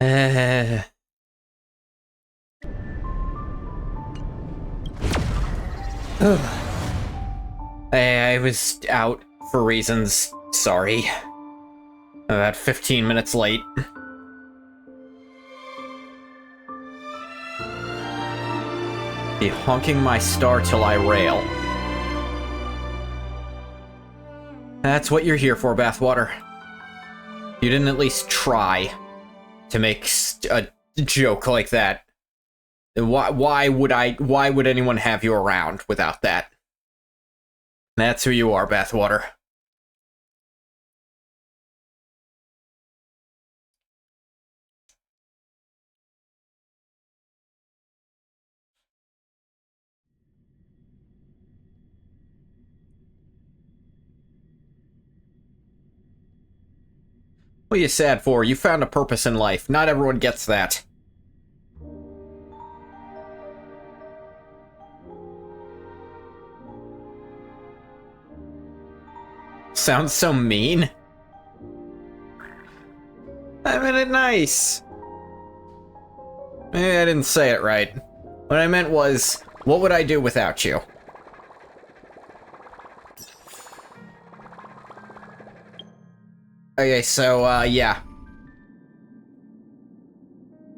Uh, I was out for reasons. Sorry. About 15 minutes late. Be honking my star till I rail. That's what you're here for, Bathwater. You didn't at least try to make a joke like that. Why would anyone have you around without that? That's who you are, Bathwater. What are you sad for? You found a purpose in life. Not everyone gets that. Sounds so mean. I meant it nice. Maybe I didn't say it right. What I meant was, what would I do without you? Okay, so, yeah.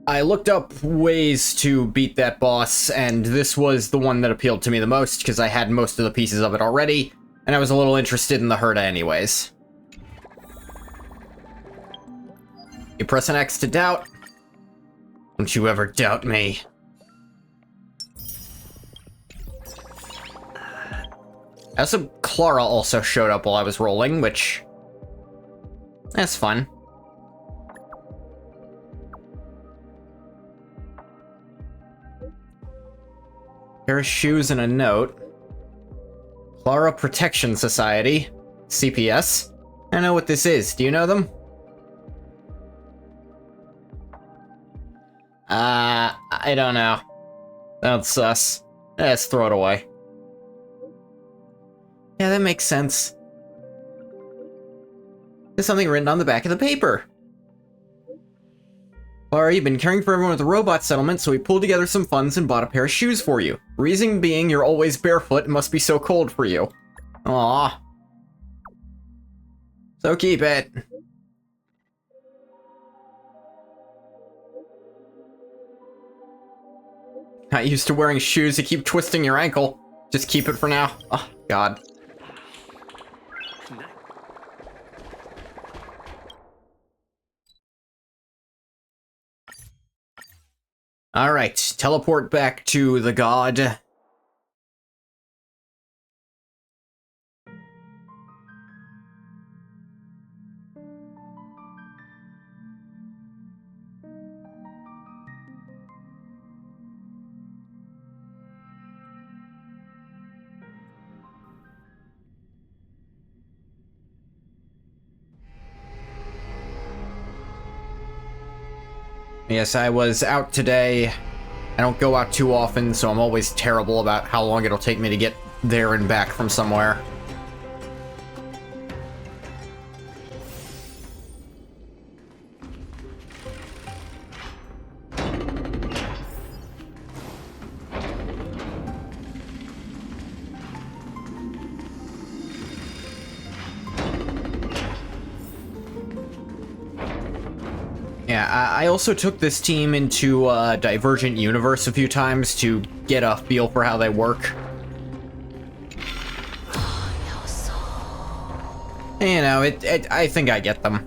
I looked up ways to beat that boss, and this was the one that appealed to me the most, because I had most of the pieces of it already, and I was a little interested in the Herda anyways. You press an X to doubt. Don't you ever doubt me. Also, Clara also showed up while I was rolling, which... that's fun. Pair of shoes and a note. Clara Protection Society. CPS. I know what this is. Do you know them? I don't know. That's sus. Let's throw it away. Yeah, that makes sense. There's something written on the back of the paper. Clara, you've been caring for everyone at the robot settlement, so we pulled together some funds and bought a pair of shoes for you. Reason being, you're always barefoot and must be so cold for you. Aww. So keep it. Not used to wearing shoes that keep twisting your ankle. Just keep it for now. Oh, God. Alright, teleport back to the god. Yes, I was out today. I don't go out too often, so I'm always terrible about how long it'll take me to get there and back from somewhere. Yeah, I also took this team into Divergent Universe a few times to get a feel for how they work. You know, I think I get them.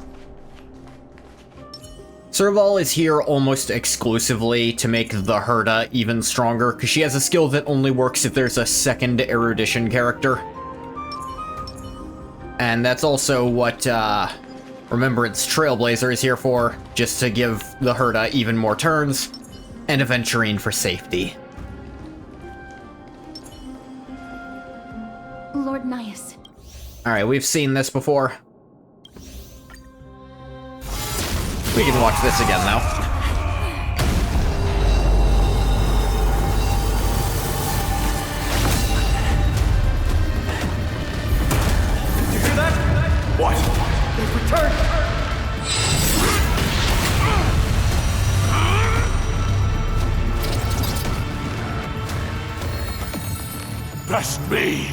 Serval is here almost exclusively to make the Herda even stronger, because she has a skill that only works if there's a second erudition character. And that's also what, Remembrance Trailblazer is here for, just to give the Herda even more turns, and Aventurine for safety. Lord Nias. Alright, we've seen this before. We can watch this again, though. What? They've returned! best me.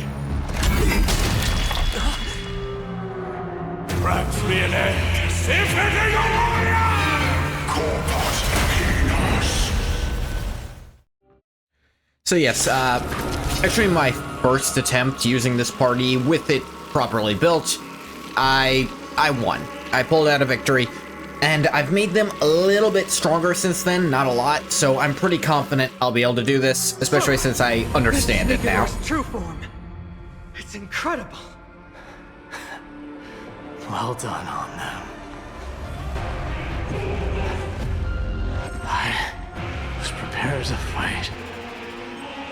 Grabs me an egg. If it is a warrior! Corpus Enos. So yes, actually my first attempt using this party with it properly built, I won. I pulled out a victory, and I've made them a little bit stronger since then, not a lot, so I'm pretty confident I'll be able to do this, especially since I understand it now. True form. It's incredible. Well done on them. I was prepared to fight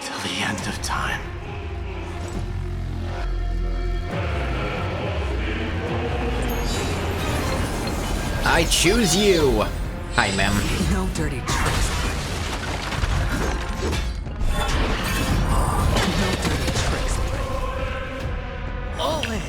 till the end of time. I choose you! Hi, ma'am. No dirty tricks. No dirty tricks. All in.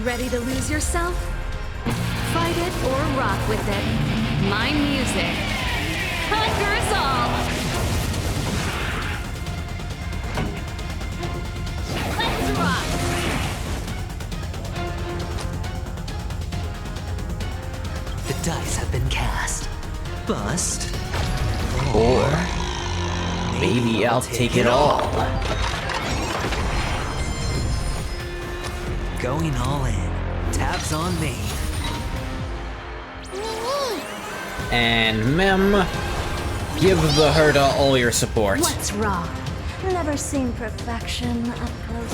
Ready to lose yourself? Fight it or rock with it. My music. Conquer us all! Let's rock! The dice have been cast. Bust. Or maybe I'll take it all. Going all in. Tabs on me. And Mem, give the herder all your support. What's wrong? Never seen perfection up close.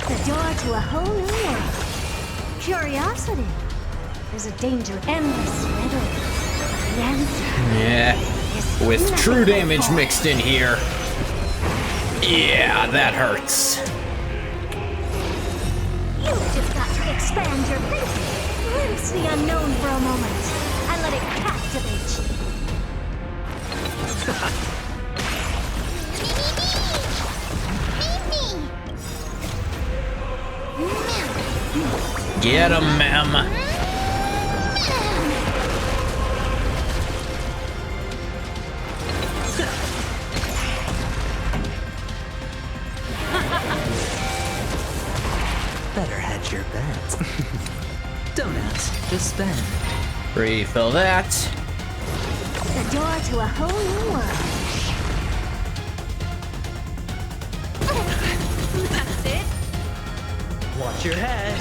The door to a whole new world. Curiosity. There's a danger. Endless riddle. The answer Yeah, is with nothing true but damage void. mixed in here. Yeah, that hurts. You've just got to expand your thinking. Glimpse the unknown for a moment and let it captivate you. Get him, Mem. Better hedge your bets. Don't ask, just spend. Refill that. The door to a whole new world. That's it. Watch your head.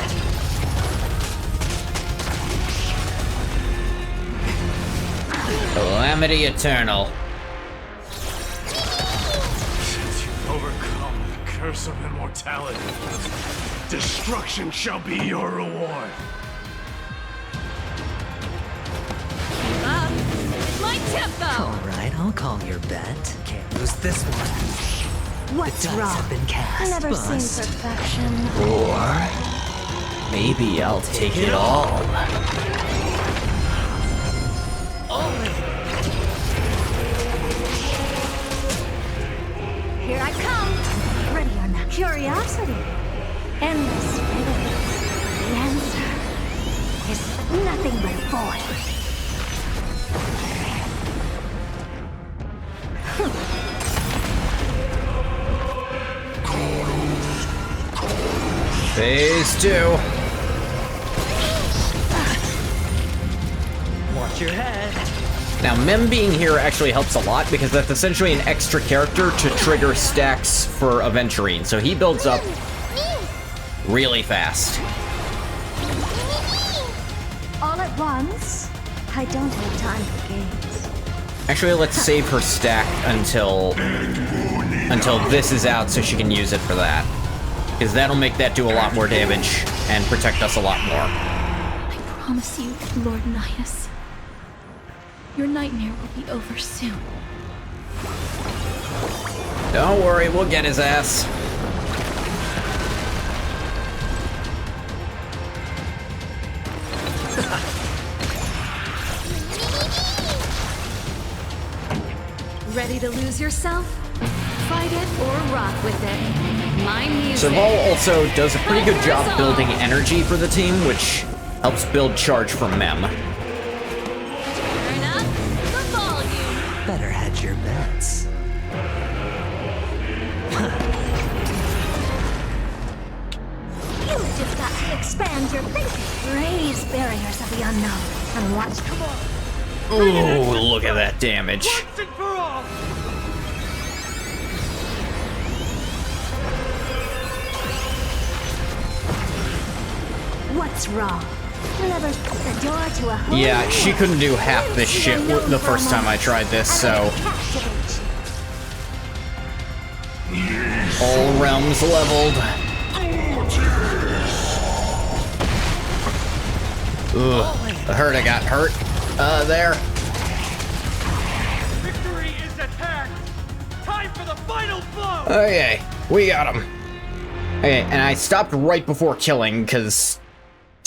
Calamity Eternal. Since you've overcome the curse of immortality, destruction shall be your reward. Up. My tempo. Alright, I'll call your bet. Can't lose this one. What's The dice wrong? have been cast. Never Bust. seen perfection. Or maybe I'll take it all. All in. Here I come. Ready or not. Curiosity. Endless riddle. The answer is nothing but void. Phase 2. Watch your head. Now, Mem being here actually helps a lot because that's essentially an extra character to trigger stacks for Aventurine, so he builds up really fast. All at once? I don't have time for games. Actually, let's save her stack until this is out so she can use it for that. Because that'll make that do a lot more damage and protect us a lot more. I promise you, Lord Nias. Your nightmare will be over soon. Don't worry, we'll get his ass. Ready to lose yourself? Fight it or rock with it. My music. Serval also does a pretty good job building energy for the team, which Helps build charge for Mem. Turn up the volume. Better hedge your bets. You've just got to expand your thinking. Raise barriers of the unknown and watch. Come on. Ooh, look at that damage. Once and for all! What's wrong? Never the door to a whole Yeah, new she world. couldn't do half this shit the first time I tried this, so Captivate you. all realms leveled. Ugh, the hurt I got hurt. There. Victory is at hand! Time for the final blow! Okay, we got him. Okay, and I stopped right before killing because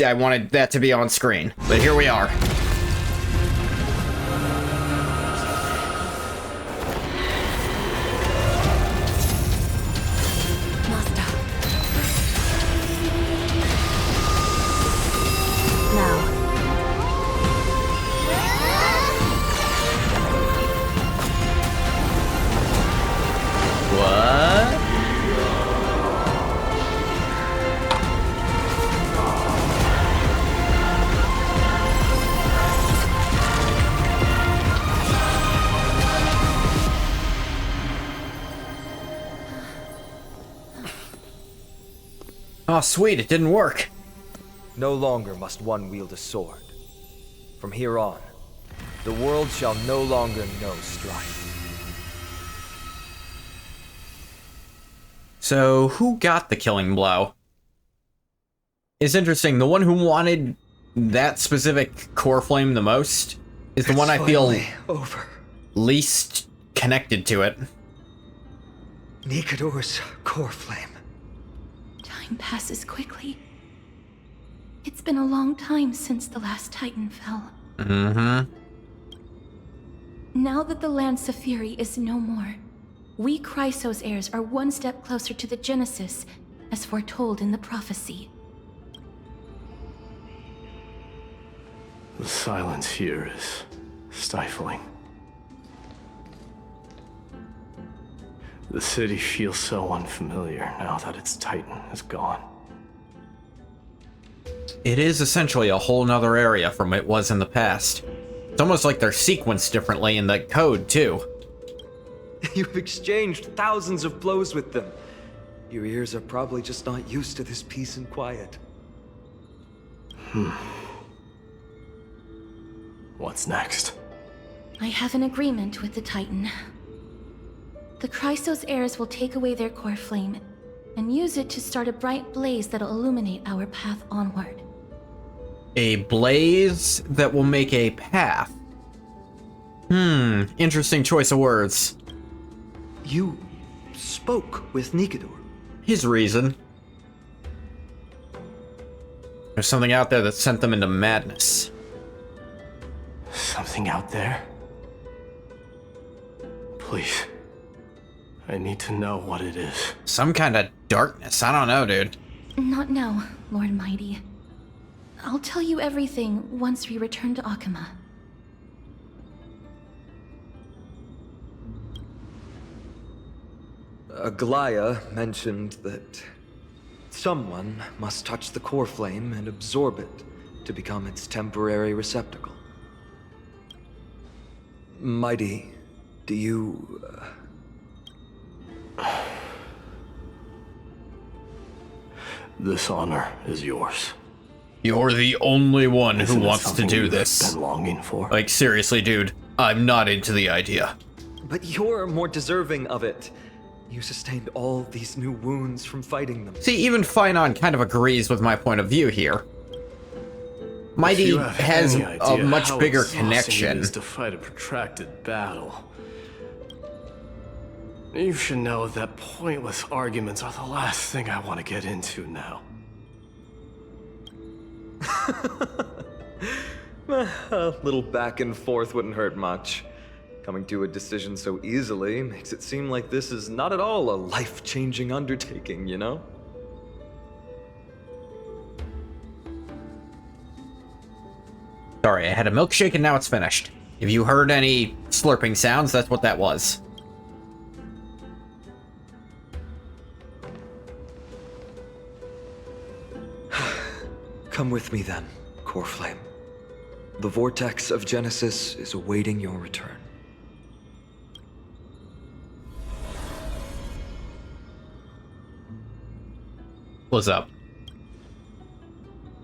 I wanted that to be on screen. But here we are. Master. Now. What? Oh, sweet, it didn't work. No longer must one wield a sword. From here on, the world shall no longer know strife. So, who got the killing blow? It's interesting, the one who wanted that specific core flame the most is the one I feel Finally over. least connected to it. Nikador's core flame. Time passes quickly. It's been a long time since the last Titan fell. Mm-hmm. Now that the Lance of Fury is no more, we Chrysos heirs are one step closer to the Genesis, as foretold in the prophecy. The silence here is stifling. The city feels so unfamiliar now that its Titan is gone. It is essentially a whole nother area from it was in the past. It's almost like they're sequenced differently in the code, too. You've exchanged thousands of blows with them. Your ears are probably just not used to this peace and quiet. What's next? I have an agreement with the Titan. The Chrysos heirs will take away their core flame and use it to start a bright blaze that'll illuminate our path onward. A blaze that will make a path. Interesting choice of words. You spoke with Nikador. His reason. There's something out there that sent them into madness. Something out there? Please. I need to know what it is. Some kind of darkness. I don't know, dude. Not now, Lord Mighty. I'll tell you everything once we return to Akama. Aglaya mentioned that someone must touch the core flame and absorb it to become its temporary receptacle. Mighty, do you... This honor is yours. You're the only one who Isn't it wants to something do you've this. been longing for? Like, seriously, dude. I'm not into the idea. But you're more deserving of it. You sustained all these new wounds from fighting them. See, even Finon kind of agrees with my point of view here. If Mighty you have has any a idea much how bigger exhausting connection. It is to fight a protracted battle. You should know that pointless arguments are the last thing I want to get into now. A little back and forth wouldn't hurt much. Coming to a decision so easily makes it seem like this is not at all a life-changing undertaking, you know? Sorry, I had a milkshake and now it's finished. If you heard any slurping sounds, that's what that was. Come with me then, Core Flame. The vortex of Genesis is awaiting your return. What's up?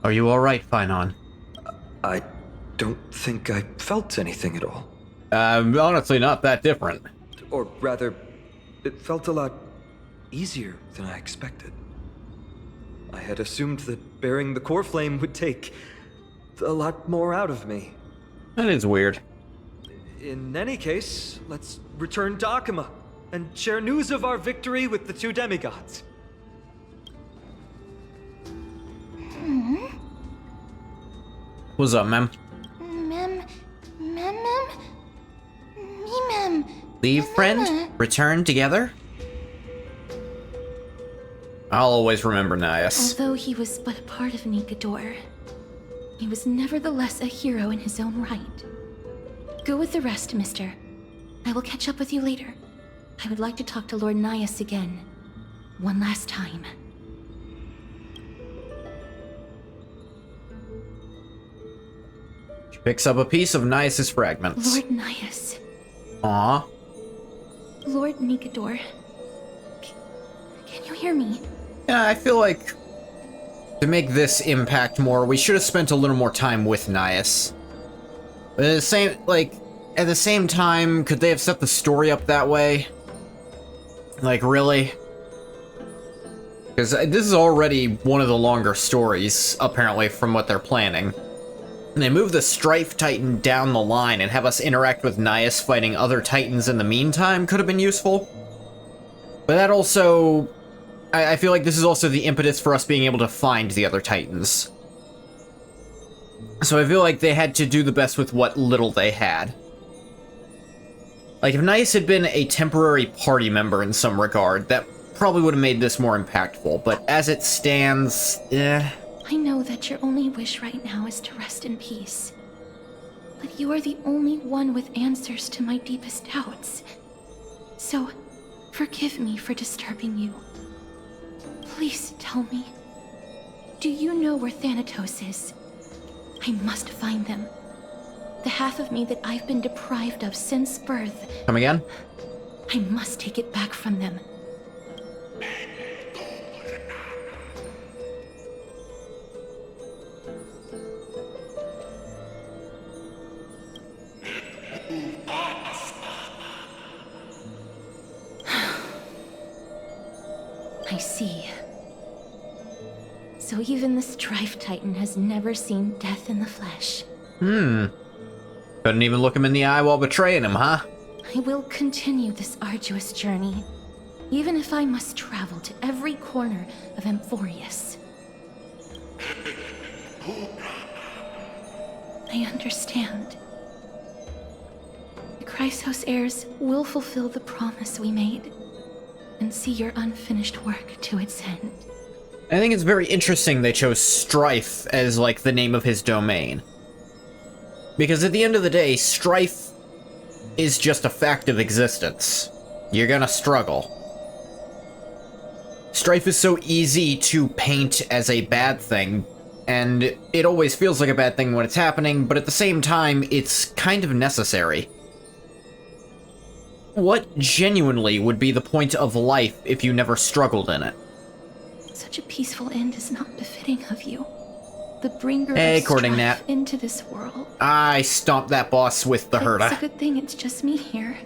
Are you alright, Finon? I don't think I felt anything at all. Honestly, not that different. Or rather, it felt a lot easier than I expected. I had assumed that bearing the core flame would take a lot more out of me. That is weird. In any case, let's return to Akuma and share news of our victory with the two demigods. What's up, mem? Leave, friend? Return together? I'll always remember Nias. Although he was but a part of Nikador, he was nevertheless a hero in his own right. Go with the rest, mister. I will catch up with you later. I would like to talk to Lord Nias again. One last time. She picks up a piece of Nias's fragments. Lord Nias. Aw. Lord Nikador. Can you hear me? Yeah, I feel like to make this impact more, we should have spent a little more time with Nias. But at the same time, could they have set the story up that way? Like, really? Because this is already one of the longer stories, apparently, from what they're planning. And they move the Strife Titan down the line and have us interact with Nias fighting other Titans in the meantime could have been useful. But that also... I feel like this is also the impetus for us being able to find the other Titans. So I feel like they had to do the best with what little they had. Like, if Nias had been a temporary party member in some regard, that probably would have made this more impactful, but as it stands, I know that your only wish right now is to rest in peace. But you are the only one with answers to my deepest doubts. So, forgive me for disturbing you. Please tell me, do you know where Thanatos is? I must find them. The half of me that I've been deprived of since birth. Come again? I must take it back from them. I see. So even the Strife Titan has never seen death in the flesh. Couldn't even look him in the eye while betraying him, huh? I will continue this arduous journey, even if I must travel to every corner of Amphorius. I understand. The Chrysos heirs will fulfill the promise we made, and see your unfinished work to its end. I think it's very interesting they chose Strife as, like, the name of his domain. Because at the end of the day, strife is just a fact of existence. You're gonna struggle. Strife is so easy to paint as a bad thing, and it always feels like a bad thing when it's happening, but at the same time, it's kind of necessary. What genuinely would be the point of life if you never struggled in it? Such a peaceful end is not befitting of you. The bringer Hey, of Courting strife Nat. into this world. I stomped that boss with the It's Herda. a good thing it's just me here.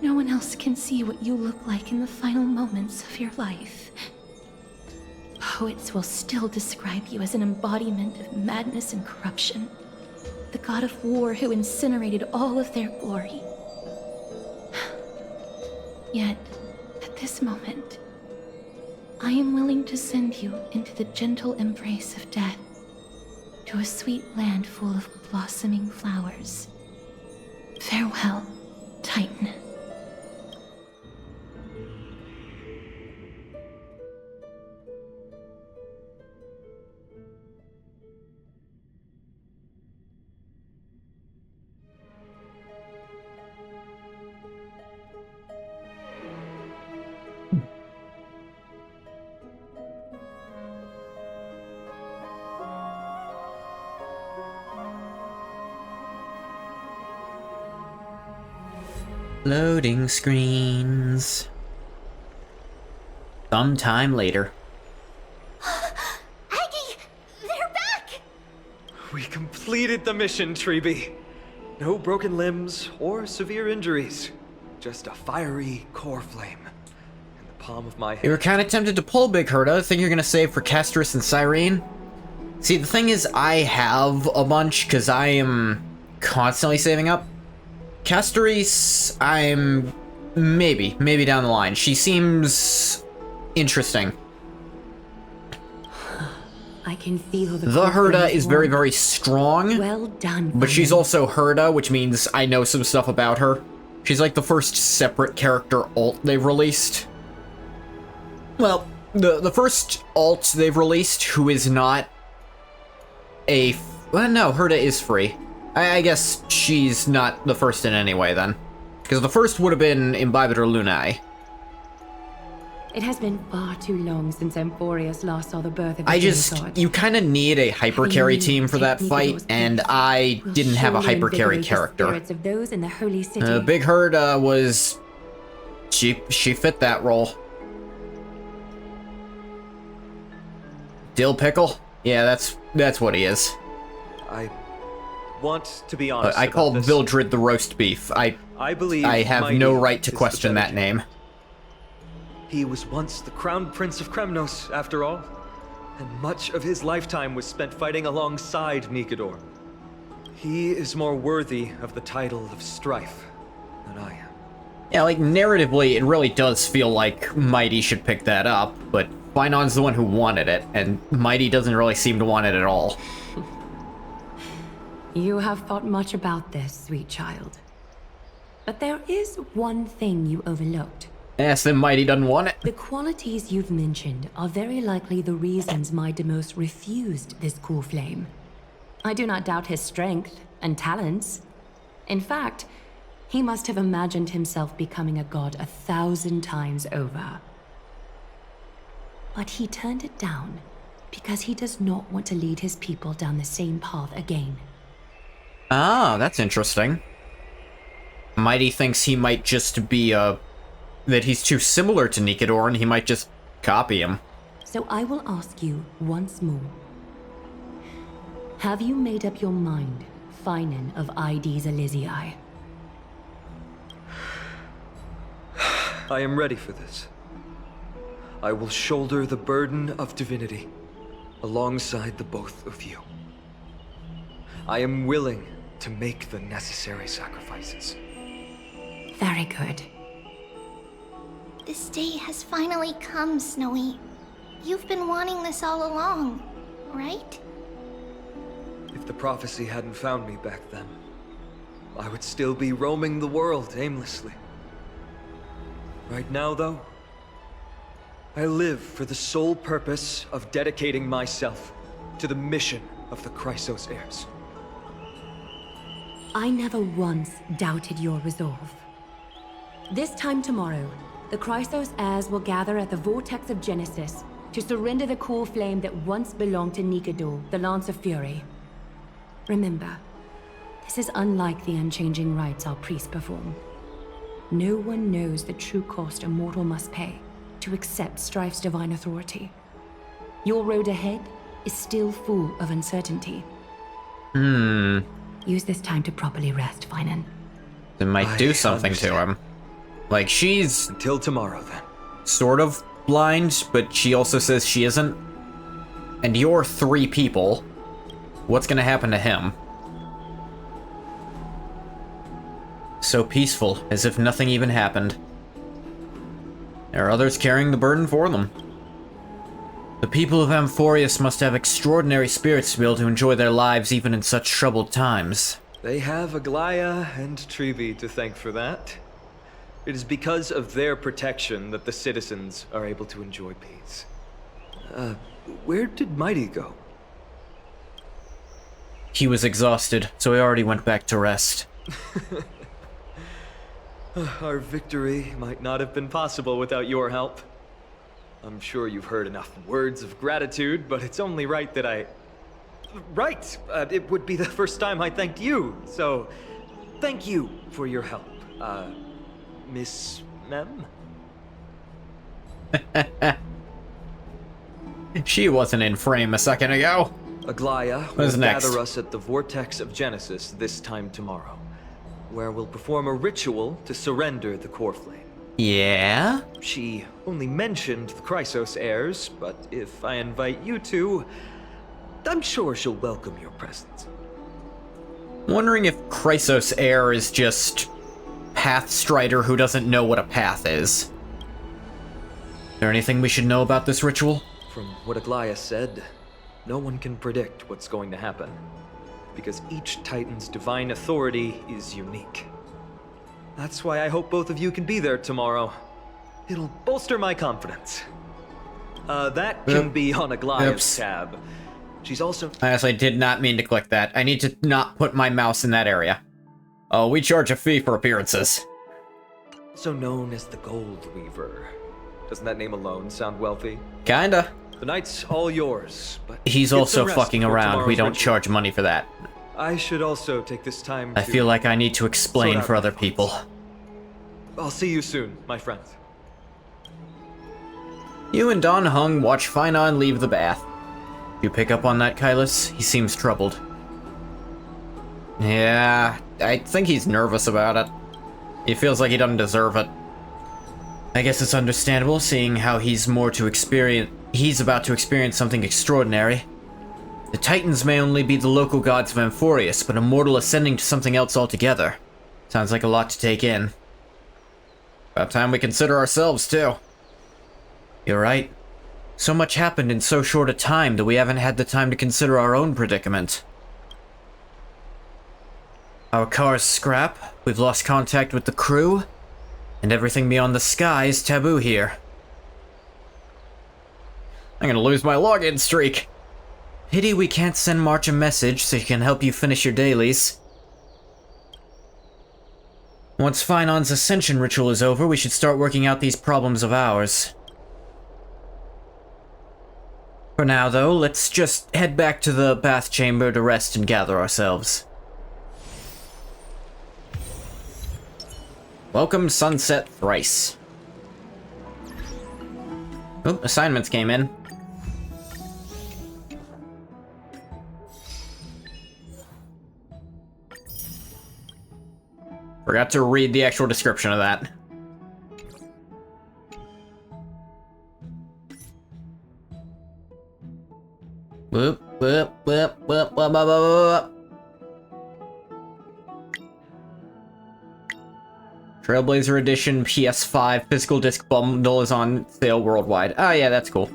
No one else can see what you look like in the final moments of your life. Poets will still describe you as an embodiment of madness and corruption. The god of war who incinerated all of their glory. Yet, at this moment, I am willing to send you into the gentle embrace of death, to a sweet land full of blossoming flowers. Farewell, Titan. Loading screens. Sometime later. Aggie, they're back! We completed the mission, Treeby. No broken limbs or severe injuries. Just a fiery core flame in the palm of my You were hand. kind of tempted to pull Big Herda. Think you're gonna save for Castris and Cyrene? See, the thing is, I have a bunch because I am constantly saving up. Castris, I'm maybe down the line. She seems interesting. I can feel The Herda is very, very strong, well done. but she's also Herda, which means I know some stuff about her. She's like the first separate character alt they've released. Well, the first alt they've released who is not a... Well, no, Herda is free. I guess she's not the first in any way, then. Because the first would have been Imbibitor Lunae. It has been far too long since Amphorius last saw the birth of You kind of need a hyper carry team for that fight, and I didn't have a hyper carry character. Of those in the holy city. Big Herda was... She fit that role. Dill Pickle? Yeah, that's what he is. I want to be honest. I call about this. Vildred the roast beef. I believe I have Mighty no right to is the question better that name. He was once the crown prince of Kremnos, after all, and much of his lifetime was spent fighting alongside Nikedor. He is more worthy of the title of Strife than I am. Yeah, like, narratively, it really does feel like Mighty should pick that up, but Finon's the one who wanted it, and Mighty doesn't really seem to want it at all. You have thought much about this, sweet child. But there is one thing you overlooked. Yes, then Mighty doesn't want it. The qualities you've mentioned are very likely the reasons my Demos refused this cool flame. I do not doubt his strength and talents. In fact, he must have imagined himself becoming a god 1,000 times over. But he turned it down because he does not want to lead his people down the same path again. Ah, that's interesting. Mighty thinks he might just be that he's too similar to Nikedor and he might just copy him. So I will ask you once more. Have you made up your mind, Finan of Ides Elysiae? I am ready for this. I will shoulder the burden of divinity alongside the both of you. I am willing to make the necessary sacrifices. Very good. This day has finally come, Snowy. You've been wanting this all along, right? If the prophecy hadn't found me back then, I would still be roaming the world aimlessly. Right now, though, I live for the sole purpose of dedicating myself to the mission of the Chrysos heirs. I never once doubted your resolve. This time tomorrow, the Chrysos heirs will gather at the Vortex of Genesis to surrender the core flame that once belonged to Nikedor, the Lance of Fury. Remember, this is unlike the unchanging rites our priests perform. No one knows the true cost a mortal must pay to accept Strife's divine authority. Your road ahead is still full of uncertainty. Use this time to properly rest, Finan. It might do something to him. Like, she's Until tomorrow, then. sort of blind, but she also says she isn't. And you're 3 people. What's gonna happen to him? So peaceful, as if nothing even happened. There are others carrying the burden for them. The people of Amphorius must have extraordinary spirits to be able to enjoy their lives even in such troubled times. They have Aglaya and Treeby to thank for that. It is because of their protection that the citizens are able to enjoy peace. Where did Mighty go? He was exhausted, so he already went back to rest. Our victory might not have been possible without your help. I'm sure you've heard enough words of gratitude, but it's only right that I... Right! It would be the first time I thanked you, so... Thank you for your help. Miss Mem? She wasn't in frame a second ago. Aglaya What is will next? gather us at the Vortex of Genesis this time tomorrow, where we'll perform a ritual to surrender the core flame. Yeah? She only mentioned the Chrysos heirs, but if I invite you two, I'm sure she'll welcome your presence. Wondering if Chrysos heir is just Pathstrider who doesn't know what a path is. Is there anything we should know about this ritual? From what Aglaya said, no one can predict what's going to happen, because each Titan's divine authority is unique. That's why I hope both of you can be there tomorrow. It'll bolster my confidence. That can be on Aglaya's tab. She's also... I honestly did not mean to click that. I need to not put my mouse in that area. Oh, we charge a fee for appearances. also known as the Gold Weaver. Doesn't that name alone sound wealthy? Kinda. The night's all yours, but He's get also some rest fucking before around. We tomorrow's don't ritual. charge money for that. I should also take this time I to feel like I need to explain sort out for my other thoughts. people. I'll see you soon, my friends. You and Don Hung watch Finon leave the bath. You pick up on that, Kylus? He seems troubled. Yeah, I think he's nervous about it. He feels like he doesn't deserve it. I guess it's understandable, seeing how he's about to experience something extraordinary. The Titans may only be the local gods of Amphorius, but immortal ascending to something else altogether. Sounds like a lot to take in. About time we consider ourselves, too. You're right. So much happened in so short a time that we haven't had the time to consider our own predicament. Our car's scrap, we've lost contact with the crew, and everything beyond the sky is taboo here. I'm gonna lose my login streak. Pity we can't send March a message so he can help you finish your dailies. Once Finon's ascension ritual is over, we should start working out these problems of ours. For now, though, let's just head back to the bath chamber to rest and gather ourselves. Welcome, Sunset Thrice. Oop, assignments came in. Forgot to read the actual description of that. Whoop, whoop, whoop, whoop, whoop, whoop, whoop. Trailblazer Edition PS5 physical disc bundle is on sale worldwide. Oh yeah, that's cool.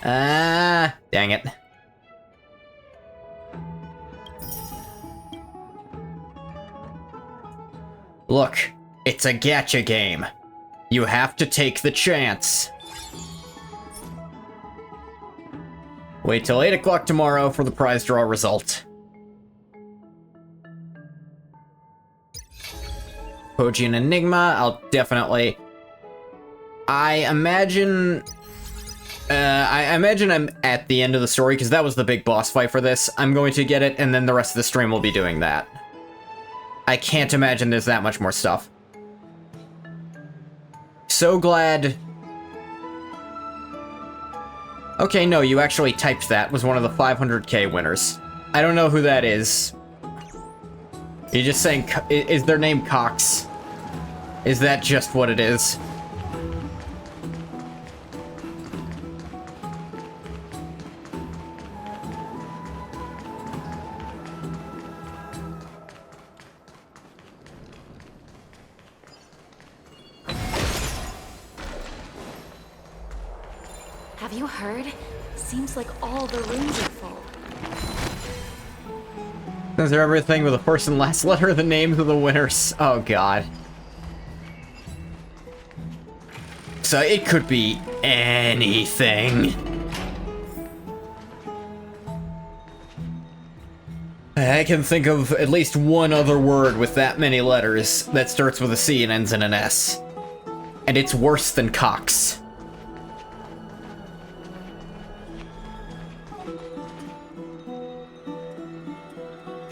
Ah, dang it. Look, it's a gacha game. You have to take the chance. Wait till 8 o'clock tomorrow for the prize draw result. Poji and Enigma, I'll definitely... I imagine I'm at the end of the story, because that was the big boss fight for this. I'm going to get it, and then the rest of the stream will be doing that. I can't imagine there's that much more stuff. So glad... Okay, no, you actually typed that. Was one of the 500k winners. I don't know who that is. You're just saying... Is their name Cox? Is that just what it is? Have you heard? Seems like all the rooms are full. Is there everything with the first and last letter of the names of the winners? Oh god. So it could be anything. I can think of at least one other word with that many letters that starts with a C and ends in an S. And it's worse than Cox.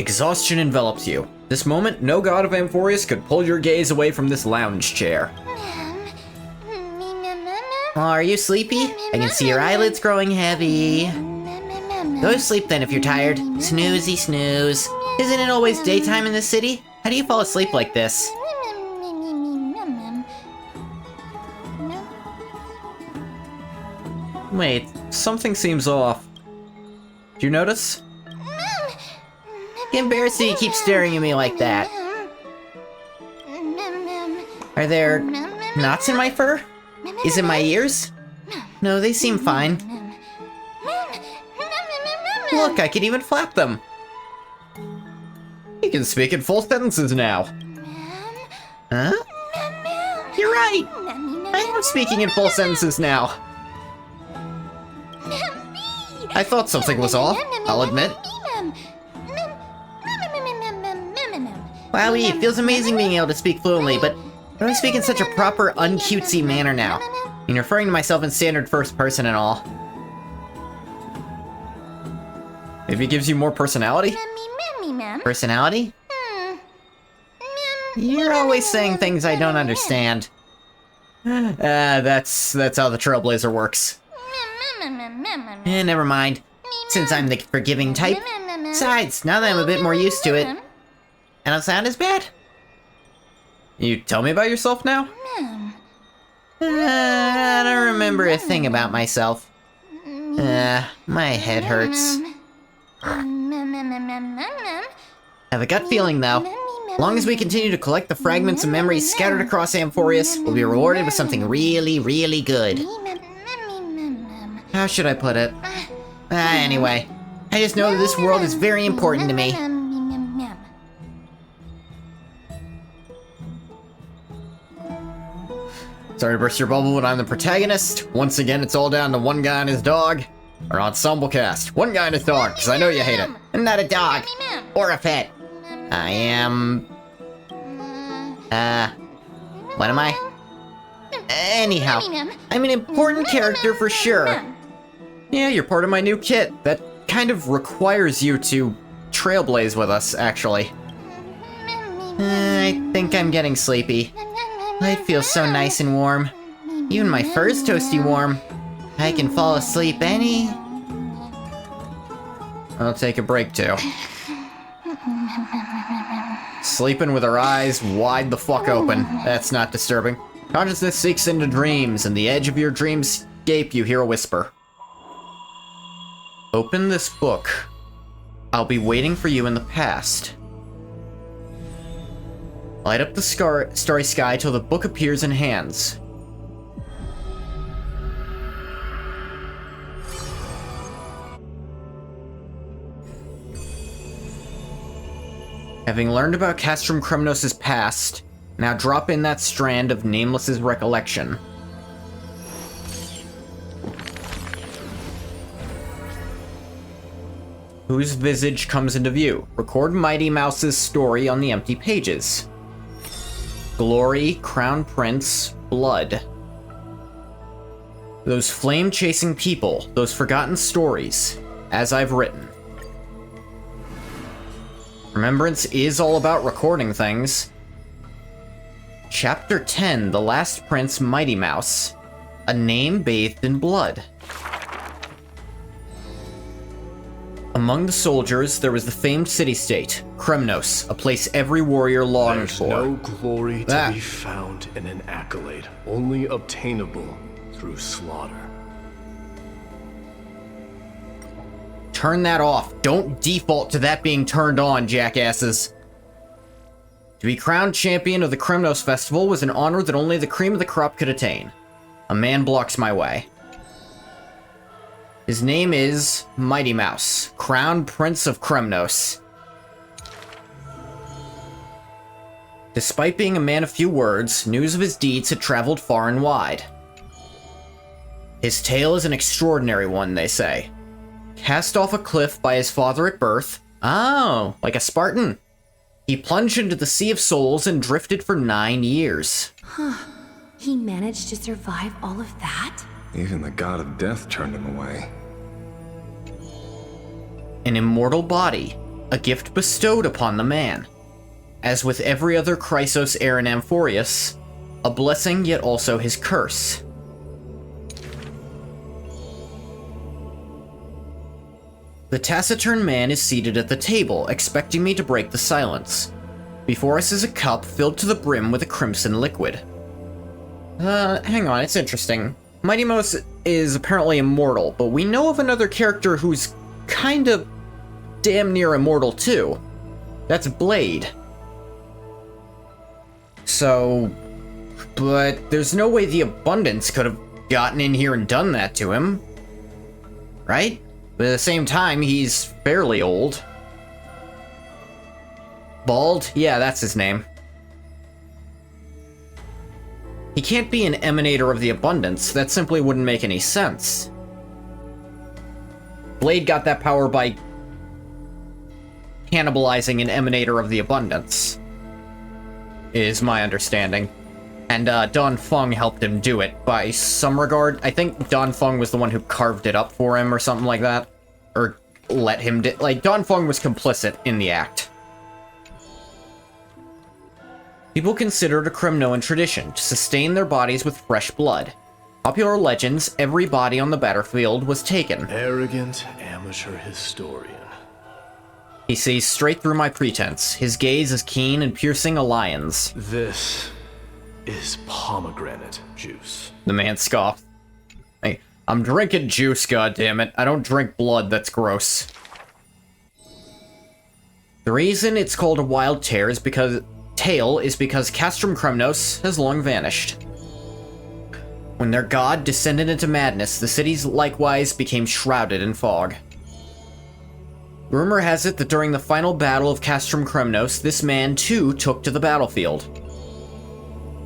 Exhaustion envelops you. This moment, no god of Amphorius could pull your gaze away from this lounge chair. Oh, are you sleepy? I can see your eyelids growing heavy. Go to sleep then if you're tired. Snoozy snooze. Isn't it always daytime in this city? How do you fall asleep like this? Wait, something seems off. Do you notice? Embarrassed that you keep staring at me like that. Are there knots in my fur? Is it my ears? No, they seem fine. Look, I can even flap them. You can speak in full sentences now. Huh? You're right. I am speaking in full sentences now. I thought something was off, I'll admit. Wowie, it feels amazing being able to speak fluently, but I speak in such a proper, uncutesy manner now. I mean, referring to myself in standard first person and all. Maybe it gives you more personality? Personality? You're always saying things I don't understand. That's how the Trailblazer works. Never mind. Since I'm the forgiving type. Besides, now that I'm a bit more used to it, I don't sound as bad. You tell me about yourself now? I don't remember a thing about myself. My head hurts. I have a gut feeling, though. As long as we continue to collect the fragments of memories scattered across Amphorius, we'll be rewarded with something really, really good. How should I put it? Anyway, I just know that this world is very important to me. Sorry to burst your bubble, but I'm the protagonist. Once again, it's all down to one guy and his dog. Our ensemble cast. One guy and his dog, because I know you hate it. I'm not a dog. Or a pet. I am... What am I? Anyhow, I'm an important character for sure. Yeah, you're part of my new kit. That kind of requires you to trailblaze with us, actually. I think I'm getting sleepy. Light feels so nice and warm. Even my fur's toasty warm. I can fall asleep any... I'll take a break too. Sleeping with her eyes wide the fuck open. That's not disturbing. Consciousness seeks into dreams, and the edge of your dreamscape you hear a whisper. Open this book. I'll be waiting for you in the past. Light up the starry sky till the book appears in hands. Having learned about Castrum Kremnos' past, now drop in that strand of Nameless's recollection. Whose visage comes into view? Record Mighty Mouse's story on the empty pages. Glory, Crown Prince, blood. Those flame-chasing people, those forgotten stories, as I've written. Remembrance is all about recording things. Chapter 10, The Last Prince, Mighty Mouse. A name bathed in blood. Among the soldiers, there was the famed city-state, Kremnos, a place every warrior longed There's for. no glory to be found in an accolade, only obtainable through slaughter. Turn that off. Don't default to that being turned on, jackasses. To be crowned champion of the Kremnos Festival was an honor that only the cream of the crop could attain. A man blocks my way. His name is Mighty Mouse, Crown Prince of Kremnos. Despite being a man of few words, news of his deeds had traveled far and wide. His tale is an extraordinary one, they say. Cast off a cliff by his father at birth, like a Spartan, he plunged into the Sea of Souls and drifted for 9 years. He managed to survive all of that? Even the god of death turned him away. An immortal body, a gift bestowed upon the man. As with every other Chrysos heir in Amphorius, a blessing yet also his curse. The taciturn man is seated at the table, expecting me to break the silence. Before us is a cup filled to the brim with a crimson liquid. Hang on, it's interesting. Mighty Mouse is apparently immortal, but we know of another character who's kind of damn near immortal too. That's Blade. So, but there's no way the Abundance could have gotten in here and done that to him. Right? But at the same time, he's fairly old. Bald? Yeah, that's his name. He can't be an emanator of the Abundance. That simply wouldn't make any sense. Blade got that power by cannibalizing an emanator of the Abundance, is my understanding. And Don Feng helped him do it by some regard. I think Don Feng was the one who carved it up for him or something like that. Or let him like, Don Feng was complicit in the act. People consider it a Kremnoan tradition to sustain their bodies with fresh blood. Popular legends, every body on the battlefield was taken. Arrogant amateur historian. He sees straight through my pretense. His gaze is keen and piercing a lion's. This is pomegranate juice. The man scoffed. Hey, I'm drinking juice, goddammit. I don't drink blood, that's gross. The reason it's called a wild tale is because Castrum Kremnos has long vanished. When their god descended into madness, the cities likewise became shrouded in fog. Rumor has it that during the final battle of Castrum Kremnos, this man too took to the battlefield.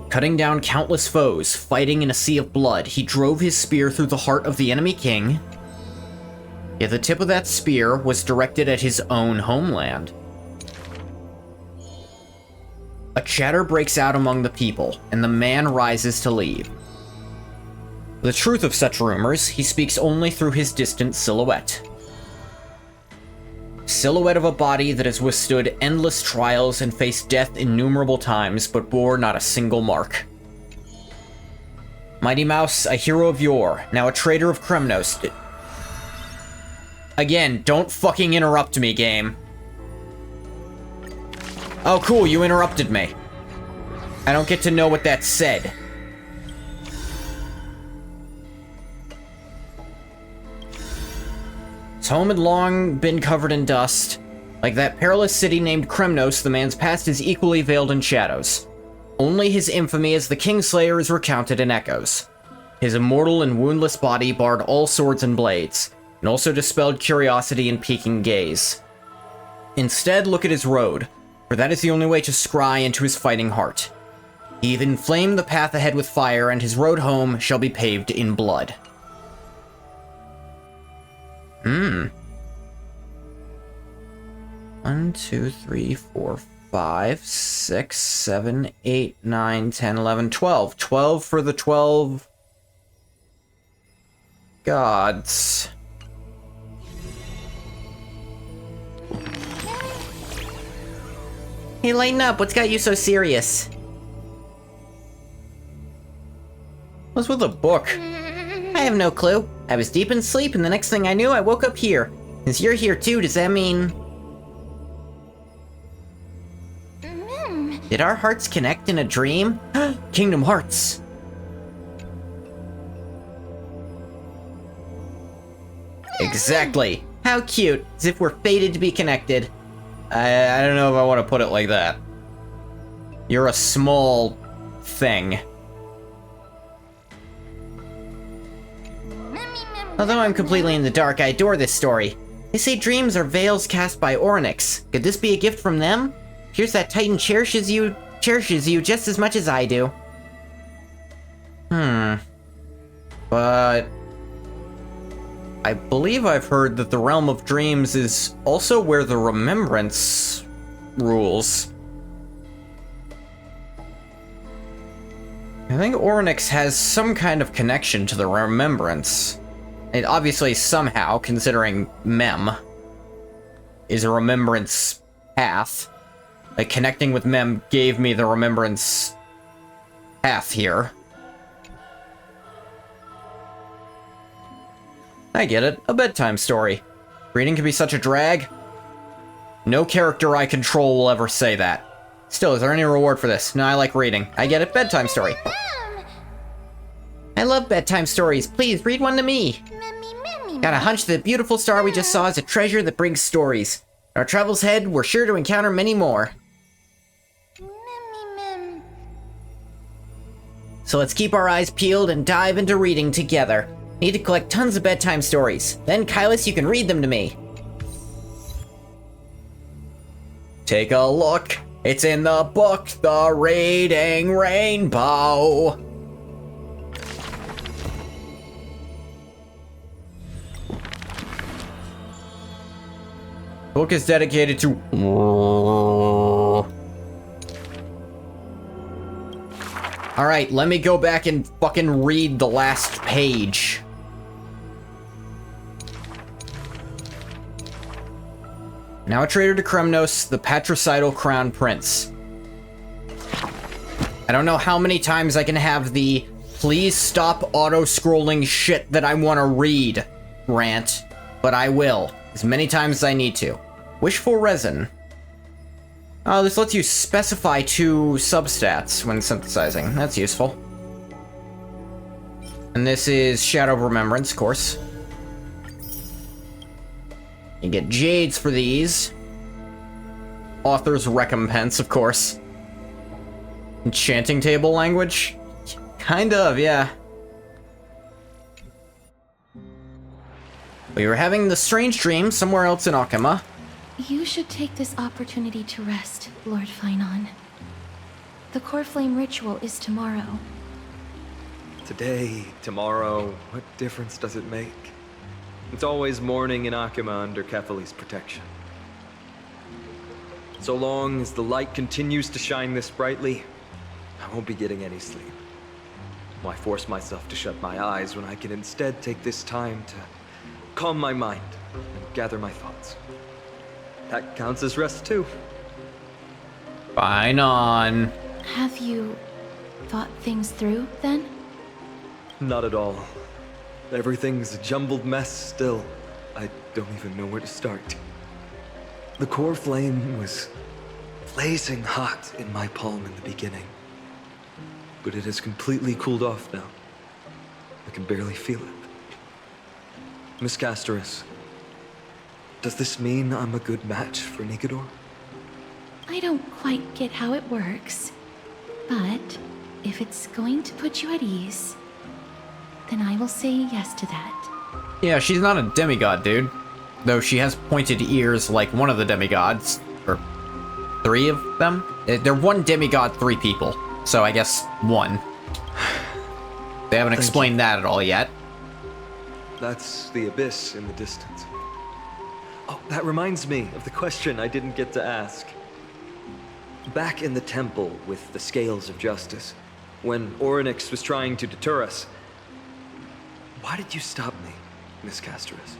Cutting down countless foes, fighting in a sea of blood, he drove his spear through the heart of the enemy king. Yet the tip of that spear was directed at his own homeland. A chatter breaks out among the people, and the man rises to leave. The truth of such rumors, he speaks only through his distant silhouette. Silhouette of a body that has withstood endless trials and faced death innumerable times, but bore not a single mark. Mighty Mouse, a hero of yore, now a traitor of Kremnos. Again, don't fucking interrupt me, game. Oh, cool, you interrupted me. I don't get to know what that said. His home had long been covered in dust. Like that perilous city named Kremnos, the man's past is equally veiled in shadows. Only his infamy as the Kingslayer is recounted in echoes. His immortal and woundless body barred all swords and blades, and also dispelled curiosity and peeking gaze. Instead, look at his road, for that is the only way to scry into his fighting heart. He even inflamed the path ahead with fire, and his road home shall be paved in blood. 1, 2, 3, 4, 5, 6, 7, 8, 9, 10, 11, 12. 12 for the 12 gods. Hey, lighten up. What's got you so serious? What's with the book? I have no clue. I was deep in sleep, and the next thing I knew, I woke up here. Since you're here too, does that mean... Did our hearts connect in a dream? Kingdom Hearts. Exactly. How cute. As if we're fated to be connected. I don't know if I want to put it like that. You're a small thing. Although I'm completely in the dark, I adore this story. They say dreams are veils cast by Orynyx. Could this be a gift from them? Here's that Titan cherishes you just as much as I do. But I believe I've heard that the Realm of Dreams is also where the Remembrance rules. I think Orynyx has some kind of connection to the Remembrance. It obviously somehow, considering Mem. is a remembrance path. Like, connecting with Mem gave me the remembrance path here. I get it. A bedtime story. Reading can be such a drag. No character I control will ever say that. Still, is there any reward for this? No, I like reading. I get it. Bedtime story. I love bedtime stories. Please, read one to me. Got a hunch that the beautiful star we just saw is a treasure that brings stories. On our travels ahead, we're sure to encounter many more. So let's keep our eyes peeled and dive into reading together. Need to collect tons of bedtime stories. Then, Kylus, you can read them to me. Take a look. It's in the book, The Reading Rainbow. Book is dedicated to... Alright, let me go back and fucking read the last page. Now a traitor to Kremnos, the patricidal crown prince. I don't know how many times I can have the please stop auto-scrolling shit that I want to read rant, but I will, as many times as I need to. Wishful resin. Oh, this lets you specify 2 substats when synthesizing. That's useful. And this is Shadow of Remembrance, of course. You get jades for these. Author's recompense, of course. Enchanting table language? Kind of, yeah. We were having the strange dream somewhere else in Akama. You should take this opportunity to rest, Lord Finon. The core flame ritual is tomorrow. Today, tomorrow, what difference does it make? It's always morning in Akama under Kethali's protection. So long as the light continues to shine this brightly, I won't be getting any sleep. Why force myself to shut my eyes when I can instead take this time to calm my mind and gather my thoughts? That counts as rest too. Fine on. Have you thought things through, then? Not at all. Everything's a jumbled mess still. I don't even know where to start. The core flame was blazing hot in my palm in the beginning. But it has completely cooled off now. I can barely feel it. Miss Castoris, does this mean I'm a good match for Nigador? I don't quite get how it works, but if it's going to put you at ease, then I will say yes to that. Yeah, she's not a demigod, dude. Though she has pointed ears like one of the demigods. Or 3 of them? They're 1 demigod, 3 people. So I guess 1. They haven't explained that at all yet. That's the abyss in the distance. Oh, that reminds me of the question I didn't get to ask. Back in the temple with the Scales of Justice, when Orynyx was trying to deter us, why did you stop me, Miss Castoris?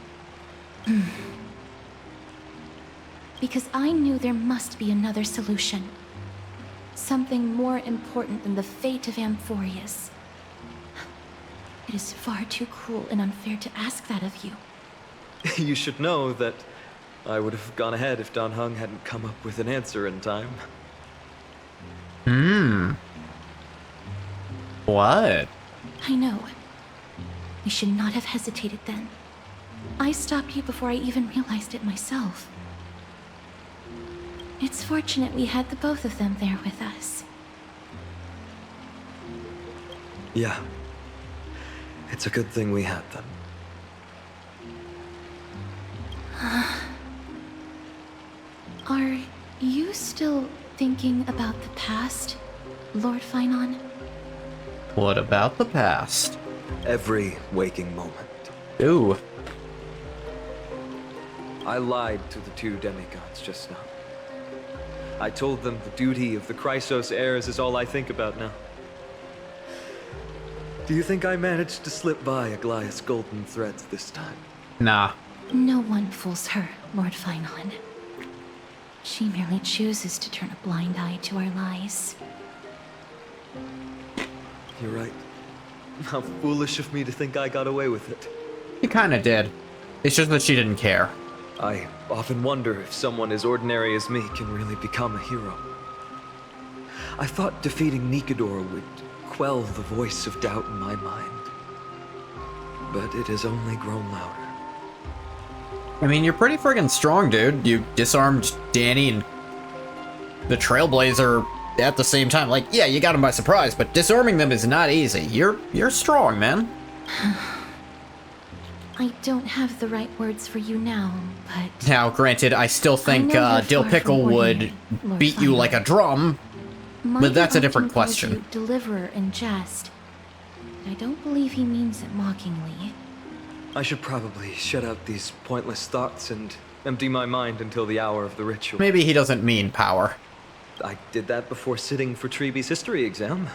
Because I knew there must be another solution. Something more important than the fate of Amphorius. It is far too cruel and unfair to ask that of you. You should know that I would have gone ahead if Dan Heng hadn't come up with an answer in time. What? I know. I should not have hesitated then. I stopped you before I even realized it myself. It's fortunate we had the both of them there with us. Yeah. It's a good thing we had them. Are you still thinking about the past, Lord Finon? What about the past? Every waking moment. Ooh. I lied to the 2 demigods just now. I told them the duty of the Chrysos heirs is all I think about now. Do you think I managed to slip by Aglaya's golden threads this time? Nah. No one fools her, Lord Finon. She merely chooses to turn a blind eye to our lies. You're right. How foolish of me to think I got away with it. You kinda did. It's just that she didn't care. I often wonder if someone as ordinary as me can really become a hero. I thought defeating Nikador would quell the voice of doubt in my mind. But it has only grown louder. I mean, you're pretty friggin' strong, dude. You disarmed Danny and the Trailblazer at the same time. Like, yeah, you got him by surprise, but disarming them is not easy. You're strong, man. I don't have the right words for you now, but... Now, granted, I still think Dill Pickle would beat you like a drum, but that's a different question. Deliverer in jest, but I don't believe he means it mockingly. I should probably shut out these pointless thoughts and empty my mind until the hour of the ritual. Maybe he doesn't mean power. I did that before sitting for Treeby's history exam.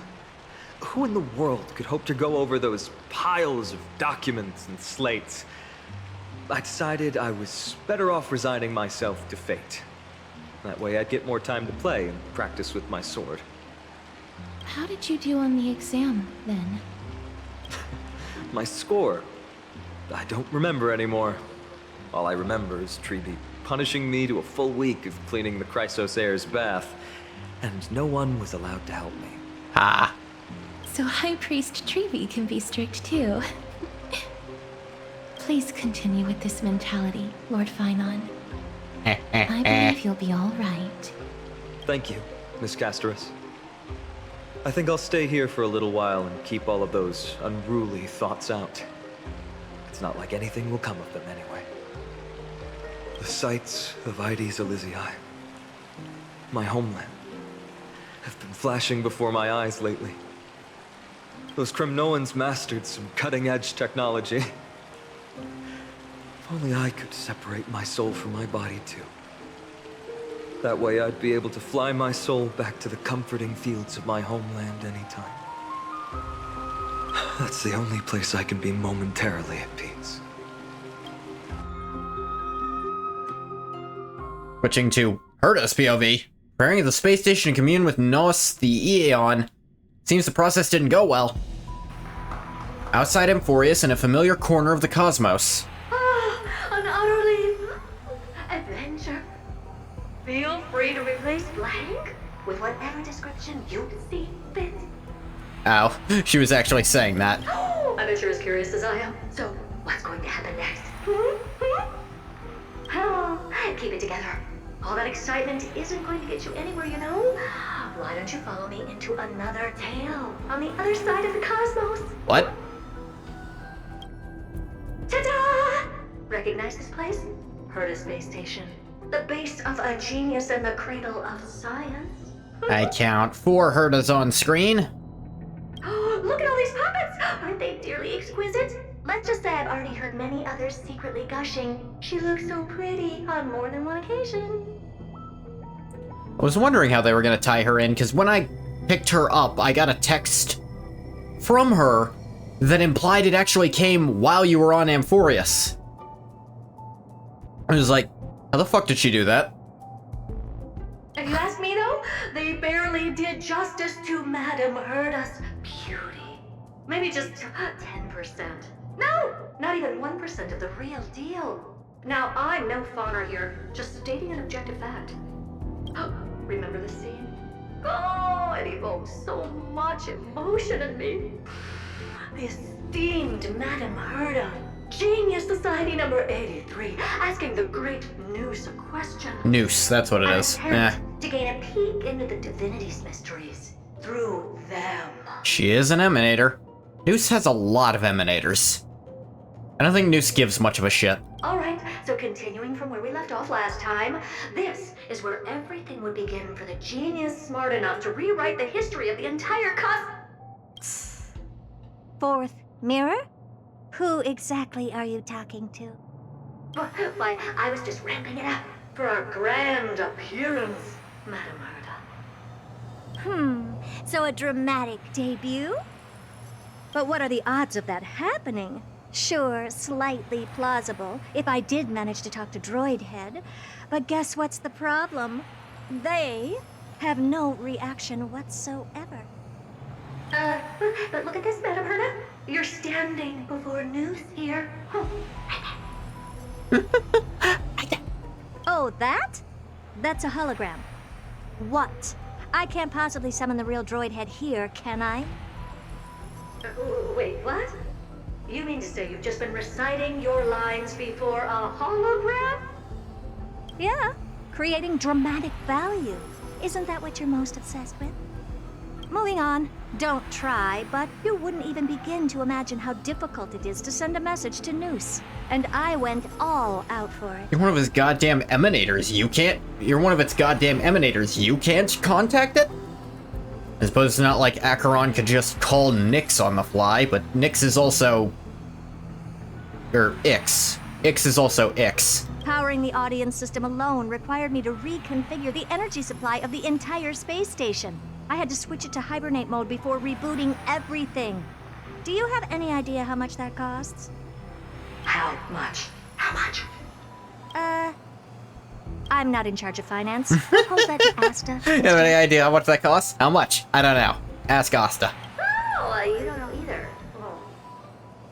Who in the world could hope to go over those piles of documents and slates? I decided I was better off resigning myself to fate. That way I'd get more time to play and practice with my sword. How did you do on the exam, then? My score? I don't remember anymore. All I remember is Treeby punishing me to a full week of cleaning the Chrysos heir's bath, and no one was allowed to help me. Ha! So High Priest Treeby can be strict too. Please continue with this mentality, Lord Finon. I believe you'll be all right. Thank you, Miss Casterus. I think I'll stay here for a little while and keep all of those unruly thoughts out. It's not like anything will come of them anyway. The sights of Ides Elysiae, my homeland, have been flashing before my eyes lately. Those Kremnoans mastered some cutting-edge technology. If only I could separate my soul from my body too. That way I'd be able to fly my soul back to the comforting fields of my homeland anytime. That's the only place I can be momentarily at peace. Switching to Herta's POV. Preparing at the space station to commune with Nos the Aeon. Seems the process didn't go well. Outside Amphorius in a familiar corner of the cosmos. An utterly adventure. Feel free to replace blank with whatever description you see fit. Ow, she was actually saying that. I bet you're as curious as I am. So, what's going to happen next? Oh, keep it together. All that excitement isn't going to get you anywhere, you know? Why don't you follow me into another tale on the other side of the cosmos? What? Ta-da! Recognize this place? Herta Space Station. The base of a genius and the cradle of science. I count 4 Hertas on screen. Look at all these puppets! Aren't they dearly exquisite? Let's just say I've already heard many others secretly gushing. She looks so pretty on more than one occasion. I was wondering how they were gonna tie her in, because when I picked her up, I got a text from her that implied it actually came while you were on Amphorius. I was like, how the fuck did she do that? If you ask me though, they barely did justice to Madame Herta's beauty. Maybe just 10%. No, not even 1% of the real deal. Now, I'm no fawner here, just stating an objective fact. Remember the scene? Oh, it evoked so much emotion in me. The esteemed Madame Herta, Genius Society number 83, asking the great Noose a question. Noose, that's what it is. To gain a peek into the divinity's mysteries through them. She is an emanator. Noose has a lot of emanators. I don't think Noose gives much of a shit. Alright, so continuing from where we left off last time, this is where everything would begin for the genius smart enough to rewrite the history of the entire Fourth mirror? Who exactly are you talking to? Why, I was just ramping it up for our grand appearance, Madame Herta. So a dramatic debut? But what are the odds of that happening? Sure, slightly plausible, if I did manage to talk to Droid Head. But guess what's the problem? They have no reaction whatsoever. But look at this, Madam Herda. You're standing before news here. Oh, that? That's a hologram. What? I can't possibly summon the real Droid Head here, can I? Wait, what? You mean to say you've just been reciting your lines before a hologram? Yeah, creating dramatic value. Isn't that what you're most obsessed with? Moving on. Don't try, but you wouldn't even begin to imagine how difficult it is to send a message to Noose. And I went all out for it. You're one of his goddamn emanators. You're one of its goddamn emanators. You can't contact it? I suppose it's not like Acheron could just call Nyx on the fly, but Nyx is also... Ix. Ix is also Ix. Powering the audience system alone required me to reconfigure the energy supply of the entire space station. I had to switch it to hibernate mode before rebooting everything. Do you have any idea how much that costs? How much? How much? I'm not in charge of finance. I'll pose that to Asta. You have any idea how much that costs? How much? I don't know. Ask Asta. Oh, you don't know either. Oh.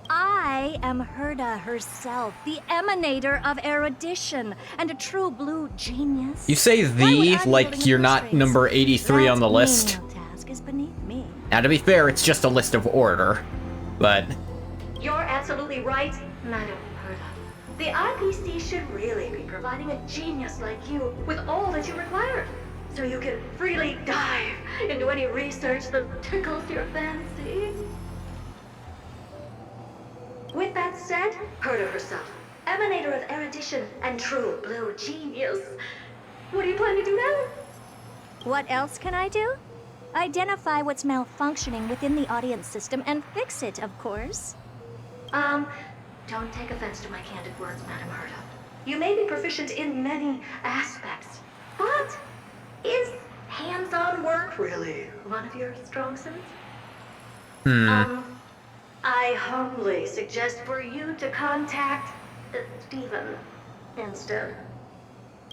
I am Herda herself, the emanator of erudition, and a true blue genius. You say the like you're not number 83 on the list. Task is beneath me. Now, to be fair, it's just a list of order, but... You're absolutely right, Madam Herda. The IPC should really be providing a genius like you with all that you require, so you can freely dive into any research that tickles your fancy. With that said, Herda herself, emanator of erudition and true blue genius. What do you plan to do now? What else can I do? Identify what's malfunctioning within the audience system and fix it, of course. Don't take offense to my candid words, Madam Herda. You may be proficient in many aspects, but is hands-on work really one of your strong suits? I humbly suggest for you to contact Steven instead.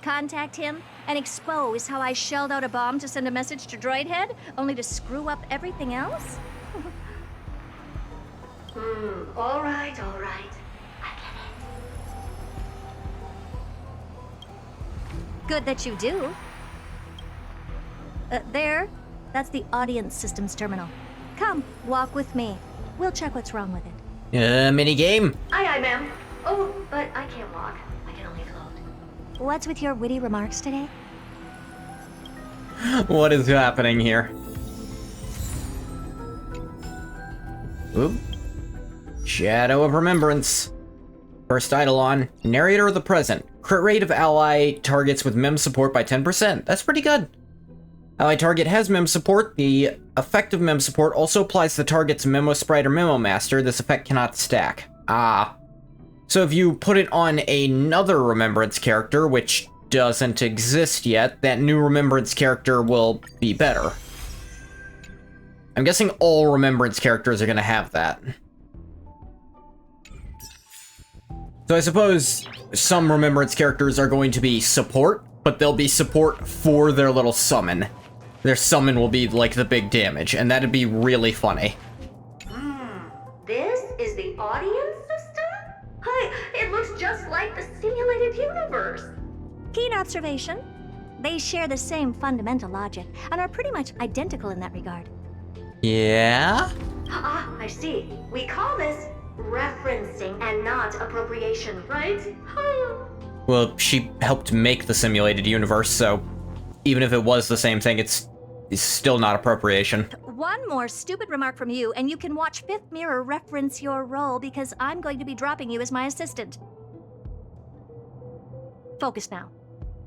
Contact him and expose how I shelled out a bomb to send a message to Droid Head, only to screw up everything else? All right. I get it. Good that you do. There. That's the audience systems terminal. Come, walk with me. We'll check what's wrong with it. Minigame? Aye, ma'am. Oh, but I can't walk. I can only float. What's with your witty remarks today? What is happening here? Oop. Shadow of Remembrance. First Eidolon. Narrator of the Present. Crit rate of ally targets with mem support by 10%. That's pretty good. Ally target has mem support. The effect of mem support also applies to the target's memo sprite or memo master. This effect cannot stack. So if you put it on another Remembrance character, which doesn't exist yet, that new Remembrance character will be better. I'm guessing all Remembrance characters are going to have that. So I suppose some Remembrance characters are going to be support, but they'll be support for their little summon. Their summon will be like the big damage, and that'd be really funny. This is the audience system? Hi, it looks just like the simulated universe. Keen observation. They share the same fundamental logic and are pretty much identical in that regard. Yeah? I see. We call this referencing and not appropriation, right? Well, she helped make the simulated universe, so even if it was the same thing, it's still not appropriation. One more stupid remark from you, and you can watch Fifth Mirror reference your role because I'm going to be dropping you as my assistant. Focus now.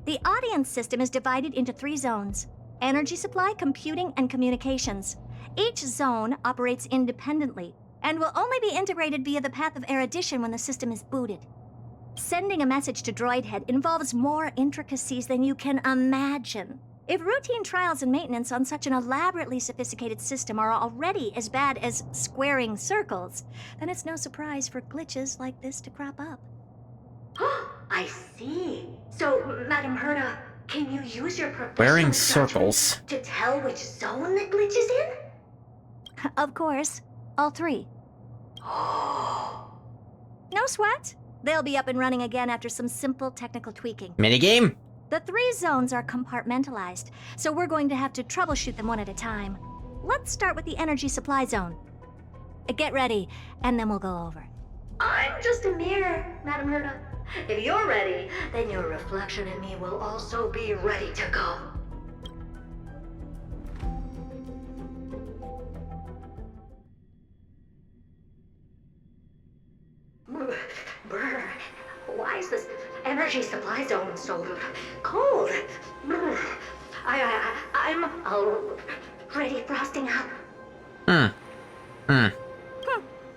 The audience system is divided into 3 zones: energy supply, computing, and communications. Each zone operates independently and will only be integrated via the path of erudition when the system is booted. Sending a message to Droid Head involves more intricacies than you can imagine. If routine trials and maintenance on such an elaborately sophisticated system are already as bad as squaring circles, then it's no surprise for glitches like this to crop up. I see. So, Madam Herta, can you use your professional Squaring judgment circles. to tell which zone the glitch is in? Of course, all three. No sweat. They'll be up and running again after some simple technical tweaking. Minigame? The 3 zones are compartmentalized, so we're going to have to troubleshoot them one at a time. Let's start with the energy supply zone. Get ready, and then we'll go over. I'm just a mirror, Madam Herta. If you're ready, then your reflection in me will also be ready to go. Brr, why is this energy supply zone so cold? Brr, I'm already frosting up.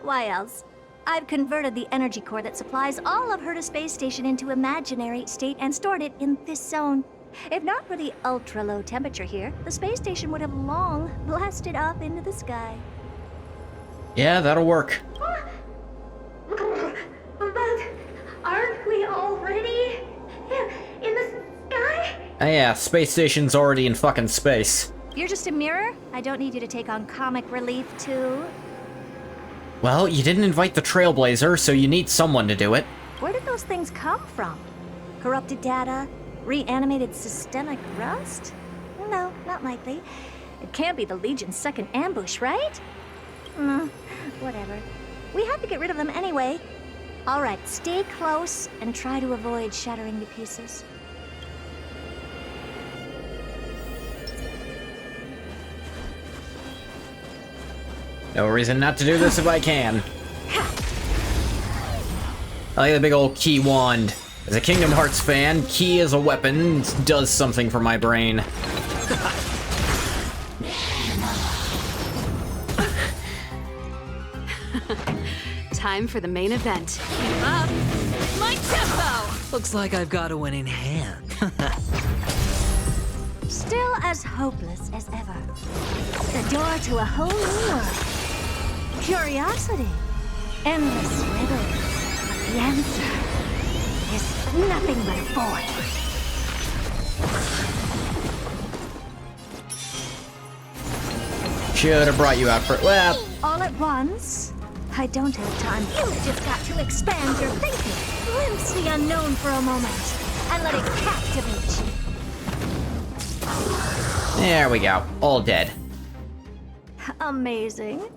Why else? I've converted the energy core that supplies all of Herta Space Station into imaginary state and stored it in this zone. If not for the ultra-low temperature here, the space station would have long blasted up into the sky. Yeah, that'll work. But aren't we already in the sky? Yeah, space station's already in fucking space. You're just a mirror? I don't need you to take on comic relief, too. Well, you didn't invite the Trailblazer, so you need someone to do it. Where did those things come from? Corrupted data? Reanimated systemic rust? No, not likely. It can't be the Legion's second ambush, right? Whatever. We have to get rid of them anyway. All right, stay close and try to avoid shattering to pieces. No reason not to do this if I can. I like the big old key wand. As a Kingdom Hearts fan, key as a weapon does something for my brain. Time for the main event. Keep up my tempo! Looks like I've got a winning hand. Still as hopeless as ever. The door to a whole new world. Curiosity. Endless riddles. But the answer is nothing but a void. Should have brought you out for well. All at once? I don't have time. You've just got to expand your thinking. Glimpse the unknown for a moment and let it captivate you. There we go. All dead. Amazing.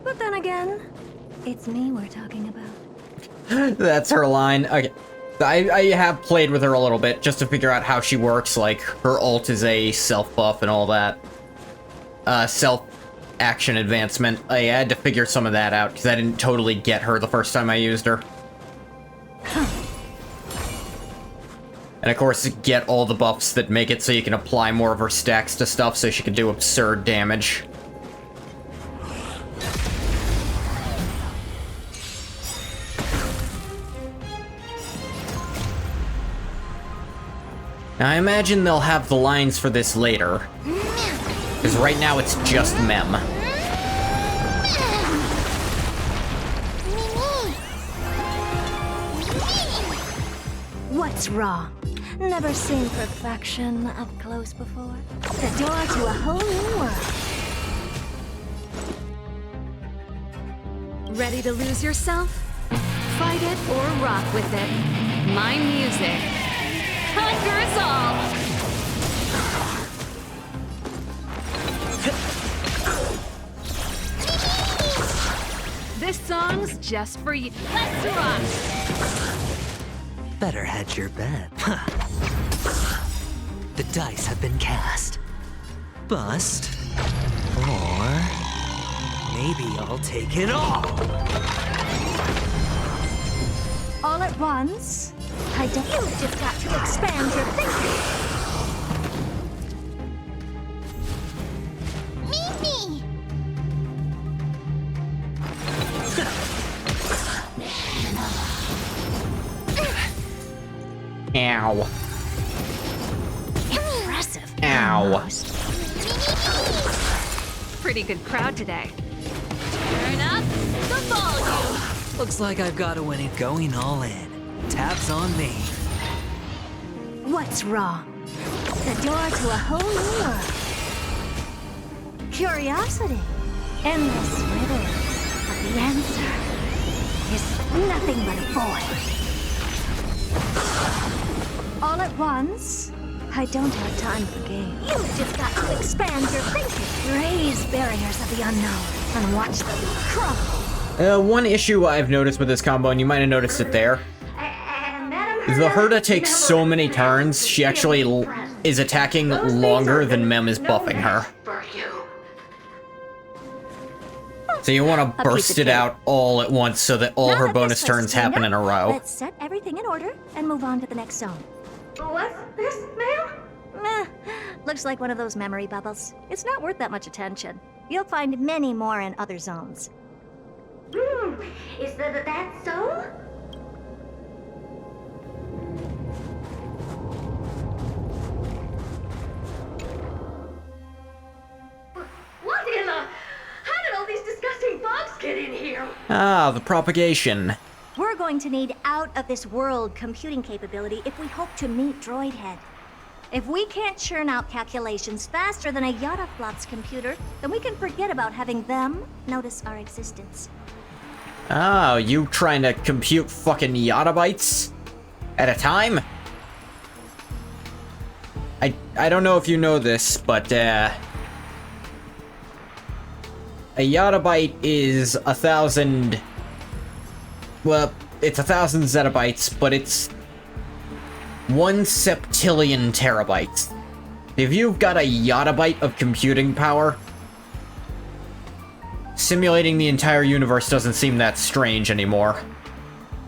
But then again, it's me we're talking about. That's her line. Okay. I have played with her a little bit just to figure how she works. Like, her ult is a self-buff and all that. Self-action advancement. I had to figure some of that out because I didn't totally get her the first time I used her. And of course, get all the buffs that make it so you can apply more of her stacks to stuff so she can do absurd damage. Now, I imagine they'll have the lines for this later. Because right now it's just Mem. What's wrong? Never seen perfection up close before? The door to a whole new world. Ready to lose yourself? Fight it or rock with it. My music conquers all! This song's just for you. Let's rock! Better hedge your bet. The dice have been cast. Bust. Or maybe I'll take it all. All at once? I don't. You've just got to expand your thinking. Me! Ow. Impressive. Ow. Ow. Pretty good crowd today. Turn up the volume. Looks like I've got a winning going all in. Taps on me. What's wrong? The door to a whole new world. Curiosity. Endless riddles. But the answer is nothing but a void. All at once? I don't have time for games. You've just got to expand your thinking. Raise barriers of the unknown and watch them crumble. One issue I've noticed with this combo, and you might have noticed it there, the Herda takes so many turns, she actually is attacking longer than Mem is buffing her. So you want to burst it out all at once so that all her bonus turns happen in a row. Let's set everything in order and move on to the next zone. What's this, ma'am? Looks like one of those memory bubbles. It's not worth that much attention. You'll find many more in other zones. Is that so? What in the... How did all these disgusting bugs get in here? Ah, the propagation. We're going to need out-of-this-world computing capability if we hope to meet Droidhead. If we can't churn out calculations faster than a Yataflop's computer, then we can forget about having them notice our existence. Oh, you trying to compute fucking yottabytes at a time? I don't know if you know this, but a yottabyte is 1,000... Well, it's 1,000 zettabytes, but it's 1 septillion terabytes. If you've got a yottabyte of computing power, simulating the entire universe doesn't seem that strange anymore.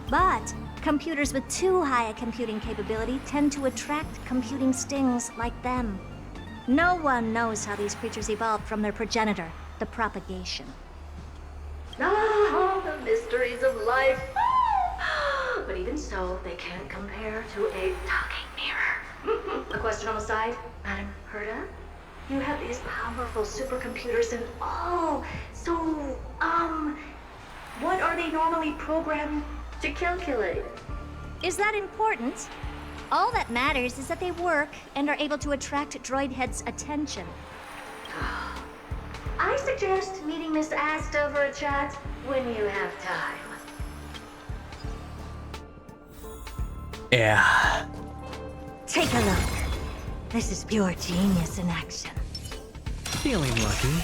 But computers with too high a computing capability tend to attract computing stings like them. No one knows how these creatures evolved from their progenitor, the propagation. Ah, the mysteries of life. But even so, they can't compare to a talking mirror. A question on the side, Madam Herda? You have these powerful supercomputers and all. So, what are they normally programmed to calculate? Is that important? All that matters is that they work and are able to attract Droidhead's attention. I suggest meeting Miss Asta for a chat when you have time. Yeah. Take a look. This is pure genius in action. Feeling lucky.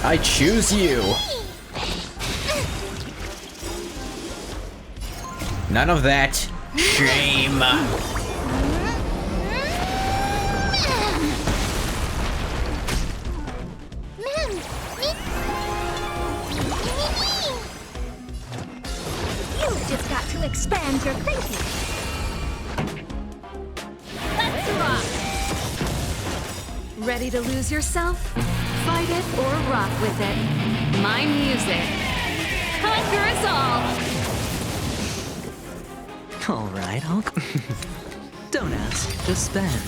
I choose you. None of that. Shame. You've just got to expand your thinking. Let's rock! Ready to lose yourself? Fight it or rock with it. My music. Conquer us all! All right, Don't ask, just spend.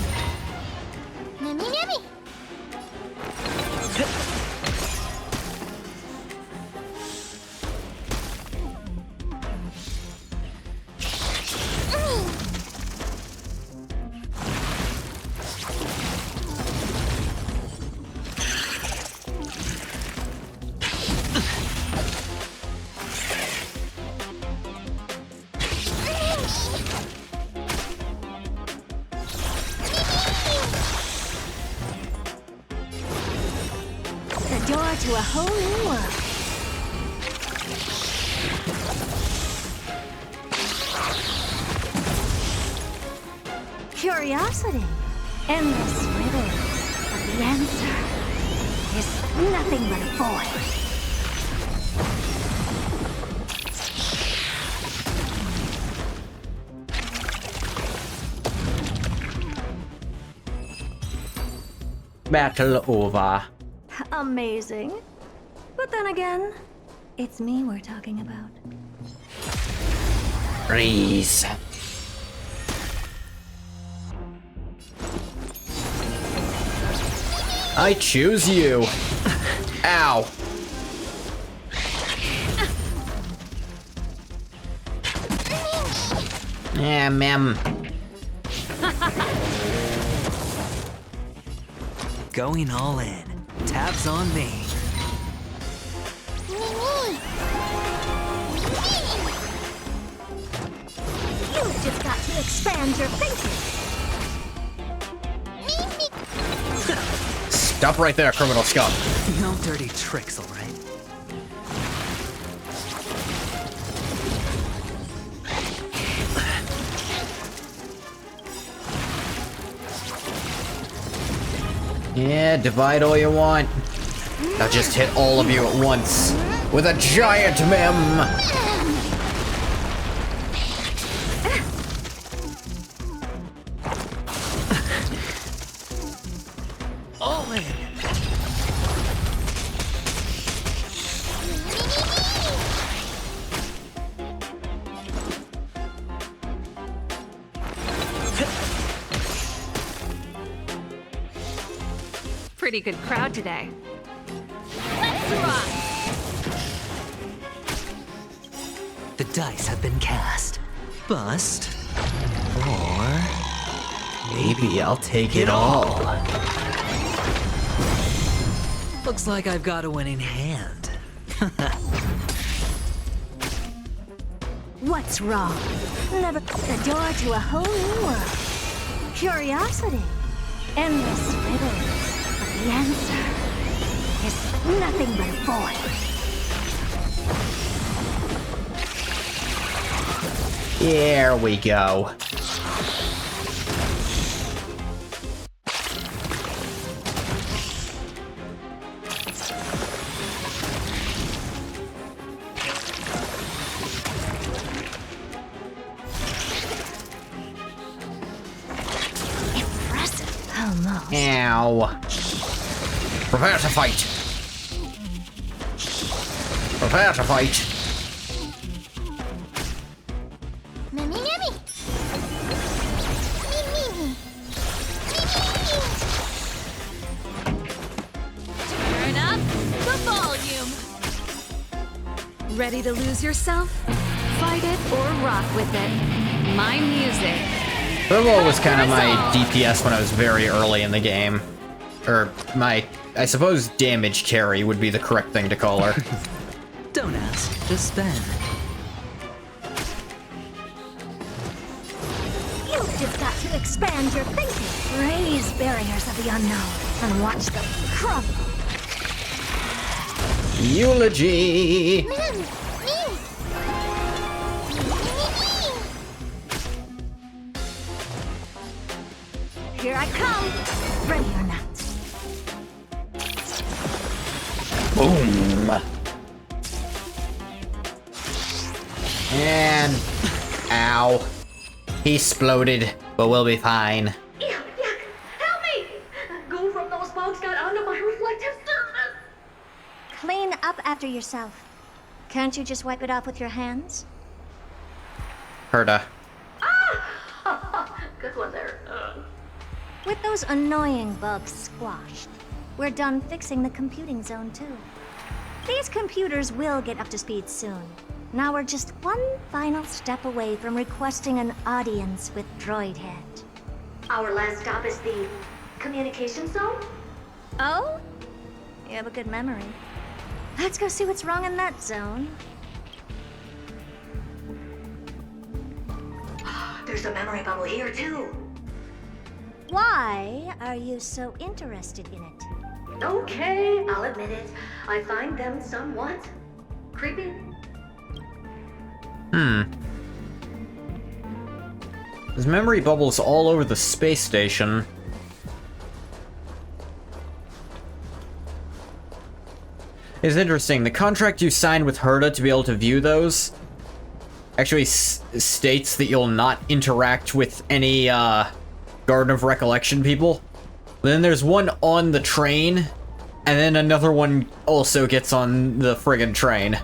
The door to a whole new world. Curiosity. Endless riddles. But the answer is nothing but a void. Battle over. Amazing. But then again, it's me we're talking about. Freeze. I choose you. Ow. Yeah, ma'am. Going all in. Tabs on me. You've just got to expand your thinking. Stop right there, criminal scum. No dirty tricks, all right? Yeah, divide all you want. I'll just hit all of you at once with a giant mem. All in. Pretty good crowd today. Let's rock! The dice have been cast. Bust. Or maybe I'll take it all. Looks like I've got a winning hand. What's wrong? Never the door to a whole new world. Curiosity. Endless riddles. But the answer is nothing but a void. Here we go. Almost. Ow. Prepare to fight. Prepare to fight. Turn up the volume. Ready to lose yourself? Fight it or rock with it. My music. Turbo was kind of my DPS when I was very early in the game. Or my, I suppose, damage carry would be the correct thing to call her. Don't ask, just spend. You've just got to expand your thinking. Raise barriers of the unknown and watch them crumble. Eulogy! Here I come. Ready or not. Boom! And... ow. He exploded, but we'll be fine. Ew, yuck! Help me! Go from those bugs got onto my reflective surface! Clean up after yourself. Can't you just wipe it off with your hands? Herda. Ah! Good one there. With those annoying bugs squashed, we're done fixing the computing zone too. These computers will get up to speed soon. Now we're just one final step away from requesting an audience with Droidhead. Our last stop is the communication zone? Oh? You have a good memory. Let's go see what's wrong in that zone. There's a memory bubble here too. Why are you so interested in it? Okay, I'll admit it. I find them somewhat creepy. There's memory bubbles all over the space station. It's interesting, the contract you signed with Herda to be able to view those actually states that you'll not interact with any, Garden of Recollection people. But then there's one on the train And then another one also gets on the friggin' train.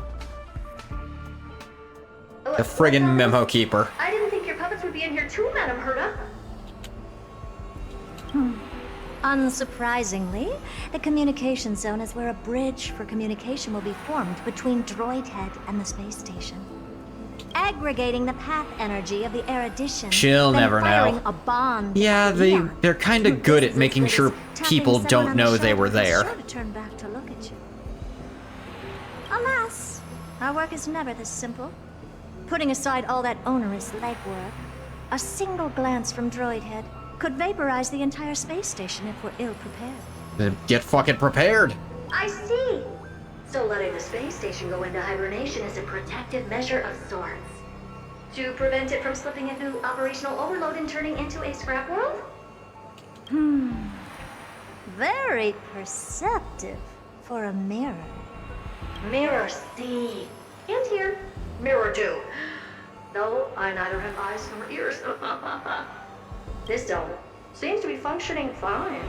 The friggin' memo keeper. I didn't think your puppets would be in here too, Madam Herta. Unsurprisingly, the communication zone is where a bridge for communication will be formed between Droid Head and the space station. Aggregating the path energy of the erudition, She'll then never firing know. a bond. Yeah, they're kind of good at making sure people don't know they were there. Sure to turn back to look at you. Alas, our work is never this simple. Putting aside all that onerous legwork, a single glance from Droid Head could vaporize the entire space station if we're ill-prepared. Then get fucking prepared. I see. So letting the space station go into hibernation is a protective measure of sorts. To prevent it from slipping into operational overload and turning into a scrap world? Very perceptive for a mirror. Mirror see. And here. Mirror do. No, I neither have eyes nor ears. This dome seems to be functioning fine.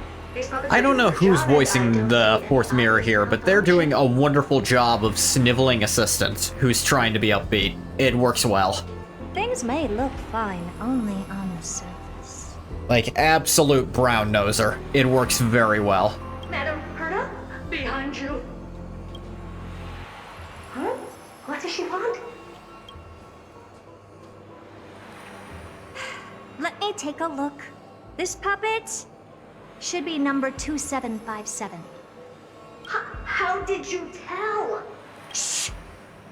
I don't know who's voicing the fourth mirror here, but they're doing a wonderful job of sniveling assistants who's trying to be upbeat. It works well. Things may look fine only on the surface. Like absolute brown noser. It works very well. Madam Herta, behind you. Huh? What does she want? Let me take a look. This puppet should be number 2757. How did you tell? Shh!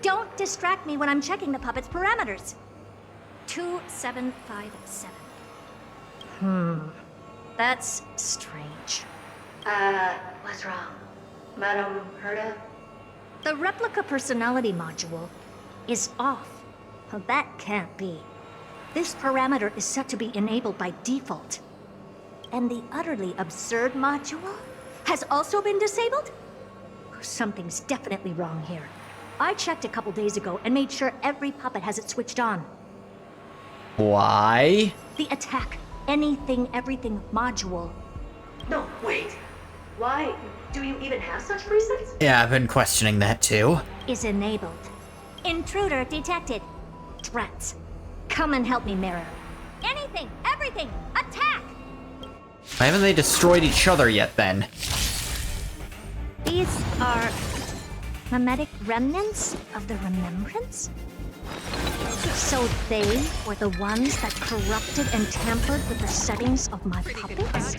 Don't distract me when I'm checking the puppet's parameters. 2757. That's strange. What's wrong? Madam Herta? The replica personality module is off. Well, that can't be. This parameter is set to be enabled by default. And the utterly absurd module has also been disabled? Something's definitely wrong here. I checked a couple days ago and made sure every puppet has it switched on. Why? The attack, anything, everything module. No, wait. Why? Do you even have such presets? Yeah, I've been questioning that too. Is enabled. Intruder detected. Threats. Come and help me, Mirror. Anything, everything, attack! Why haven't they destroyed each other yet then? These are mimetic remnants of the remembrance? So they were the ones that corrupted and tampered with the settings of my puppets?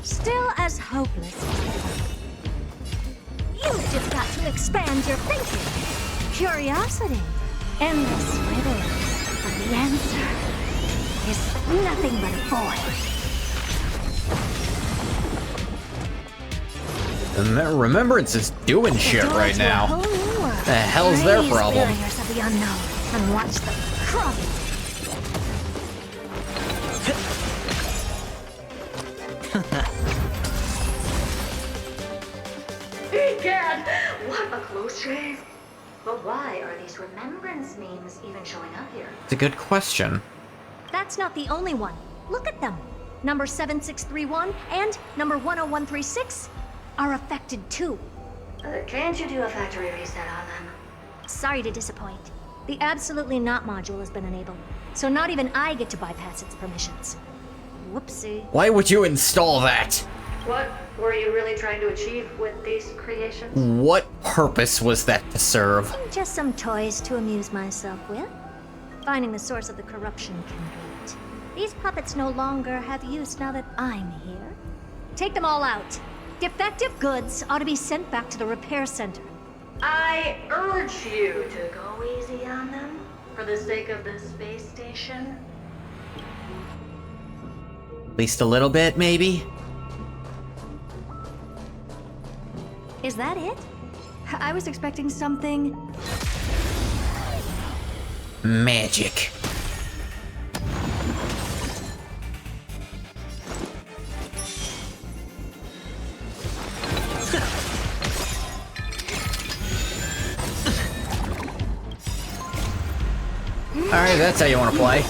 Still as hopeless as they were. You've just got to expand your thinking. Curiosity, endless riddles, but the answer is nothing but a void. The Remembrance is doing shit right now. The hell's their problem? Barriers of the unknown and watch them crumble. Egad! What a close shave! But why are these remembrance memes even showing up here? It's a good question. That's not the only one. Look at them. Number 7631 and number 10136 are affected too. Can't you do a factory reset on them? Sorry to disappoint. The Absolutely Not module has been enabled, so not even I get to bypass its permissions. Whoopsie. Why would you install that? What were you really trying to achieve with these creations? What purpose was that to serve? Just some toys to amuse myself with. Finding the source of the corruption can wait. These puppets no longer have use now that I'm here. Take them all out. Defective goods ought to be sent back to the repair center. I urge you to go easy on them, for the sake of the space station. At least a little bit, maybe? Is that it? I was expecting something... Magic. Alright, that's how you want to play.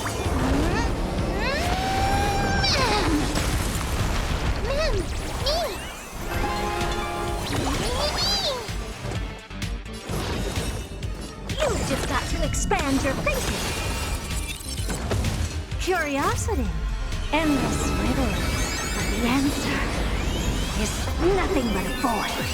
to expand your thinking. Curiosity, endless riddles, but the answer is nothing but a void.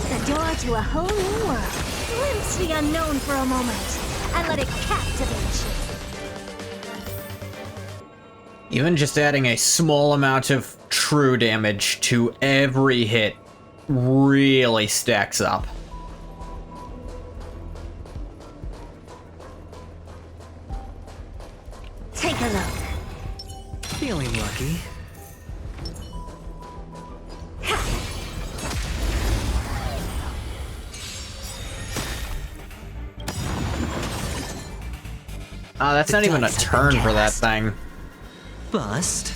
The door to a whole new world. Glimpse the unknown for a moment, and let it captivate you. Even just adding a small amount of true damage to every hit really stacks up. Take a look. Feeling lucky. Oh, that's not even a turn for that thing. Bust.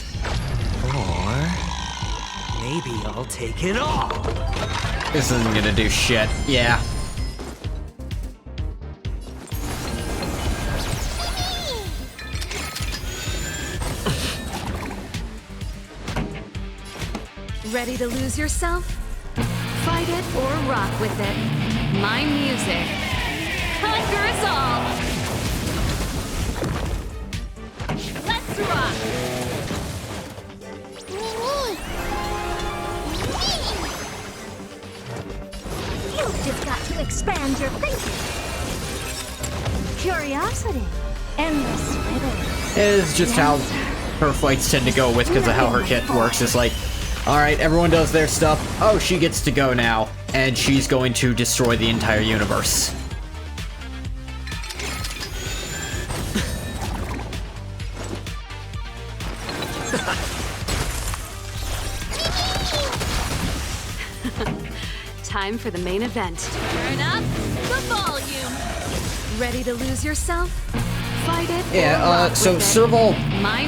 Or maybe I'll take it all. This isn't gonna do shit. Yeah. Ready to lose yourself? Fight it or rock with it. My music conquers all. Let's rock! You've just got to expand your thinking. Curiosity, endless riddles. It is just how her fights tend to go with because of how her kit works. It's like, alright, everyone does their stuff. Oh, she gets to go now. And she's going to destroy the entire universe. Time for the main event. Turn up the volume. Ready to lose yourself? Fight it. Yeah, so Serval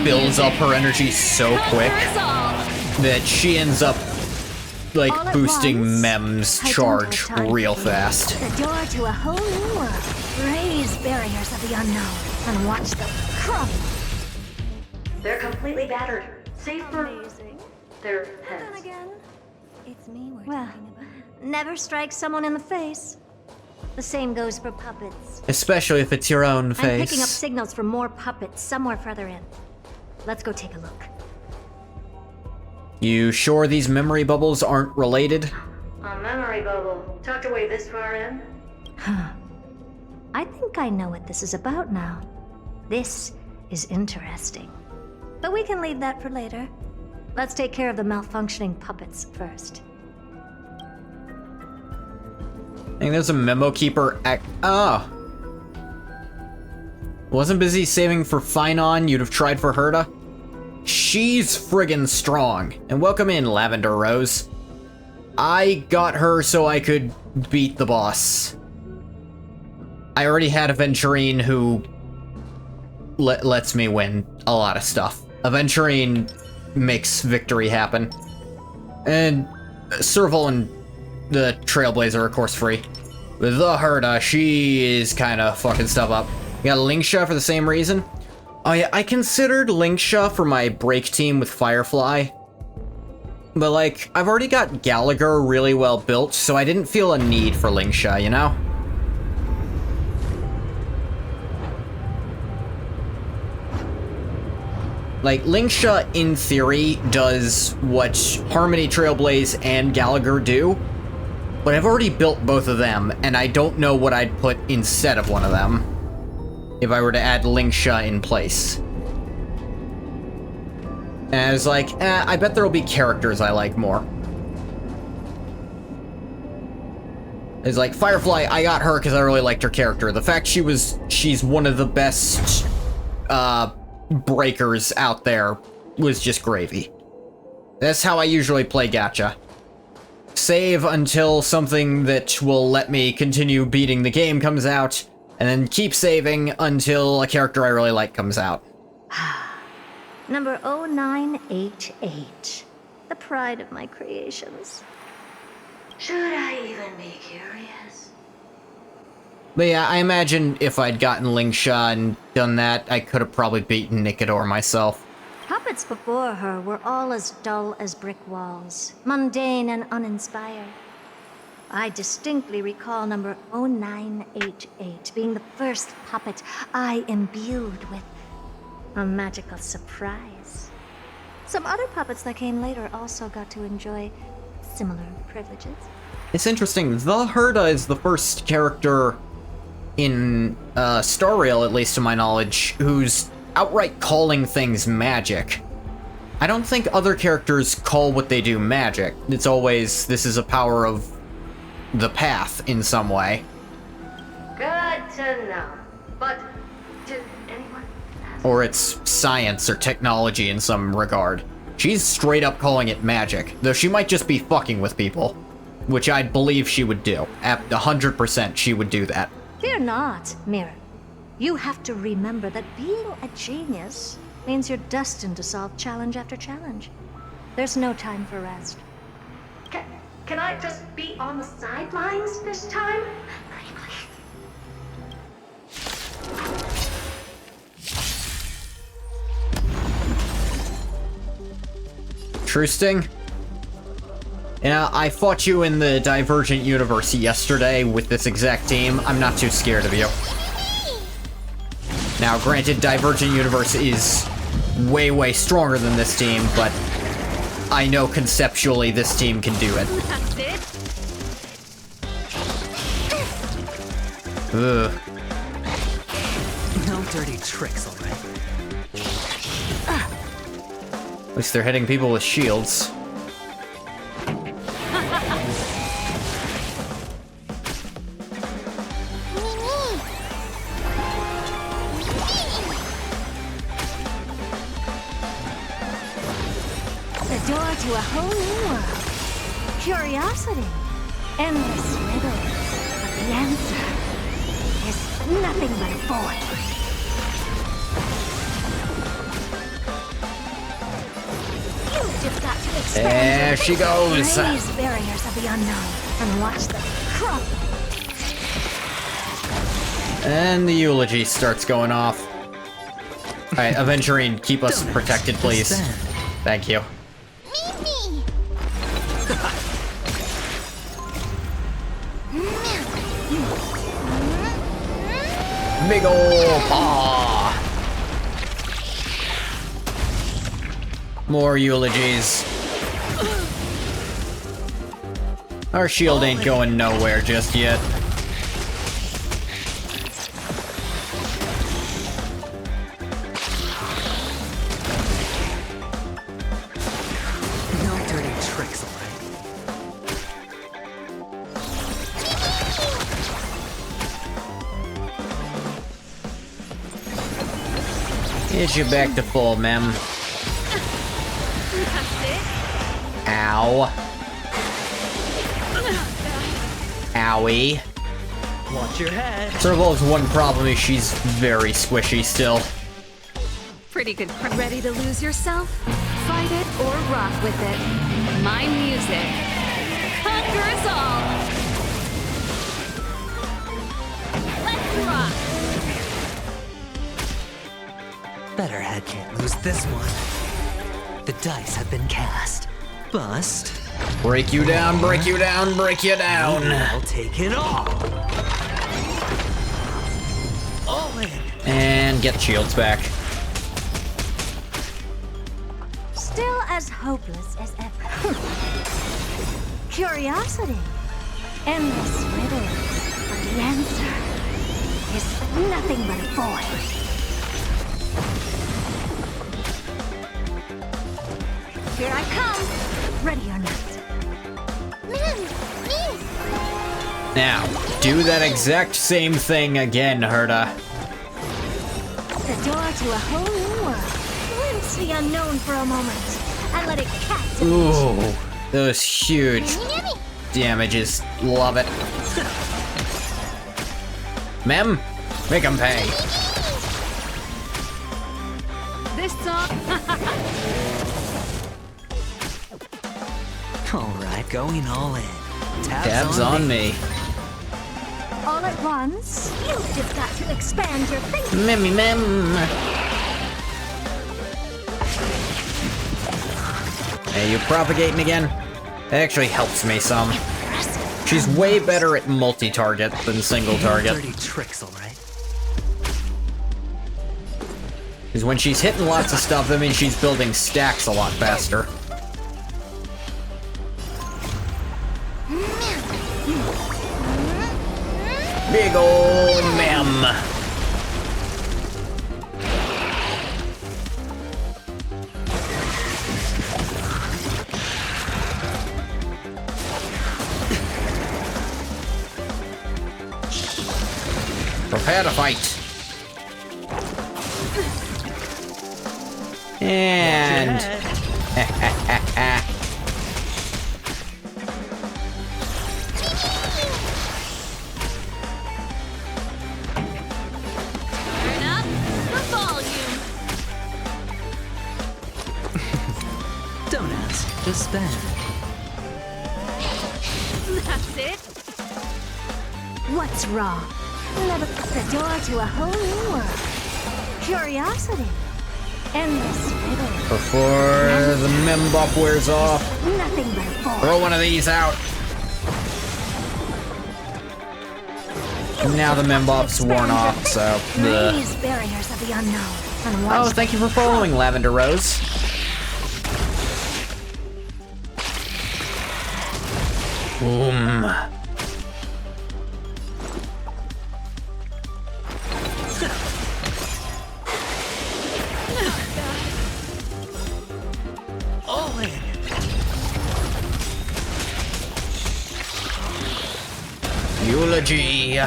builds music up her energy so quick that she ends up like All at boosting once? Mem's I don't charge have time real for you. fast. The door to a whole new world. Raise barriers of the unknown and watch them crumble. They're completely battered. Safe for their Then heads. again, it's me we're talking about. Never strike someone in the face. The same goes for puppets. Especially if it's your own I'm picking up face. signals from more puppets somewhere further in. Let's go take a look. You sure these memory bubbles aren't related? A memory bubble. Tucked away this far in? I think I know what this is about now. This is interesting. But we can leave that for later. Let's take care of the malfunctioning puppets first. I think there's a memo keeper at. Oh. Wasn't busy saving for Finon, you'd have tried for Herta. She's friggin' strong. And welcome in, Lavender Rose. I got her so I could beat the boss. I already had Aventurine who lets me win a lot of stuff. Aventurine makes victory happen. And Serval and the Trailblazer are of course free. With the Herta, she is kinda fucking stuff up. You got Linksha for the same reason. Oh yeah, I considered Linksha for my break team with Firefly. But like, I've already got Gallagher really well built, so I didn't feel a need for Linksha, you know? Like, Linksha, in theory, does what Harmony, Trailblaze, and Gallagher do, but I've already built both of them, and I don't know what I'd put instead of one of them if I were to add Linksha in place. And I was like, I bet there'll be characters I like more. It's like, Firefly, I got her because I really liked her character. The fact she's one of the best, breakers out there was just gravy. That's how I usually play gacha. Save until something that will let me continue beating the game comes out, and then keep saving until a character I really like comes out. Number 0988. The pride of my creations. Should I even be curious? But yeah, I imagine if I'd gotten Linksha and done that, I could have probably beaten Nikador myself. Puppets before her were all as dull as brick walls, mundane and uninspired. I distinctly recall number 0988 being the first puppet I imbued with a magical surprise. Some other puppets that came later also got to enjoy similar privileges. It's interesting. The Herda is the first character in Star Rail, at least to my knowledge, who's outright calling things magic. I don't think other characters call what they do magic. It's always, this is a power of the path in some way. Good to know. But did anyone ask? Or it's science or technology in some regard. She's straight up calling it magic, though she might just be fucking with people, which I'd believe she would do. At 100% she would do that. Fear not, Mirror. You have to remember that being a genius means you're destined to solve challenge after challenge. There's no time for rest. Can I just be on the sidelines this time? Trusting? Yeah, I fought you in the Divergent universe yesterday with this exact team. I'm not too scared of you. Now, granted, Divergent universe is way, way stronger than this team, but I know conceptually this team can do it. That's it. Ugh. No dirty tricks, alright? At least they're hitting people with shields. The door to a whole new world. Curiosity. Endless riddles. But the answer is nothing but a void. You've just got to expand There she goes. Raise barriers of the unknown and watch them crumble. And the eulogy starts going off. Alright, Aventurine, keep us protected, please. Thank you. Big ol' paw! More eulogies. Our shield ain't going nowhere just yet. No dirty tricks, alright? Is you back to full, ma'am? Ow. Owie. Watch your head. Serval's one problem is she's very squishy still. Pretty good. Ready to lose yourself? Fight it or rock with it. My music conquers all. Let's rock. Better head can't lose this one. The dice have been cast. Bust. Break you down, break you down, break you down. I'll take it all. All in. And get shields back. Still as hopeless as ever. Curiosity. Endless riddles. But the answer is nothing but a void. Here I come. Ready or not. Now, do that exact same thing again, Herda. The door to a whole new world. Glimpse the unknown for a moment and let it captivate you. Ooh, those huge damages. Love it. Mem, make 'em pay. This song. Alright, going all in. Tabs on me. All at once, you've just got to expand your thinking. Memmy mem. Hey, you propagating again? It actually helps me some. She's way better at multi-target than single target. Dirty tricks, all right. Because when she's hitting lots of stuff, that means she's building stacks a lot faster. Big ol' mem. Prepare to fight. And... Turn up the volume. Don't ask, just spend. That's it. What's wrong? Never the door to a whole new world. Curiosity. Endless riddle. Before the membop wears off, Nothing but a bore. throw one of these out. Now the membop's worn off, so... bleh. Raise barriers of the unknown. And Oh, watch thank you for following, Lavender Rose. Boom. All in. Eulogy.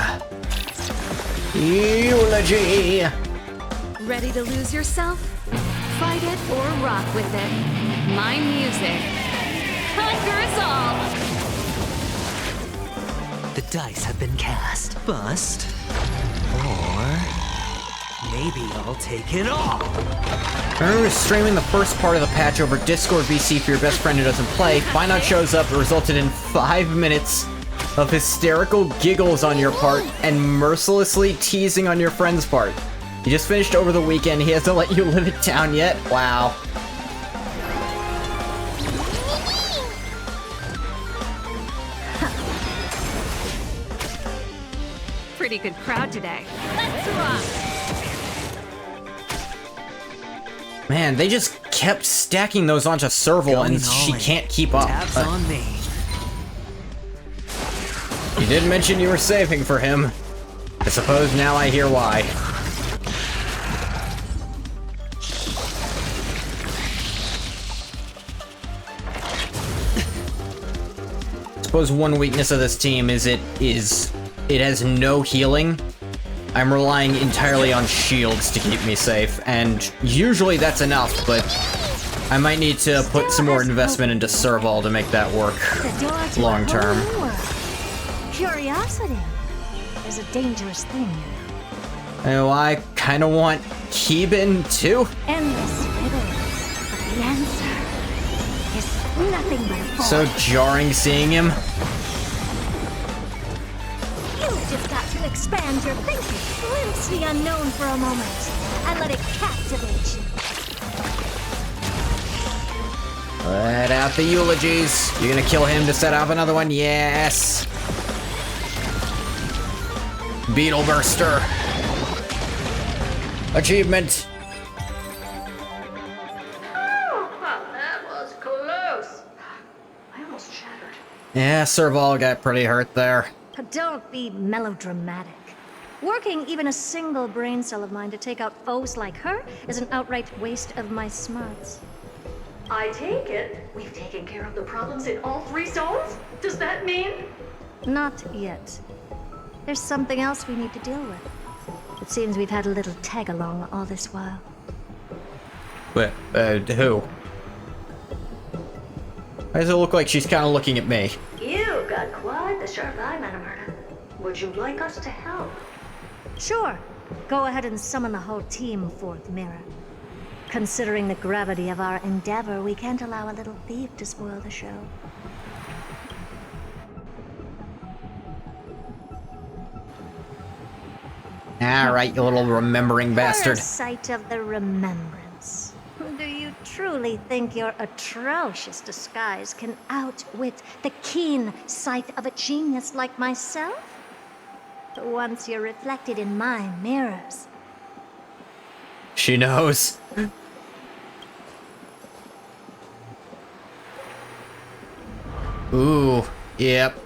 Eulogy. Ready to lose yourself? Fight it or rock with it. My music. Conquers all! The dice have been cast. Bust. Or... maybe I'll take it all. Remember streaming the first part of the patch over Discord VC for your best friend who doesn't play. Find out shows up. It resulted in 5 minutes of hysterical giggles on your part and mercilessly teasing on your friend's part. You just finished over the weekend. He hasn't let you live it down yet? Wow. Pretty good crowd today. Let's rock! Man, they just kept stacking those onto Serval and she can't keep up. Tabs on me. You did mention you were saving for him. I suppose now I hear why. I suppose one weakness of this team is it has no healing. I'm relying entirely on shields to keep me safe, and usually that's enough, but I might need to put some more investment into Serval to make that work long term. Curiosity is a dangerous thing, you Oh, I kind of want Keeban too. Endless riddles, but the answer is nothing but a bore. So jarring seeing him. You've just got to expand your thinking. Glimpse the unknown for a moment and let it captivate you. Let out the eulogies. You're gonna kill him to set up another one? Yes. Beetle Burster. Achievement. Oh, that was close. I almost shattered. Yeah, Serval got pretty hurt there. Don't be melodramatic. Working even a single brain cell of mine to take out foes like her is an outright waste of my smarts. I take it we've taken care of the problems in all 3 zones? Does that mean? Not yet. There's something else we need to deal with. It seems we've had a little tag-along all this while. But, who? Why does it look like she's kind of looking at me? You've got quite the sharp eye, Madam Herta. Would you like us to help? Sure. Go ahead and summon the whole team forth, Mirror. Considering the gravity of our endeavor, we can't allow a little thief to spoil the show. Alright, you little remembering bastard. Sight of the remembrance. Do you truly truly think your atrocious disguise can outwit the keen sight of a genius like myself? Once you're reflected in my mirrors. She knows. Ooh, yep.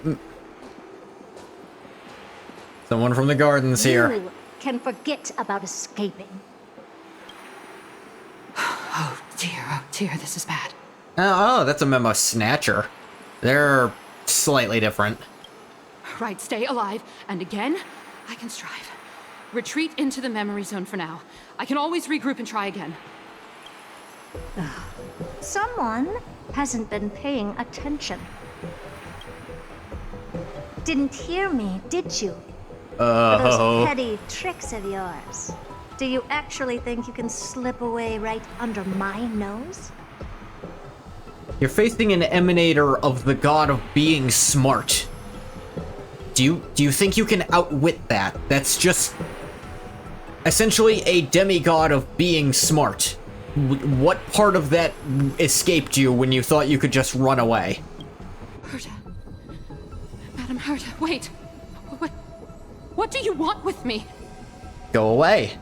Someone from the gardens here. You can forget about escaping. Oh dear, this is bad. Oh, that's a memo snatcher. They're slightly different. Right, stay alive. And again, I can strive. Retreat into the memory zone for now. I can always regroup and try again. Someone hasn't been paying attention. Didn't hear me, did you? For those petty tricks of yours. Do you actually think you can slip away right under my nose? You're facing an emanator of the god of being smart. Do you think you can outwit that? That's just essentially a demigod of being smart. What part of that escaped you when you thought you could just run away? Herta. Madam Herta, wait. What do you want with me? Go away.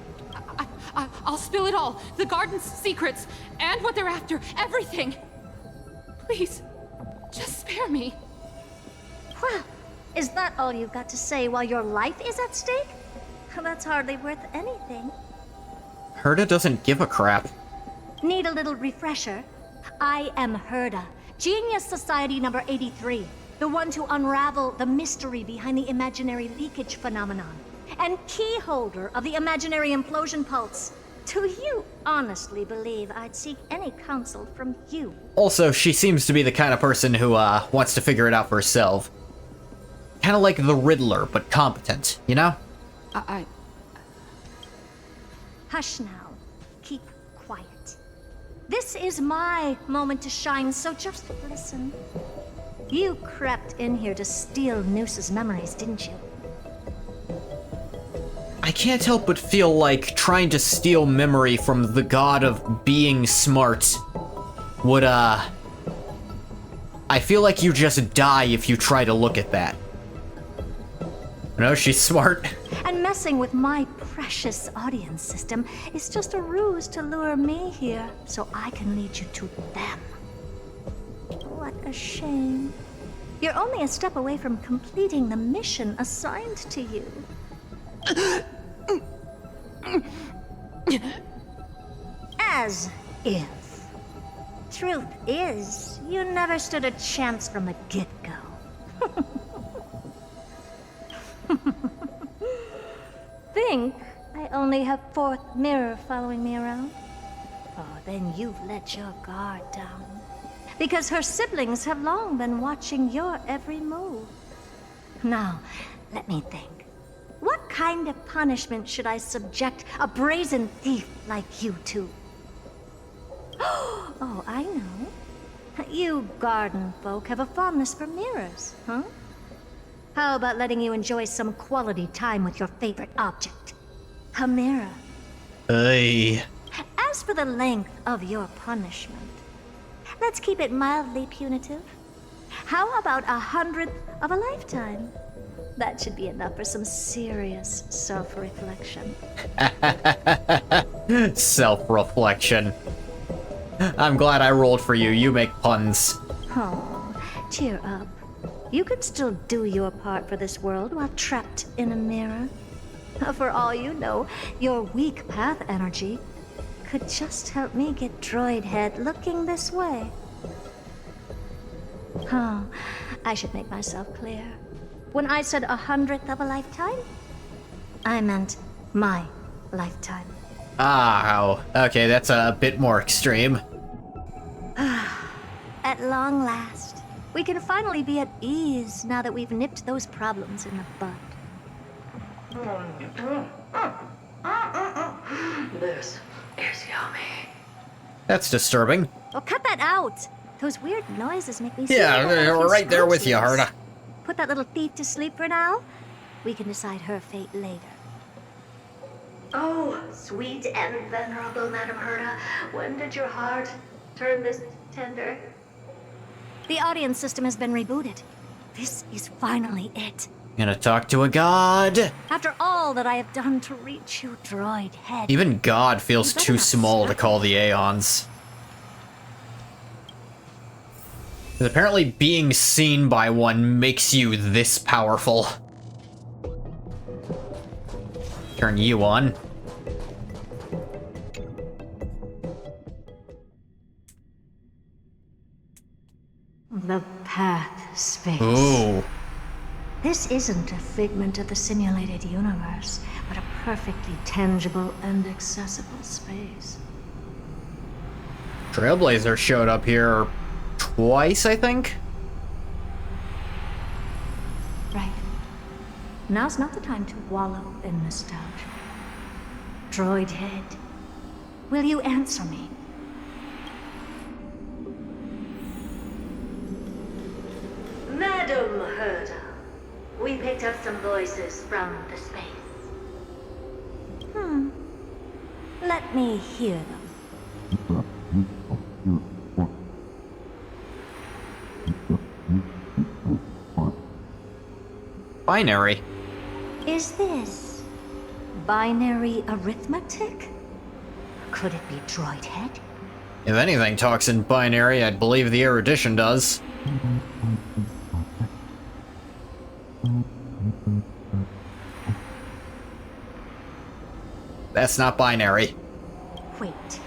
I'll spill it all. The garden's secrets, and what they're after. Everything. Please, just spare me. Well, is that all you've got to say while your life is at stake? That's hardly worth anything. Herta doesn't give a crap. Need a little refresher? I am Herta, Genius Society number 83, the one to unravel the mystery behind the imaginary leakage phenomenon, and key holder of the imaginary implosion pulse. Do you honestly believe I'd seek any counsel from you? Also, she seems to be the kind of person who wants to figure it out for herself. Kind of like the Riddler, but competent, you know? Hush now. Keep quiet. This is my moment to shine, so just listen. You crept in here to steal Noose's memories, didn't you? I can't help but feel like trying to steal memory from the god of being smart would, I feel like you just die if you try to look at that. No, she's smart. And messing with my precious audience system is just a ruse to lure me here so I can lead you to them. What a shame. You're only a step away from completing the mission assigned to you. As if. Truth is, you never stood a chance from the get-go. Think I only have fourth mirror following me around? Oh, then you've let your guard down. Because her siblings have long been watching your every move. Now, let me think. What kind of punishment should I subject a brazen thief like you to? Oh, I know. You garden folk have a fondness for mirrors, huh? How about letting you enjoy some quality time with your favorite object? A mirror. Hey. As for the length of your punishment, let's keep it mildly punitive. How about 100th of a lifetime? That should be enough for some serious self-reflection. Self-reflection. I'm glad I rolled for you. You make puns. Oh, cheer up. You can still do your part for this world while trapped in a mirror. For all you know, your weak path energy could just help me get droid head looking this way. Oh, I should make myself clear. When I said 100th of a lifetime, I meant my lifetime. Oh, okay, that's a bit more extreme. At long last, we can finally be at ease now that we've nipped those problems in the bud. This is yummy. That's disturbing. Oh, cut that out! Those weird noises make me Yeah, we're right there with you, Herta. Put that little thief to sleep for now. We can decide her fate later. Oh, sweet and venerable Madam Herta, when did your heart turn this tender? The audience system has been rebooted. This is finally it. Gonna talk to a god. After all that I have done to reach you, droid head. Even God feels too small to call the Aeons. 'Cause apparently being seen by one makes you this powerful. Turn you on. The path, space. Ooh. This isn't a figment of the simulated universe, but a perfectly tangible and accessible space. Trailblazer showed up here twice, I think? Right. Now's not the time to wallow in nostalgia. Droid head, will you answer me? Madam Herda, we picked up some voices from the space. Let me hear them. Binary. Is this binary arithmetic? Could it be droid head? If anything talks in binary, I'd believe the erudition does. That's not binary. Wait.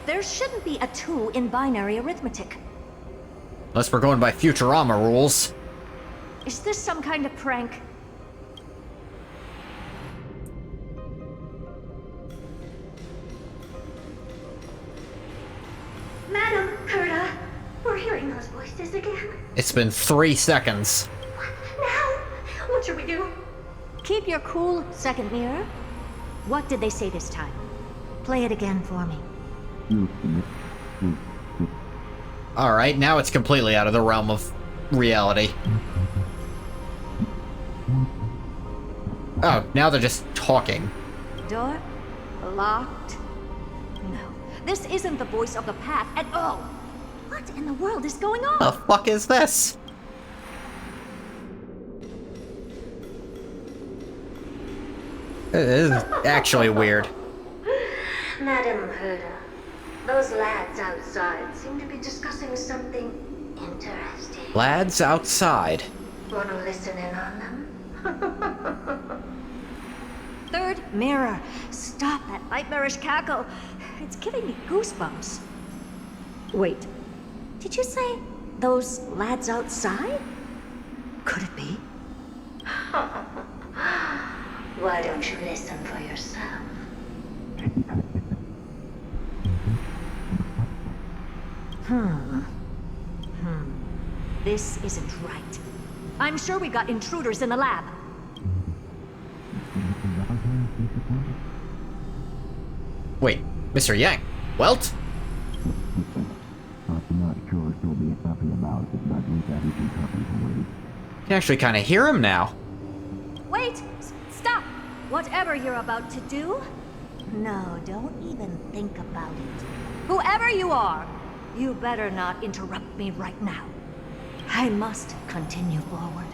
There shouldn't be a 2 in binary arithmetic. Unless we're going by Futurama rules. Is this some kind of prank? Madam Herda, we're hearing those voices again. It's been 3 seconds. Now, what should we do? Keep your cool, second mirror. What did they say this time? Play it again for me. Alright, now it's completely out of the realm of reality. Oh, now they're just talking. Door locked? No, this isn't the voice of the path at all. What in the world is going on? The fuck is this? It is actually weird. Madam Herda, those lads outside seem to be discussing something interesting. Lads outside. Want to listen in on them? Third mirror, stop that nightmarish cackle. It's giving me goosebumps. Wait, did you say those lads outside? Could it be? Why don't you listen for yourself? This isn't right. I'm sure we got intruders in the lab. Wait, Mr. Yang, Welt? You can actually kind of hear him now. Wait! Stop! Whatever you're about to do, no, don't even think about it. Whoever you are, you better not interrupt me right now. I must continue forward.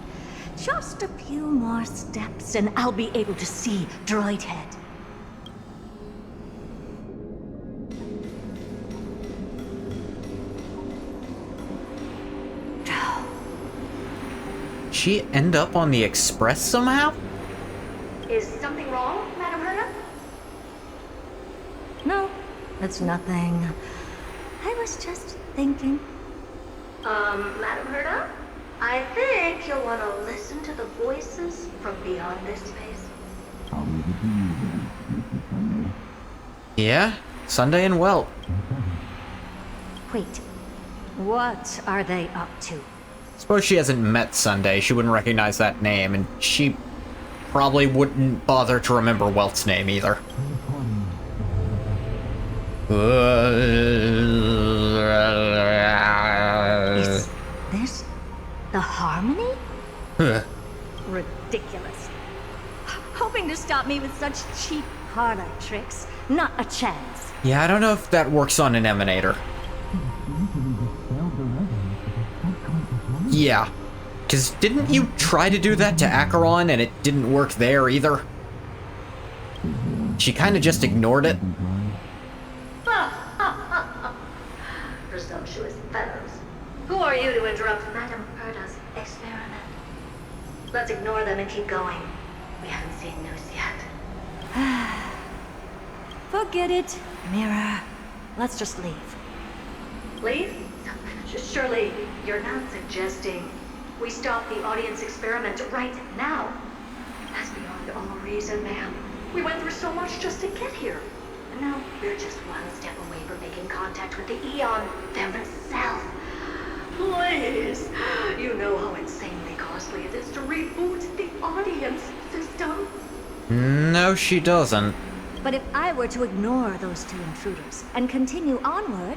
Just a few more steps and I'll be able to see Droid Head. She end up on the express somehow? Is something wrong, Madam Herda? No, it's nothing. I was just thinking. Madam Herda? I think you'll want to listen to the voices from beyond this space. Yeah, Sunday and Welt. Wait, what are they up to? Suppose she hasn't met Sunday, she wouldn't recognize that name, and she probably wouldn't bother to remember Welt's name either. Is this the harmony? Ridiculous. Hoping to stop me with such cheap parlor tricks. Not a chance. Yeah, I don't know if that works on an emanator. Yeah. Because didn't you try to do that to Acheron and it didn't work there either? She kind of just ignored it. Presumptuous fellows. Who are you to interrupt Madame Herda's experiment? Let's ignore them and keep going. We haven't seen news yet. Forget it, Mirror. Let's just leave. Leave? Surely you're not suggesting we stop the audience experiment right now? That's beyond all reason, ma'am. We went through so much just to get here. And now we're just one step away from making contact with the Eon themselves. Please! You know how insanely costly it is to reboot the audience system. No, she doesn't. But if I were to ignore those two intruders and continue onward,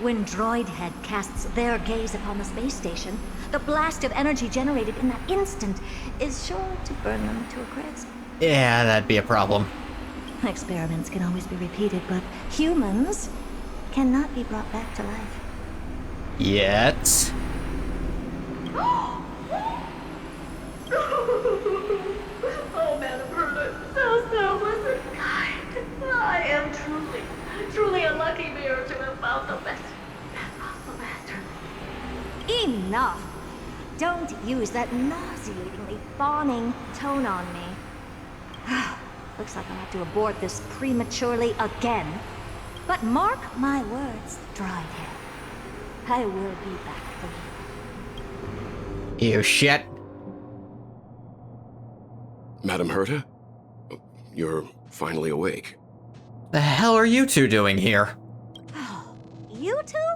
when Droidhead casts their gaze upon the space station, the blast of energy generated in that instant is sure to burn them to a crisp. Yeah, that'd be a problem. Experiments can always be repeated, but humans cannot be brought back to life. Yet. Oh, Madame Herda, so was it kind. I am truly a lucky mirror to have found the best possible master. Enough! Don't use that nauseatingly fawning tone on me. Looks like I'll have to abort this prematurely again. But mark my words, Droidhead. I will be back for you. You shit. Madame Herta? You're finally awake. The hell are you two doing here? You two?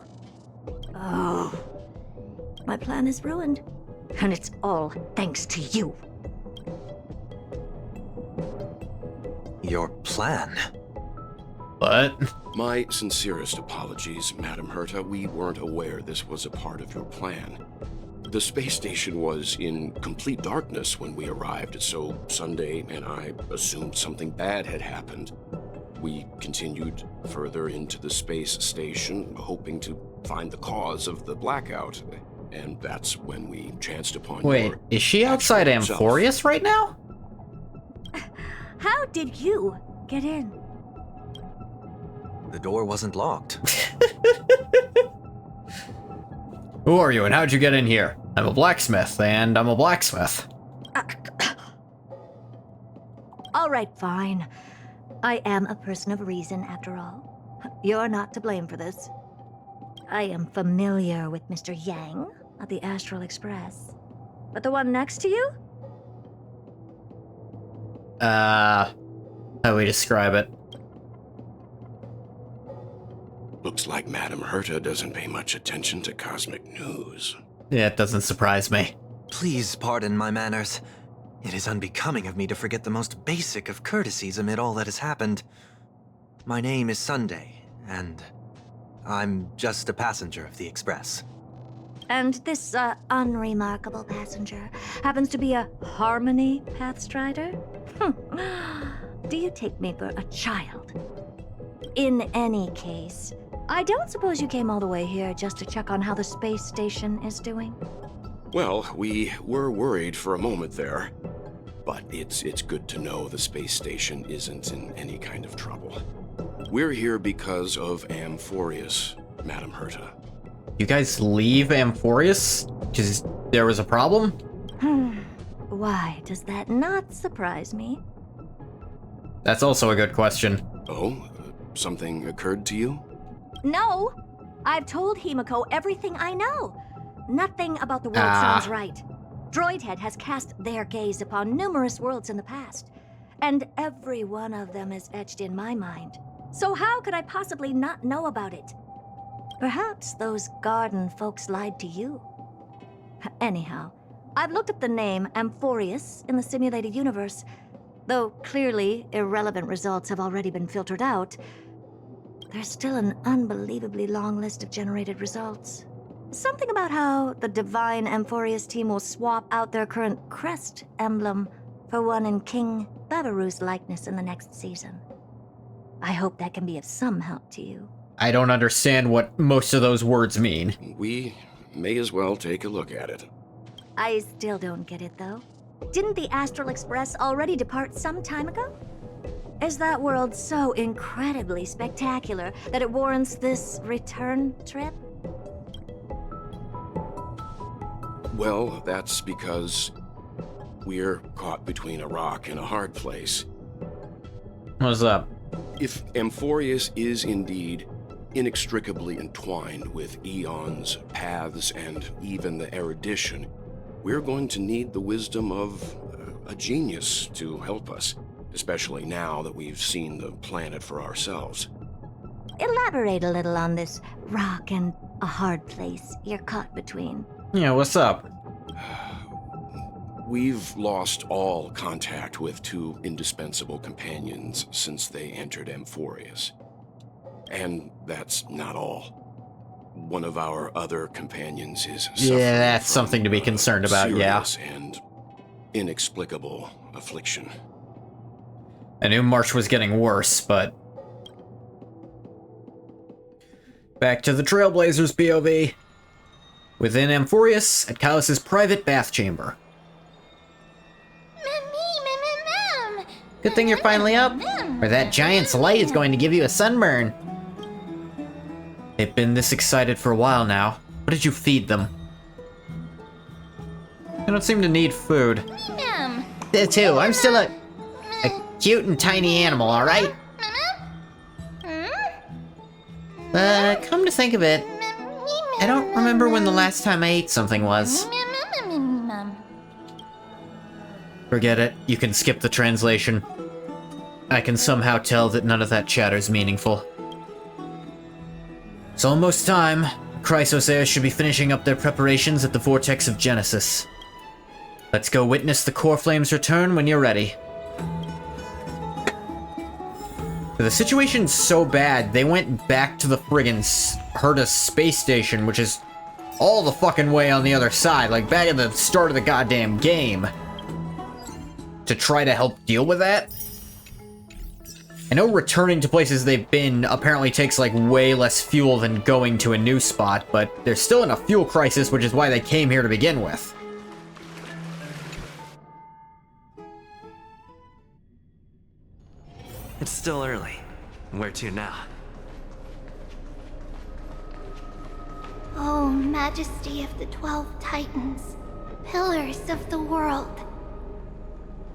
Oh. My plan is ruined. And it's all thanks to you. Your plan? What? My sincerest apologies, Madame Herta. We weren't aware this was a part of your plan. The space station was in complete darkness when we arrived, so Sunday and I assumed something bad had happened. We continued further into the space station, hoping to find the cause of the blackout. And that's when we chanced upon Wait, your is she outside actual Amphorius right now? How did you get in? The door wasn't locked. Who are you and how'd you get in here? I'm a blacksmith, and I'm a blacksmith. All right, fine. I am a person of reason, after all. You're not to blame for this. I am familiar with Mr. Yang at the Astral Express. But the one next to you? How do we describe it? Looks like Madame Herta doesn't pay much attention to cosmic news. Yeah, it doesn't surprise me. Please pardon my manners. It is unbecoming of me to forget the most basic of courtesies amid all that has happened. My name is Sunday, and I'm just a passenger of the Express. And this, unremarkable passenger happens to be a Harmony Pathstrider? Do you take me for a child? In any case, I don't suppose you came all the way here just to check on how the space station is doing? Well, we were worried for a moment there. But it's good to know the space station isn't in any kind of trouble. We're here because of Amphorius, Madame Herta. You guys leave Amphorius? Because there was a problem? Why does that not surprise me? That's also a good question. Oh? Something occurred to you? No! I've told Himiko everything I know. Nothing about the world sounds right. Droidhead has cast their gaze upon numerous worlds in the past, and every one of them is etched in my mind. So how could I possibly not know about it? Perhaps those garden folks lied to you. Anyhow, I've looked up the name Amphorius in the simulated universe. Though clearly irrelevant results have already been filtered out, there's still an unbelievably long list of generated results. Something about how the Divine Amphorius team will swap out their current crest emblem for one in King Babaru's likeness in the next season. I hope that can be of some help to you. I don't understand what most of those words mean. We may as well take a look at it. I still don't get it, though. Didn't the Astral Express already depart some time ago? Is that world so incredibly spectacular that it warrants this return trip? Well, that's because we're caught between a rock and a hard place. What's up? If Amphorius is indeed inextricably entwined with eons, paths, and even the erudition, we're going to need the wisdom of a genius to help us, especially now that we've seen the planet for ourselves. Elaborate a little on this rock and a hard place you're caught between. Yeah, what's up? We've lost all contact with two indispensable companions since they entered Amphorius. And that's not all. One of our other companions is suffering that's from something to be concerned about, yeah. serious and inexplicable affliction. I knew March was getting worse, but... Back to the Trailblazers POV. Within Amphorius, at Kairos' private bath chamber. Good thing you're finally up, or that giant's light is going to give you a sunburn. They've been this excited for a while now. What did you feed them? They don't seem to need food. There too, I'm still a cute and tiny animal, alright? Come to think of it, I don't remember when the last time I ate something was. Forget it. You can skip the translation. I can somehow tell that none of that chatter's meaningful. It's almost time. Chrysos heirs should be finishing up their preparations at the Vortex of Genesis. Let's go witness the core flames return when you're ready. The situation's so bad, they went back to the friggin' Herta space station, which is all the fucking way on the other side, like back at the start of the goddamn game, to try to help deal with that. I know returning to places they've been apparently takes like way less fuel than going to a new spot, but they're still in a fuel crisis, which is why they came here to begin with. It's still early. Where to now? O Majesty of the 12 Titans, pillars of the world,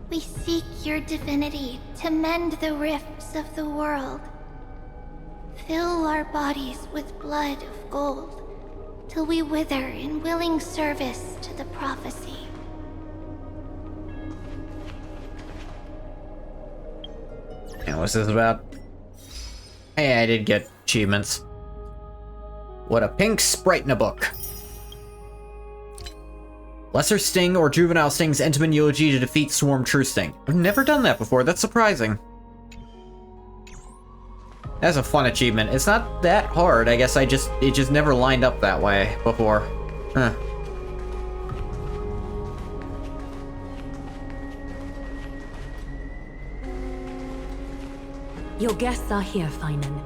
we seek your divinity to mend the rifts of the world. Fill our bodies with blood of gold, till we wither in willing service to the prophecy. And what's this about? Hey, I did get achievements. What a pink sprite in a book. Lesser Sting or Juvenile Sting's Entoman Eulogy to defeat Swarm True Sting. I've never done that before, that's surprising. That's a fun achievement. It's not that hard, I guess it just never lined up that way before. Huh. Your guests are here, Finan.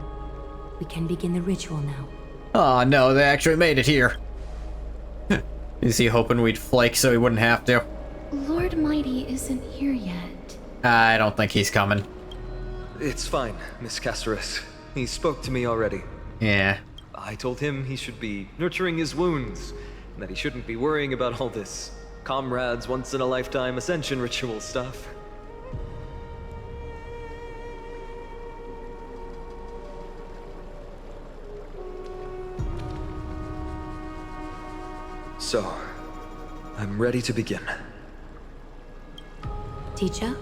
We can begin the ritual now. Oh no, they actually made it here. Is he hoping we'd flake so he wouldn't have to? Lord Mighty isn't here yet. I don't think he's coming. It's fine, Miss Caceres. He spoke to me already. Yeah. I told him he should be nurturing his wounds, and that he shouldn't be worrying about all this comrades once-in-a-lifetime ascension ritual stuff. So, I'm ready to begin. Teacher,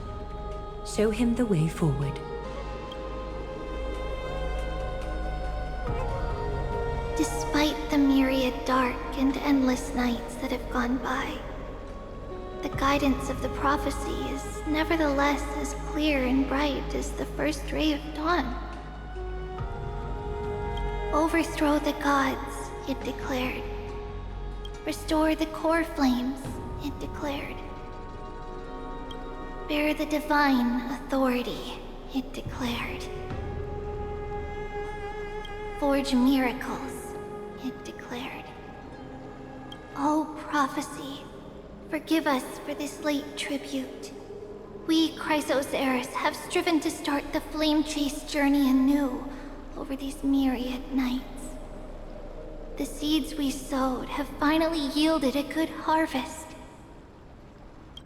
show him the way forward. Despite the myriad dark and endless nights that have gone by, the guidance of the prophecy is nevertheless as clear and bright as the first ray of dawn. Overthrow the gods, it declared. Restore the core flames, it declared. Bear the divine authority, it declared. Forge miracles, it declared. prophecy. Forgive us for this late tribute. We, Chrysos heirs, have striven to start the flame chase journey anew over these myriad nights. The seeds we sowed have finally yielded a good harvest.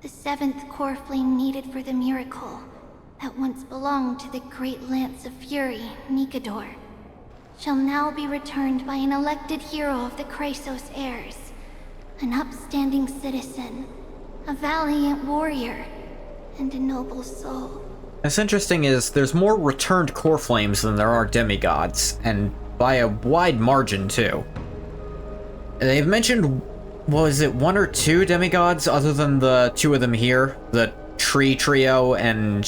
The seventh core flame needed for the miracle that once belonged to the great Lance of Fury, Nikador, shall now be returned by an elected hero of the Chrysos heirs, an upstanding citizen, a valiant warrior, and a noble soul. What's interesting is there's more returned core flames than there are demigods, and by a wide margin too. They've mentioned, was it 1 or 2 demigods other than the 2 of them here? The Tree Trio and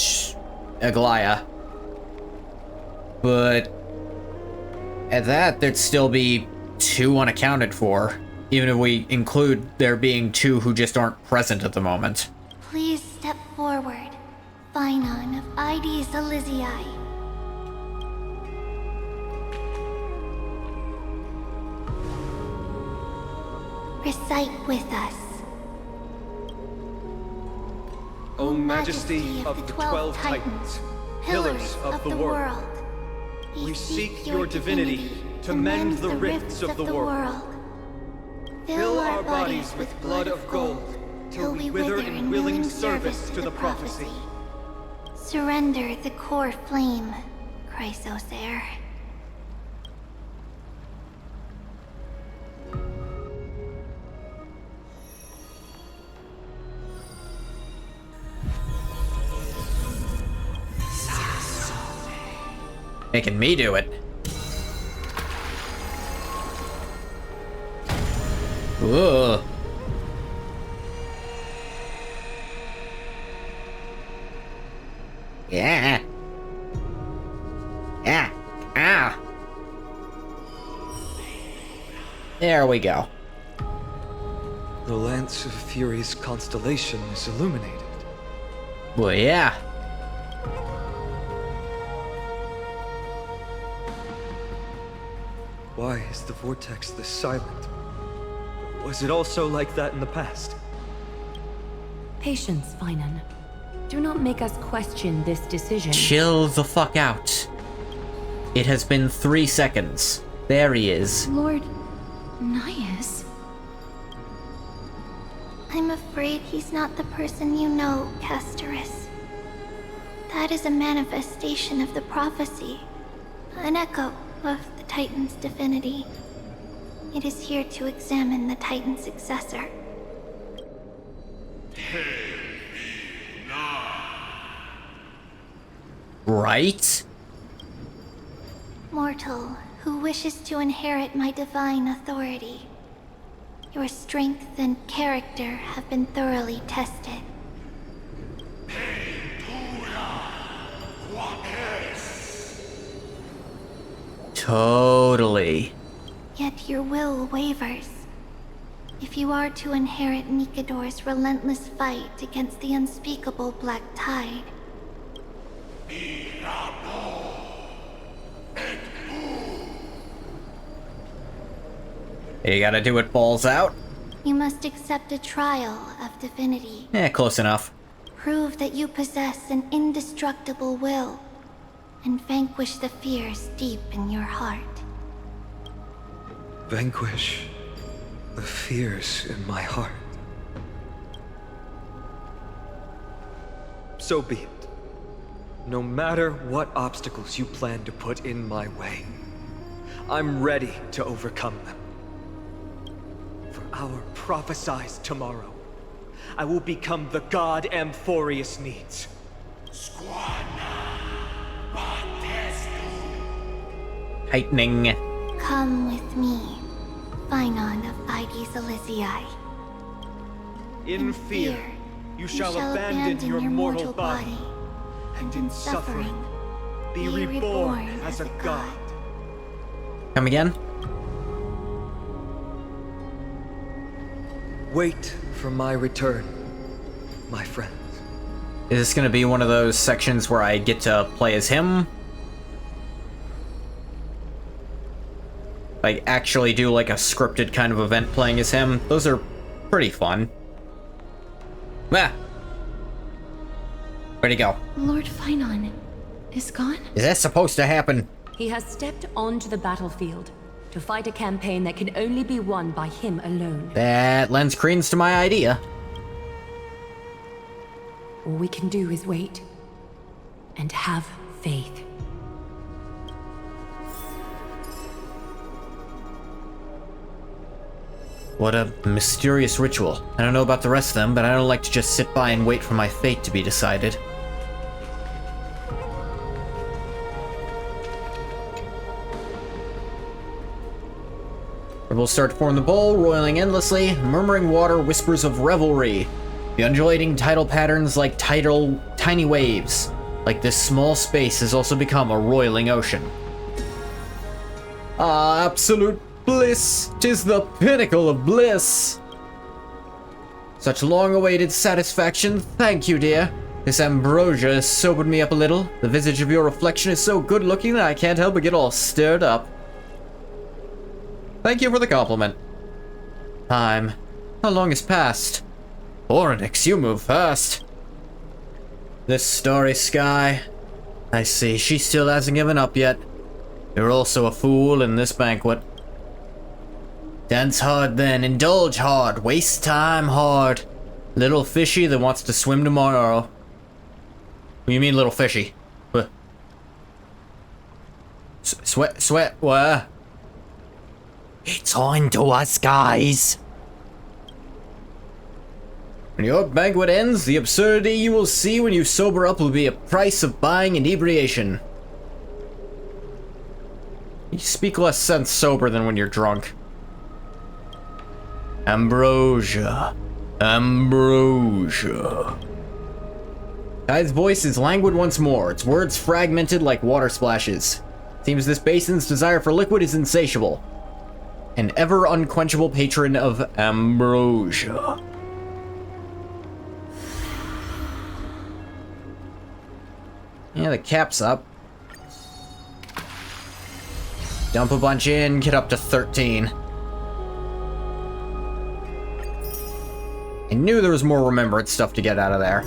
Aglaya. But at that, there'd still be 2 unaccounted for, even if we include there being 2 who just aren't present at the moment. Please step forward, Phynon of Ides Elysiae. Recite with us. O Majesty of the 12 Titans, pillars of the world, we seek your divinity to mend the rifts of the world. Fill our bodies with blood of gold, till we wither in willing service to the prophecy. Surrender the core flame, Chrysos heir. Making me do it. Ugh. Yeah. Yeah. Ah. There we go. The Lance of Fury's constellation is illuminated. Well, yeah. Why is the vortex this silent? Was it also like that in the past? Patience, Phynon. Do not make us question this decision. Chill the fuck out. It has been 3 seconds. There he is. Lord Naius? I'm afraid he's not the person you know, Castorus. That is a manifestation of the prophecy, an echo of the Titan's divinity. It is here to examine the Titan's successor. Right? Mortal, who wishes to inherit my divine authority. Your strength and character have been thoroughly tested. Totally. Yet your will wavers. If you are to inherit Nikador's relentless fight against the unspeakable Black Tide, You gotta do it balls out? you must accept a trial of divinity. Close enough. Prove that you possess an indestructible will, and vanquish the fears deep in your heart. Vanquish the fears in my heart. So be it. No matter what obstacles you plan to put in my way, I'm ready to overcome them. For our prophesied tomorrow, I will become the god Amphorius needs. Heightening. Come with me, Phynon of Ides Elysiae. In fear, you shall abandon your mortal body, and in suffering, be reborn as a god. Come again? Wait for my return, my friends. Is this gonna be one of those sections where I get to play as him? Like, actually do like a scripted kind of event playing as him? Those are pretty fun. Ah! Where'd he go? Lord Finon is gone? Is that supposed to happen? He has stepped onto the battlefield to fight a campaign that can only be won by him alone. That lends credence to my idea. All we can do is wait and have faith. What a mysterious ritual. I don't know about the rest of them, but I don't like to just sit by and wait for my fate to be decided. Rebels start to form the bowl, roiling endlessly, murmuring water whispers of revelry. The undulating tidal patterns like tiny waves. Like this small space has also become a roiling ocean. Ah, absolute bliss! 'Tis the pinnacle of bliss! Such long-awaited satisfaction, thank you, dear. This ambrosia has sobered me up a little. The visage of your reflection is so good-looking that I can't help but get all stirred up. Thank you for the compliment. Time. How long has passed? Oryx, you move fast. This starry sky. I see, she still hasn't given up yet. You're also a fool in this banquet. Dance hard then, indulge hard, waste time hard. Little fishy that wants to swim tomorrow. What do you mean, little fishy? What? Sweat, what? It's on to us, guys. When your banquet ends, the absurdity you will see when you sober up will be a price of buying inebriation. You speak less sense sober than when you're drunk. Ambrosia. Ambrosia. Kai's voice is languid once more, its words fragmented like water splashes. Seems this basin's desire for liquid is insatiable. An ever unquenchable patron of ambrosia. Yeah, the cap's up. Dump a bunch in, get up to 13. I knew there was more remembrance stuff to get out of there.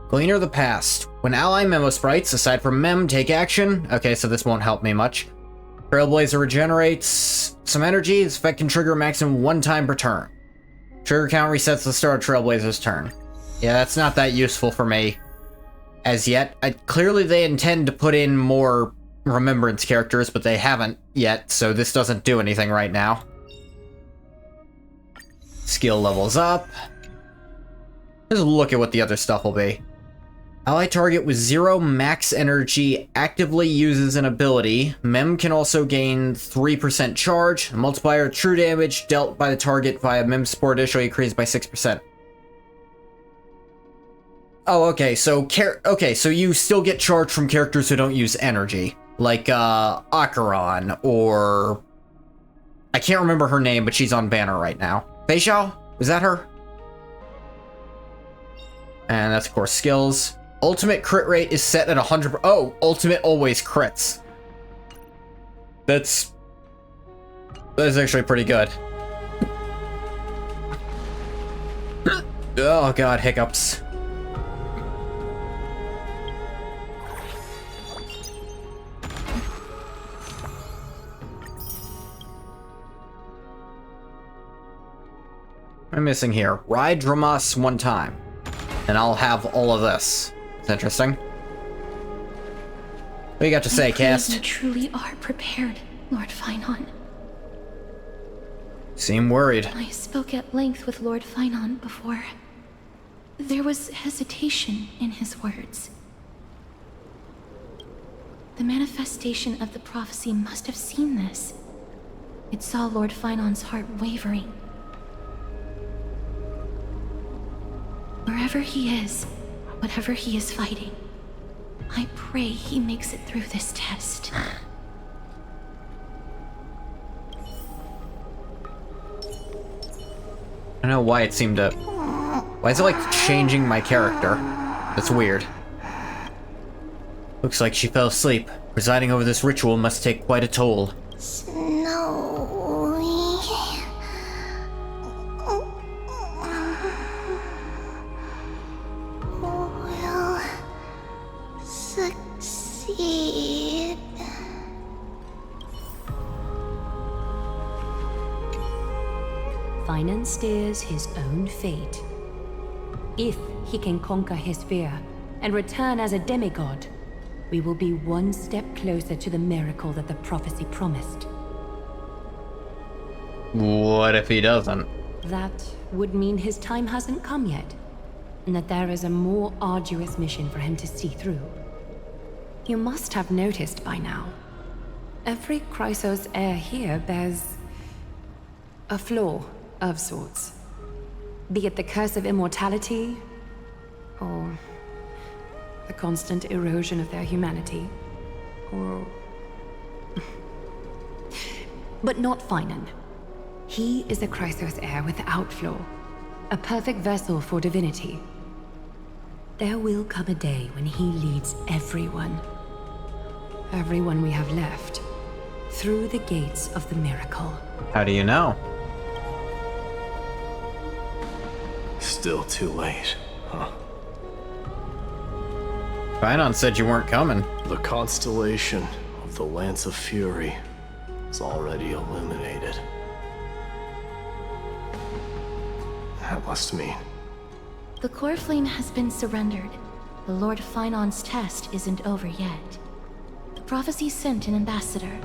Gleaner of the Past. When ally Memo sprites, aside from Mem, take action. Okay, so this won't help me much. Trailblazer regenerates some energy. This effect can trigger a maximum 1 time per turn. Trigger count resets the start of Trailblazer's turn. Yeah, that's not that useful for me as yet. Clearly they intend to put in more remembrance characters, but they haven't yet, so this doesn't do anything right now. Skill levels up. Let's look at what the other stuff will be. Ally target with 0 max energy actively uses an ability. Mem can also gain 3% charge. A multiplier of true damage dealt by the target via Mem support additionally increased by 6%. Oh, okay, so so you still get charge from characters who don't use energy. Like, Acheron, or... I can't remember her name, but she's on banner right now. Fei Xiao? Was that her? And that's, of course, skills. Ultimate crit rate is set at 100... Oh, ultimate always crits. That's actually pretty good. Oh god, hiccups. What am I missing here? Ride Dramas 1 time. And I'll have all of this. It's interesting. What do you got to say, Cast? You truly are prepared, Lord Finon. Seem worried. I spoke at length with Lord Finon before. There was hesitation in his words. The manifestation of the prophecy must have seen this. It saw Lord Finon's heart wavering. Wherever he is, whatever he is fighting, I pray he makes it through this test. I don't know why it seemed to... Why is it like changing my character? That's weird. Looks like she fell asleep. Presiding over this ritual must take quite a toll. Snowy. Will succeed. Finan steers his own fate. If he can conquer his fear and return as a demigod, we will be one step closer to the miracle that the prophecy promised. What if he doesn't? That would mean his time hasn't come yet, and that there is a more arduous mission for him to see through. You must have noticed by now. Every Chrysos heir here bears a flaw of sorts. Be it the curse of immortality, or the constant erosion of their humanity, or... But not Finan. He is a Chrysos heir without flaw, a perfect vessel for divinity. There will come a day when he leads everyone we have left, through the gates of the miracle. How do you know? Still too late, huh? Finan said you weren't coming. The constellation of the Lance of Fury is already illuminated. That must mean... The core flame has been surrendered. The Lord Finan's test isn't over yet. The prophecy sent an ambassador.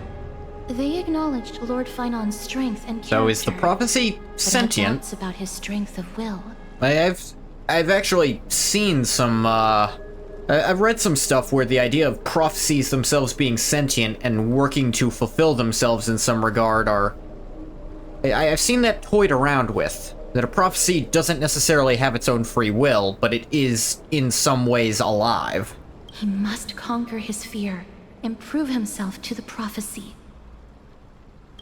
They acknowledged Lord Finan's strength and character. So is the prophecy but sentient? had doubts about his strength of will. I've actually seen some, I've read some stuff where the idea of prophecies themselves being sentient and working to fulfill themselves in some regard are... I've seen that toyed around with. That a prophecy doesn't necessarily have its own free will, but it is, in some ways, alive. He must conquer his fear and prove himself to the prophecy.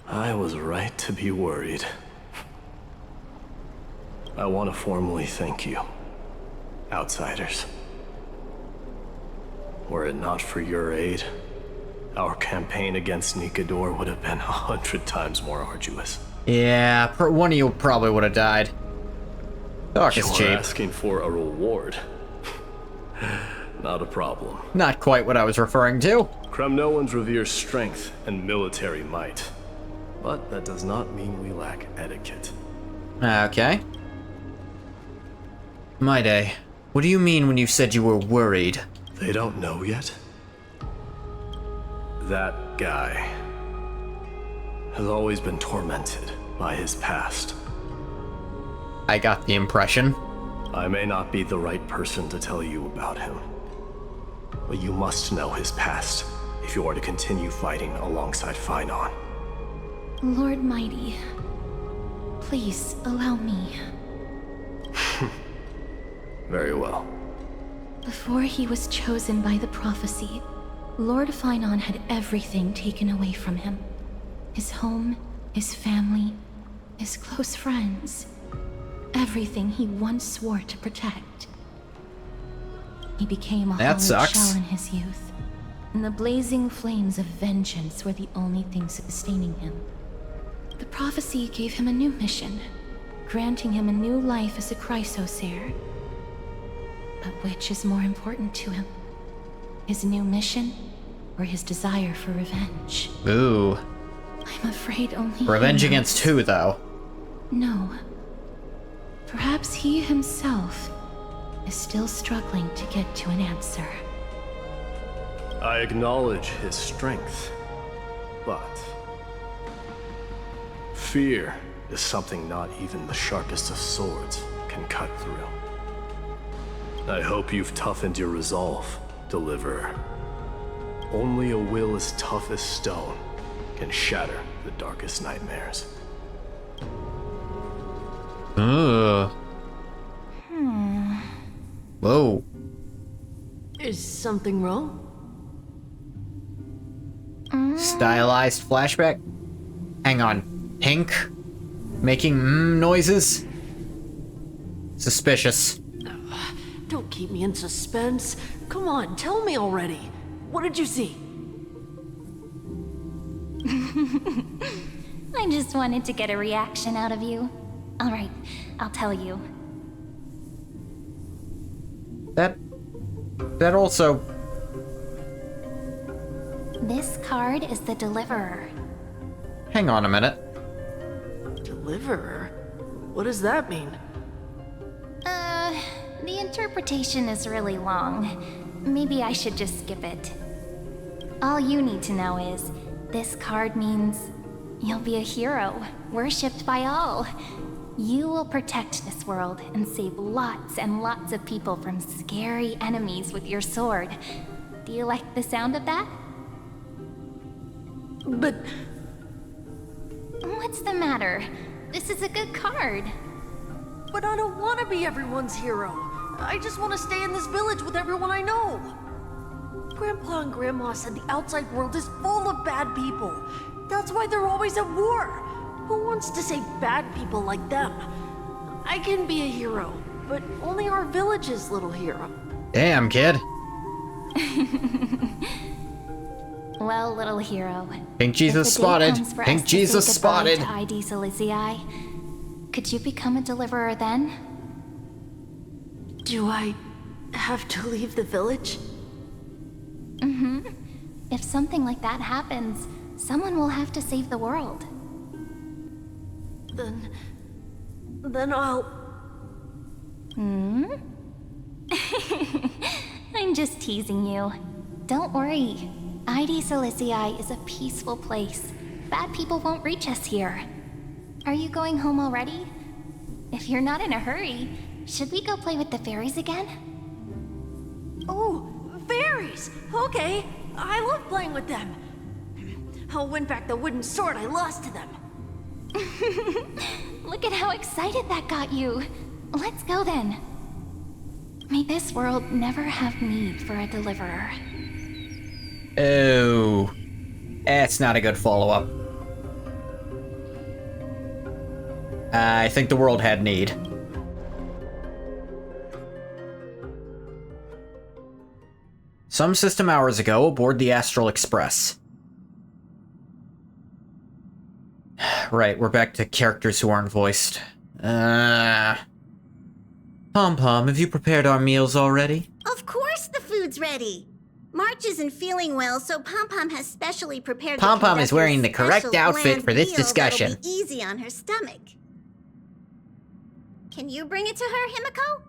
I was right to be worried. I want to formally thank you, outsiders. Were it not for your aid, our campaign against Nikador would have been 100 times more arduous. Yeah, one of you probably would have died. Talk is cheap. You're asking for a reward. Not a problem. Not quite what I was referring to. Kremnoans revere strength and military might. But that does not mean we lack etiquette. Okay. My day. What do you mean when you said you were worried? They don't know yet? That guy has always been tormented by his past. I got the impression. I may not be the right person to tell you about him, but you must know his past if you are to continue fighting alongside Finan. Lord Mighty, please allow me. Very well. Before he was chosen by the prophecy, Lord Finan had everything taken away from him. His home, his family, his close friends. Everything he once swore to protect. He became a That hollowed sucks. shell in his youth, and the blazing flames of vengeance were the only thing sustaining him. The prophecy gave him a new mission, granting him a new life as a Chrysos heir. But which is more important to him? His new mission, or his desire for revenge? Ooh. I'm afraid only Revenge he against knows. who, though? No. Perhaps he himself is still struggling to get to an answer. I acknowledge his strength, but fear is something not even the sharpest of swords can cut through. I hope you've toughened your resolve, Deliverer. Only a will as tough as stone can shatter the darkest nightmares. Ugh. Whoa. Is something wrong? Stylized flashback? Hang on. Pink? Making noises? Suspicious. Don't keep me in suspense. Come on, tell me already. What did you see? I just wanted to get a reaction out of you. Alright, I'll tell you. That also... This card is the Deliverer. Hang on a minute. Deliverer? What does that mean? The interpretation is really long. Maybe I should just skip it. All you need to know is, this card means you'll be a hero, worshipped by all. You will protect this world and save lots and lots of people from scary enemies with your sword. Do you like the sound of that? But... What's the matter? This is a good card. But I don't want to be everyone's hero. I just want to stay in this village with everyone I know. Grandpa and Grandma said the outside world is full of bad people. That's why they're always at war. Who wants to save bad people like them? I can be a hero, but only our village's little hero. Damn, kid. Well, little hero. Pink Jesus spotted. Pink Jesus spotted. To ID Silizii, could you become a deliverer then? Do I have to leave the village? Mm-hmm. If something like that happens, someone will have to save the world. Then I'll... Hmm? I'm just teasing you. Don't worry. ID Silizii is a peaceful place. Bad people won't reach us here. Are you going home already? If you're not in a hurry, should we go play with the fairies again? Oh, fairies! Okay, I love playing with them. I'll win back the wooden sword I lost to them. Look at how excited that got you. Let's go then. May this world never have need for a deliverer. Oh, that's not a good follow-up. I think the world had need. Some system hours ago, aboard the Astral Express. Right, we're back to characters who aren't voiced. Pom-Pom, have you prepared our meals already? Of course the food's ready. March isn't feeling well, so Pom-Pom has specially prepared the Pom-Pom is wearing the conductor's correct special outfit bland for this meal discussion. That'll be easy on her stomach. Can you bring it to her, Himiko?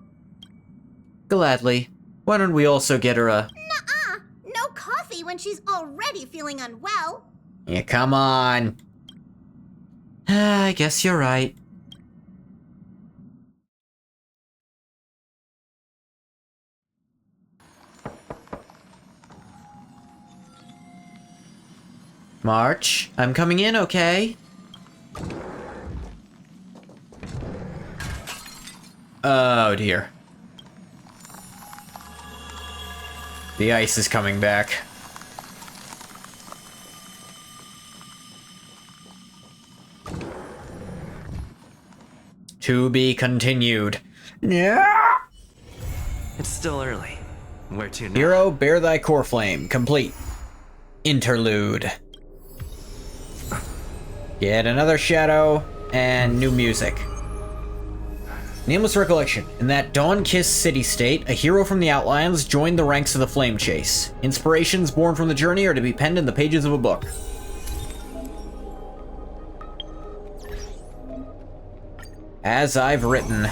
Gladly. Why don't we also get her a... Nuh-uh. No coffee when she's already feeling unwell. Yeah, come on. I guess you're right. March, I'm coming in, okay? Oh dear. The ice is coming back. To be continued. Yeah. It's still early. Where to now? Hero, bear thy core flame. Complete. Interlude. Get another shadow and new music. Nameless recollection. In that dawn-kissed city-state, a hero from the Outlands joined the ranks of the Flame Chase. Inspirations born from the journey are to be penned in the pages of a book. As I've written.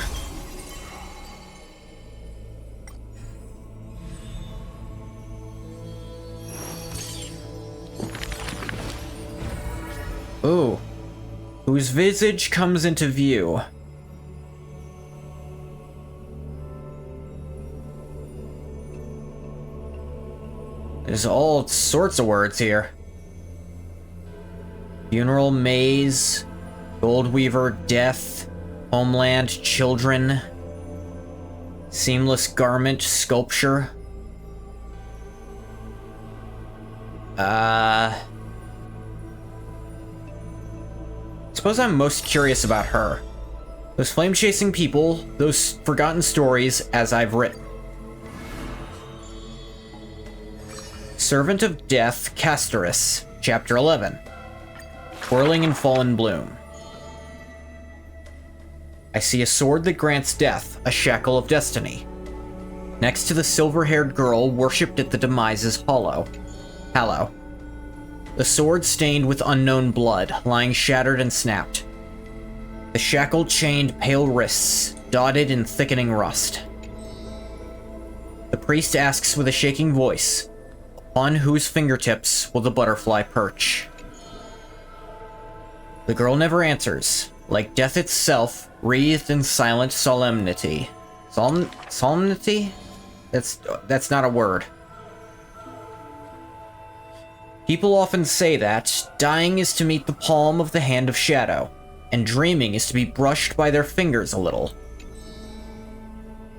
Ooh. Whose visage comes into view. There's all sorts of words here. Funeral maze, Goldweaver death, homeland children, seamless garment sculpture. Suppose I'm most curious about her. Those flame-chasing people, those forgotten stories as I've written. Servant of Death, Castorus, Chapter 11. Whirling in Fallen Bloom. I see a sword that grants death, a shackle of destiny. Next to the silver-haired girl worshipped at the Demise's hallow. The sword stained with unknown blood, lying shattered and snapped. The shackle chained pale wrists, dotted in thickening rust. The priest asks with a shaking voice, upon whose fingertips will the butterfly perch? The girl never answers, like death itself, wreathed in silent solemnity. Solemnity? That's not a word. People often say that dying is to meet the palm of the hand of shadow, and dreaming is to be brushed by their fingers a little.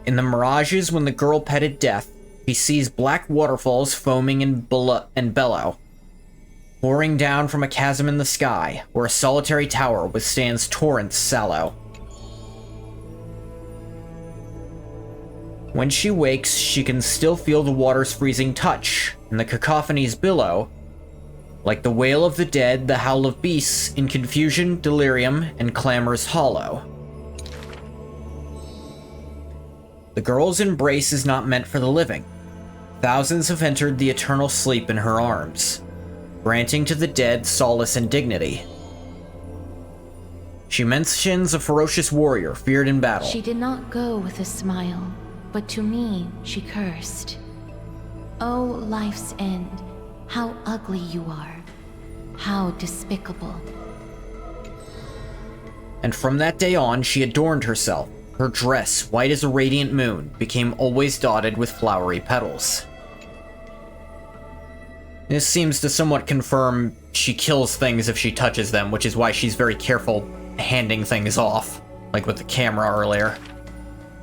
In the mirages when the girl petted death, he sees black waterfalls foaming and bellow, pouring down from a chasm in the sky, where a solitary tower withstands torrents sallow. When she wakes, she can still feel the water's freezing touch, and the cacophonies billow, like the wail of the dead, the howl of beasts, in confusion, delirium, and clamor's hollow. The girl's embrace is not meant for the living. Thousands have entered the eternal sleep in her arms, granting to the dead solace and dignity. She mentions a ferocious warrior feared in battle. She did not go with a smile, but to me she cursed. Oh, life's end, how ugly you are, how despicable. And from that day on, she adorned herself. Her dress, white as a radiant moon, became always dotted with flowery petals. This seems to somewhat confirm she kills things if she touches them, which is why she's very careful handing things off, like with the camera earlier.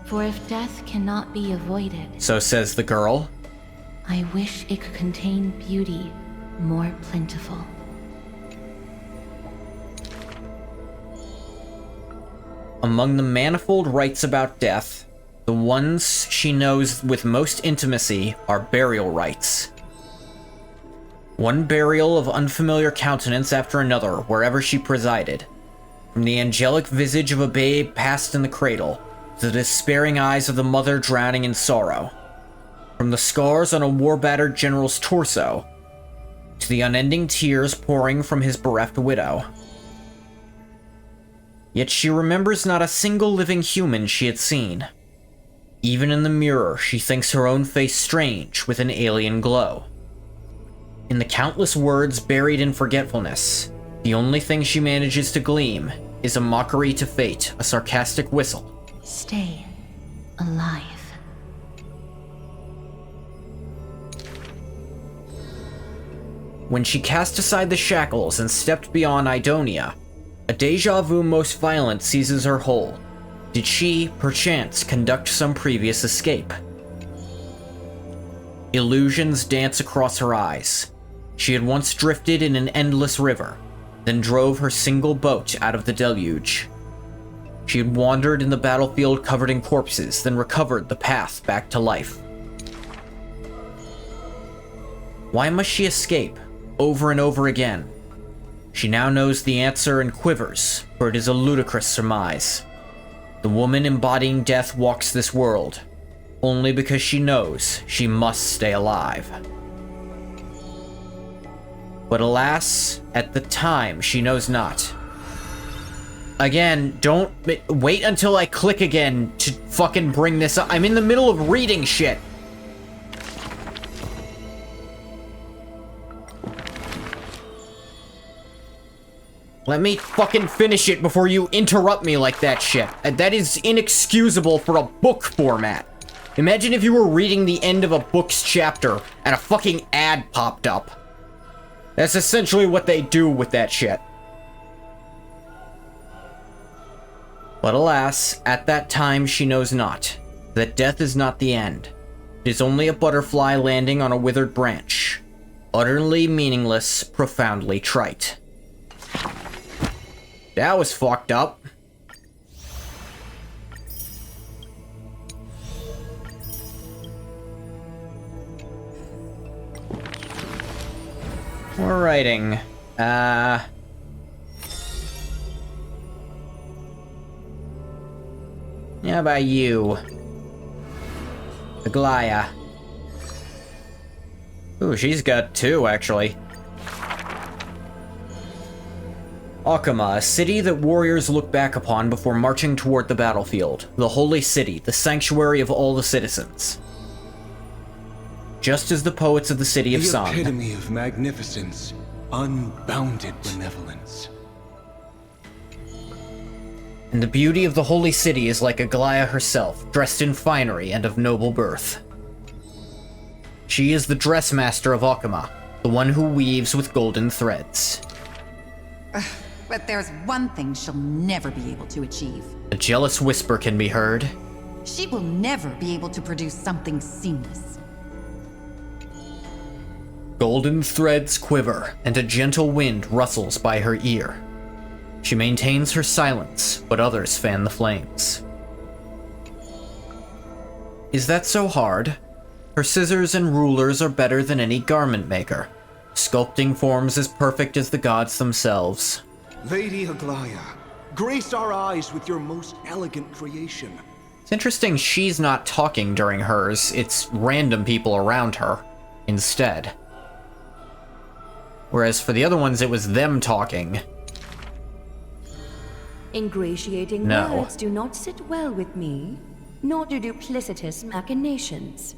For if death cannot be avoided, so says the girl, I wish it could contain beauty more plentiful. Among the manifold rites about death, the ones she knows with most intimacy are burial rites. One burial of unfamiliar countenance after another wherever she presided, from the angelic visage of a babe passed in the cradle, to the despairing eyes of the mother drowning in sorrow, from the scars on a war-battered general's torso, to the unending tears pouring from his bereft widow. Yet she remembers not a single living human she had seen. Even in the mirror, she thinks her own face strange with an alien glow. In the countless words buried in forgetfulness, the only thing she manages to gleam is a mockery to fate, a sarcastic whistle. Stay alive. When she cast aside the shackles and stepped beyond Idonia, a deja vu most violent seizes her whole. Did she, perchance, conduct some previous escape? Illusions dance across her eyes. She had once drifted in an endless river, then drove her single boat out of the deluge. She had wandered in the battlefield covered in corpses, then recovered the path back to life. Why must she escape, over and over again? She now knows the answer and quivers, for it is a ludicrous surmise. The woman embodying death walks this world, only because she knows she must stay alive. But alas, at the time she knows not. Again, don't wait until I click again to fucking bring this up. I'm in the middle of reading shit. Let me fucking finish it before you interrupt me like that shit. That is inexcusable for a book format. Imagine if you were reading the end of a book's chapter and a fucking ad popped up. That's essentially what they do with that shit. But alas, at that time she knows not, that death is not the end. It is only a butterfly landing on a withered branch. Utterly meaningless, profoundly trite. That was fucked up. We're writing. How about you? Aglaya. Ooh, she's got 2, actually. Akama, a city that warriors look back upon before marching toward the battlefield. The holy city, the sanctuary of all the citizens. Just as the poets of the city have sung. The epitome of magnificence, unbounded benevolence. And the beauty of the holy city is like Aglaya herself, dressed in finery and of noble birth. She is the dressmaster of Akama, the one who weaves with golden threads. But there's one thing she'll never be able to achieve. A jealous whisper can be heard. She will never be able to produce something seamless. Golden threads quiver, and a gentle wind rustles by her ear. She maintains her silence, but others fan the flames. Is that so hard? Her scissors and rulers are better than any garment maker, sculpting forms as perfect as the gods themselves. Lady Aglaya, grace our eyes with your most elegant creation. It's interesting she's not talking during hers, it's random people around her instead. Whereas for the other ones, it was them talking. Ingratiating words do not sit well with me, nor do duplicitous machinations.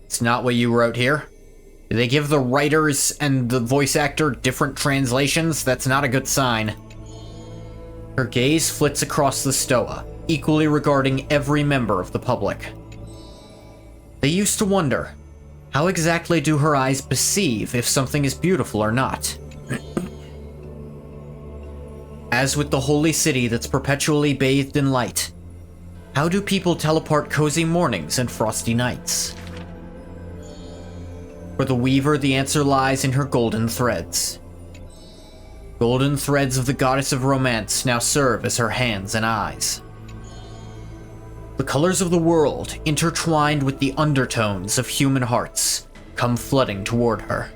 It's not what you wrote here. Did they give the writers and the voice actor different translations? That's not a good sign. Her gaze flits across the stoa, equally regarding every member of the public. They used to wonder, how exactly do her eyes perceive if something is beautiful or not? As with the holy city that's perpetually bathed in light, how do people tell apart cozy mornings and frosty nights? For the weaver, the answer lies in her golden threads. Golden threads of the goddess of romance now serve as her hands and eyes. The colors of the world, intertwined with the undertones of human hearts, come flooding toward her.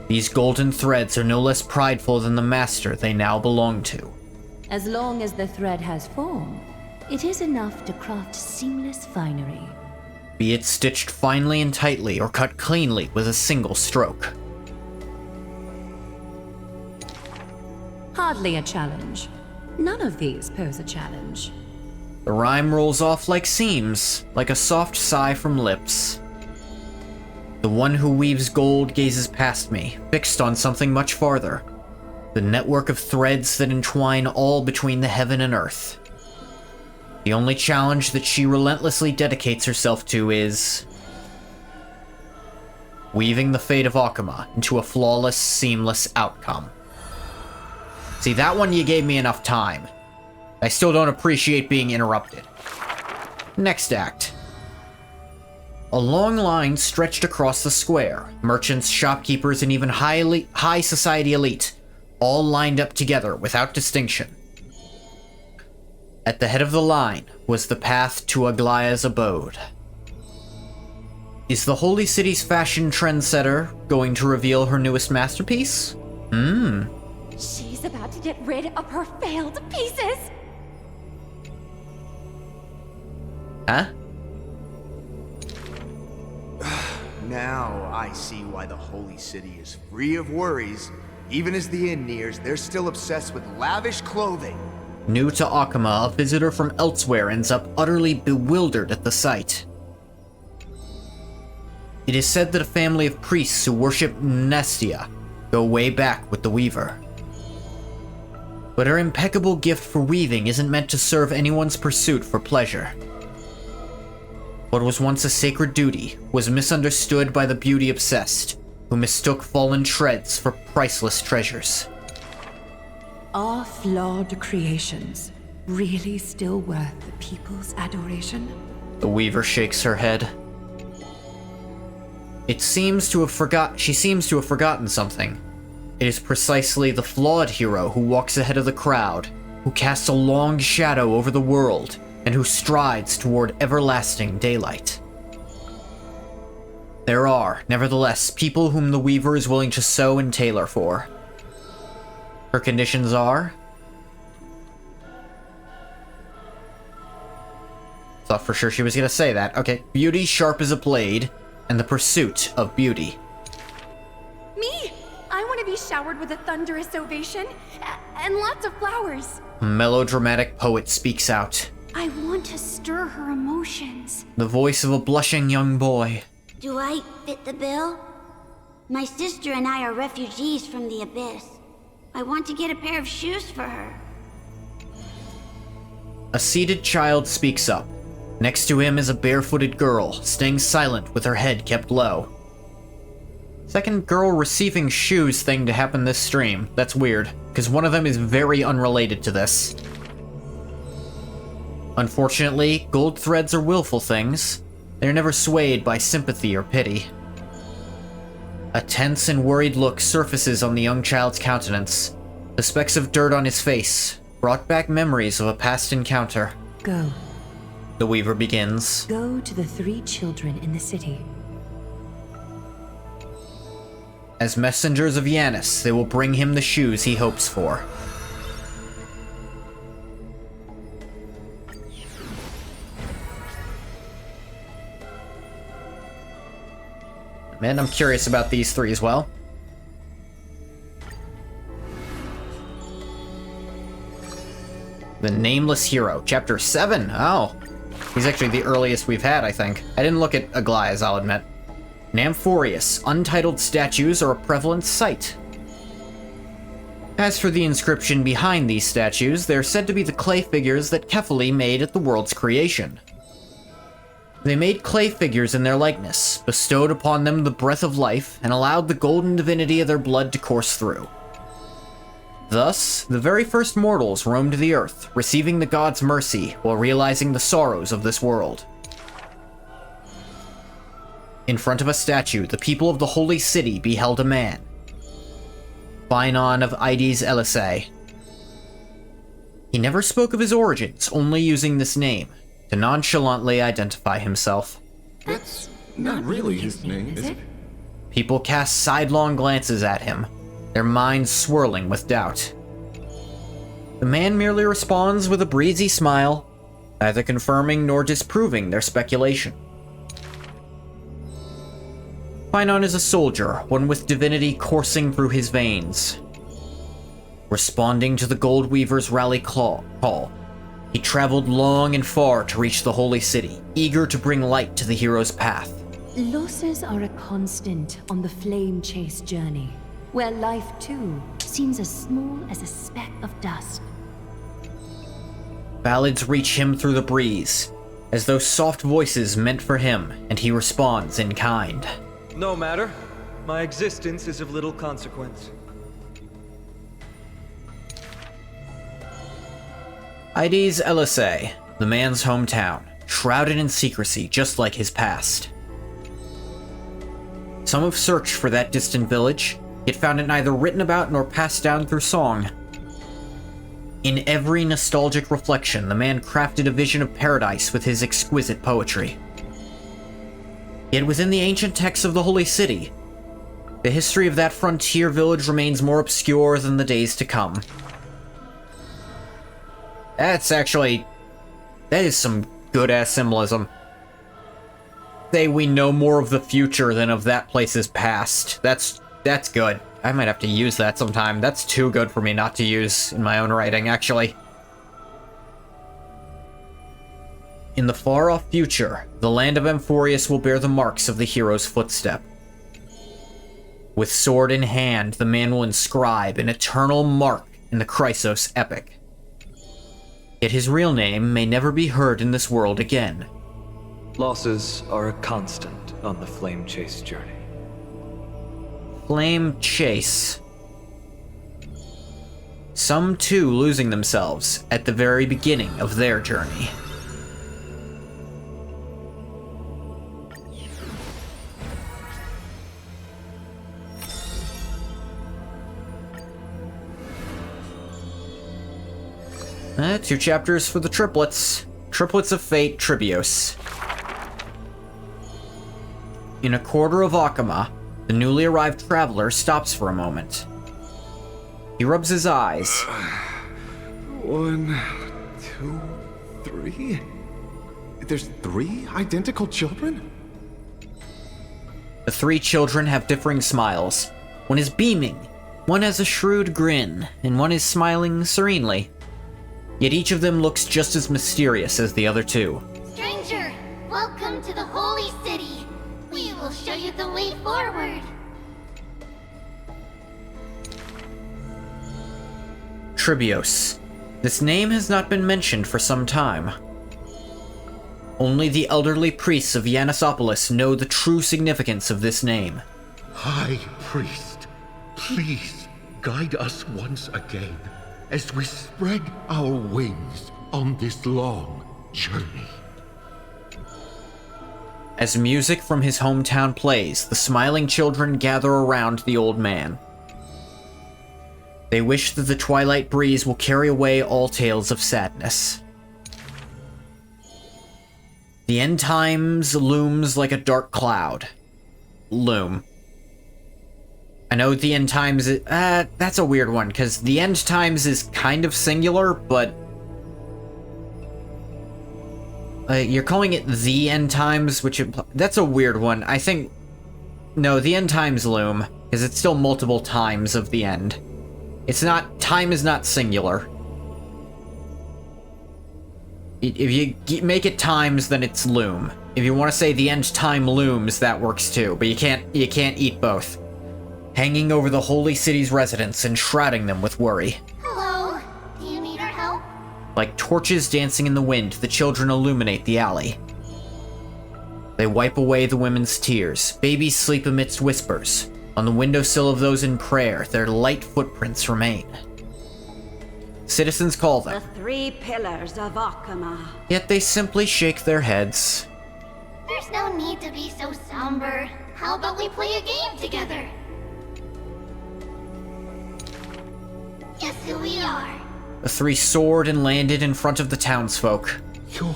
These golden threads are no less prideful than the master they now belong to. As long as the thread has form, it is enough to craft seamless finery. Be it stitched finely and tightly or cut cleanly with a single stroke. Hardly a challenge. None of these pose a challenge. The rhyme rolls off like seams, like a soft sigh from lips. The one who weaves gold gazes past me, fixed on something much farther. The network of threads that entwine all between the heaven and earth. The only challenge that she relentlessly dedicates herself to is weaving the fate of Akama into a flawless, seamless outcome. See, that one you gave me enough time. I still don't appreciate being interrupted. Next act. A long line stretched across the square. Merchants, shopkeepers, and even high society elite, all lined up together without distinction. At the head of the line was the path to Aglaya's abode. Is the Holy City's fashion trendsetter going to reveal her newest masterpiece? She's about to get rid of her failed pieces! Huh? Now I see why the Holy City is free of worries. Even as the inn nears, they're still obsessed with lavish clothing. New to Akama, a visitor from elsewhere ends up utterly bewildered at the sight. It is said that a family of priests who worship Mnestia go way back with the Weaver. But her impeccable gift for weaving isn't meant to serve anyone's pursuit for pleasure. What was once a sacred duty was misunderstood by the beauty-obsessed, who mistook fallen shreds for priceless treasures. Are flawed creations really still worth the people's adoration? The Weaver shakes her head. She seems to have forgotten something. It is precisely the flawed hero who walks ahead of the crowd, who casts a long shadow over the world, and who strides toward everlasting daylight. There are, nevertheless, people whom the Weaver is willing to sew and tailor for. Her conditions are... Thought for sure she was gonna say that. Okay. Beauty sharp as a blade, and the pursuit of beauty. Me? I want to be showered with a thunderous ovation, and lots of flowers. A melodramatic poet speaks out. I want to stir her emotions. The voice of a blushing young boy. Do I fit the bill? My sister and I are refugees from the Abyss. I want to get a pair of shoes for her. A seated child speaks up. Next to him is a barefooted girl, staying silent with her head kept low. Second girl receiving shoes thing to happen this stream. That's weird, because one of them is very unrelated to this. Unfortunately, gold threads are willful things. They're never swayed by sympathy or pity. A tense and worried look surfaces on the young child's countenance. The specks of dirt on his face brought back memories of a past encounter. Go. The Weaver begins. Go to the 3 children in the city. As messengers of Yanis, they will bring him the shoes he hopes for. Man, I'm curious about these 3 as well. The Nameless Hero, Chapter 7. Oh. He's actually the earliest we've had, I think. I didn't look at Aglaia's, I'll admit. Namphorius, untitled statues are a prevalent sight. As for the inscription behind these statues, they're said to be the clay figures that Kefali made at the world's creation. They made clay figures in their likeness, bestowed upon them the breath of life, and allowed the golden divinity of their blood to course through. Thus, the very first mortals roamed the earth, receiving the gods' mercy while realizing the sorrows of this world. In front of a statue, the people of the Holy City beheld a man. Phainon of Ides Elisei. He never spoke of his origins, only using this name to nonchalantly identify himself. That's not really his name, is it? People cast sidelong glances at him, their minds swirling with doubt. The man merely responds with a breezy smile, neither confirming nor disproving their speculation. Phainon is a soldier, one with divinity coursing through his veins. Responding to the Gold Weaver's rally call, he traveled long and far to reach the Holy City, eager to bring light to the hero's path. Losses are a constant on the flame chase journey, where life too seems as small as a speck of dust. Ballads reach him through the breeze, as though soft voices meant for him, and he responds in kind. No matter. My existence is of little consequence. Ides Elisei, the man's hometown, shrouded in secrecy just like his past. Some have searched for that distant village, yet found it neither written about nor passed down through song. In every nostalgic reflection, the man crafted a vision of paradise with his exquisite poetry. Yet within the ancient texts of the Holy City, the history of that frontier village remains more obscure than the days to come. That is some good-ass symbolism. Say we know more of the future than of that place's past. That's good. I might have to use that sometime. That's too good for me not to use in my own writing, actually. In the far-off future, the land of Amphorius will bear the marks of the hero's footstep. With sword in hand, the man will inscribe an eternal mark in the Chrysos epic. Yet his real name may never be heard in this world again. Losses are a constant on the flame chase journey. Flame chase. Some too losing themselves at the very beginning of their journey. Two chapters for the triplets. Triplets of Fate, Tribios. In a quarter of Akama, the newly arrived traveler stops for a moment. He rubs his eyes. 1, 2, 3? There's 3 identical children? The 3 children have differing smiles. One is beaming, one has a shrewd grin, and one is smiling serenely. Yet each of them looks just as mysterious as the other 2. Stranger, welcome to the Holy City. We will show you the way forward. Tribios. This name has not been mentioned for some time. Only the elderly priests of Yanisopolis know the true significance of this name. High Priest, please guide us once again as we spread our wings on this long journey. As music from his hometown plays, the smiling children gather around the old man. They wish that the twilight breeze will carry away all tales of sadness. The end times looms like a dark cloud. Loom. I know the end times is, that's a weird one, because the end times is kind of singular, but you're calling it the end times, which that's a weird one. I think, no, the end times loom, because it's still multiple times of the end. It's not, time is not singular. If you make it times, then it's loom. If you want to say the end time looms, that works too, but you can't eat both. Hanging over the holy city's residents and shrouding them with worry. Hello, do you need our help? Like torches dancing in the wind, the children illuminate the alley. They wipe away the women's tears. Babies sleep amidst whispers. On the windowsill of those in prayer, their light footprints remain. Citizens call them. The 3 pillars of Akama. Yet they simply shake their heads. There's no need to be so somber. How about we play a game together? Guess who we are? The 3 soared and landed in front of the townsfolk. You're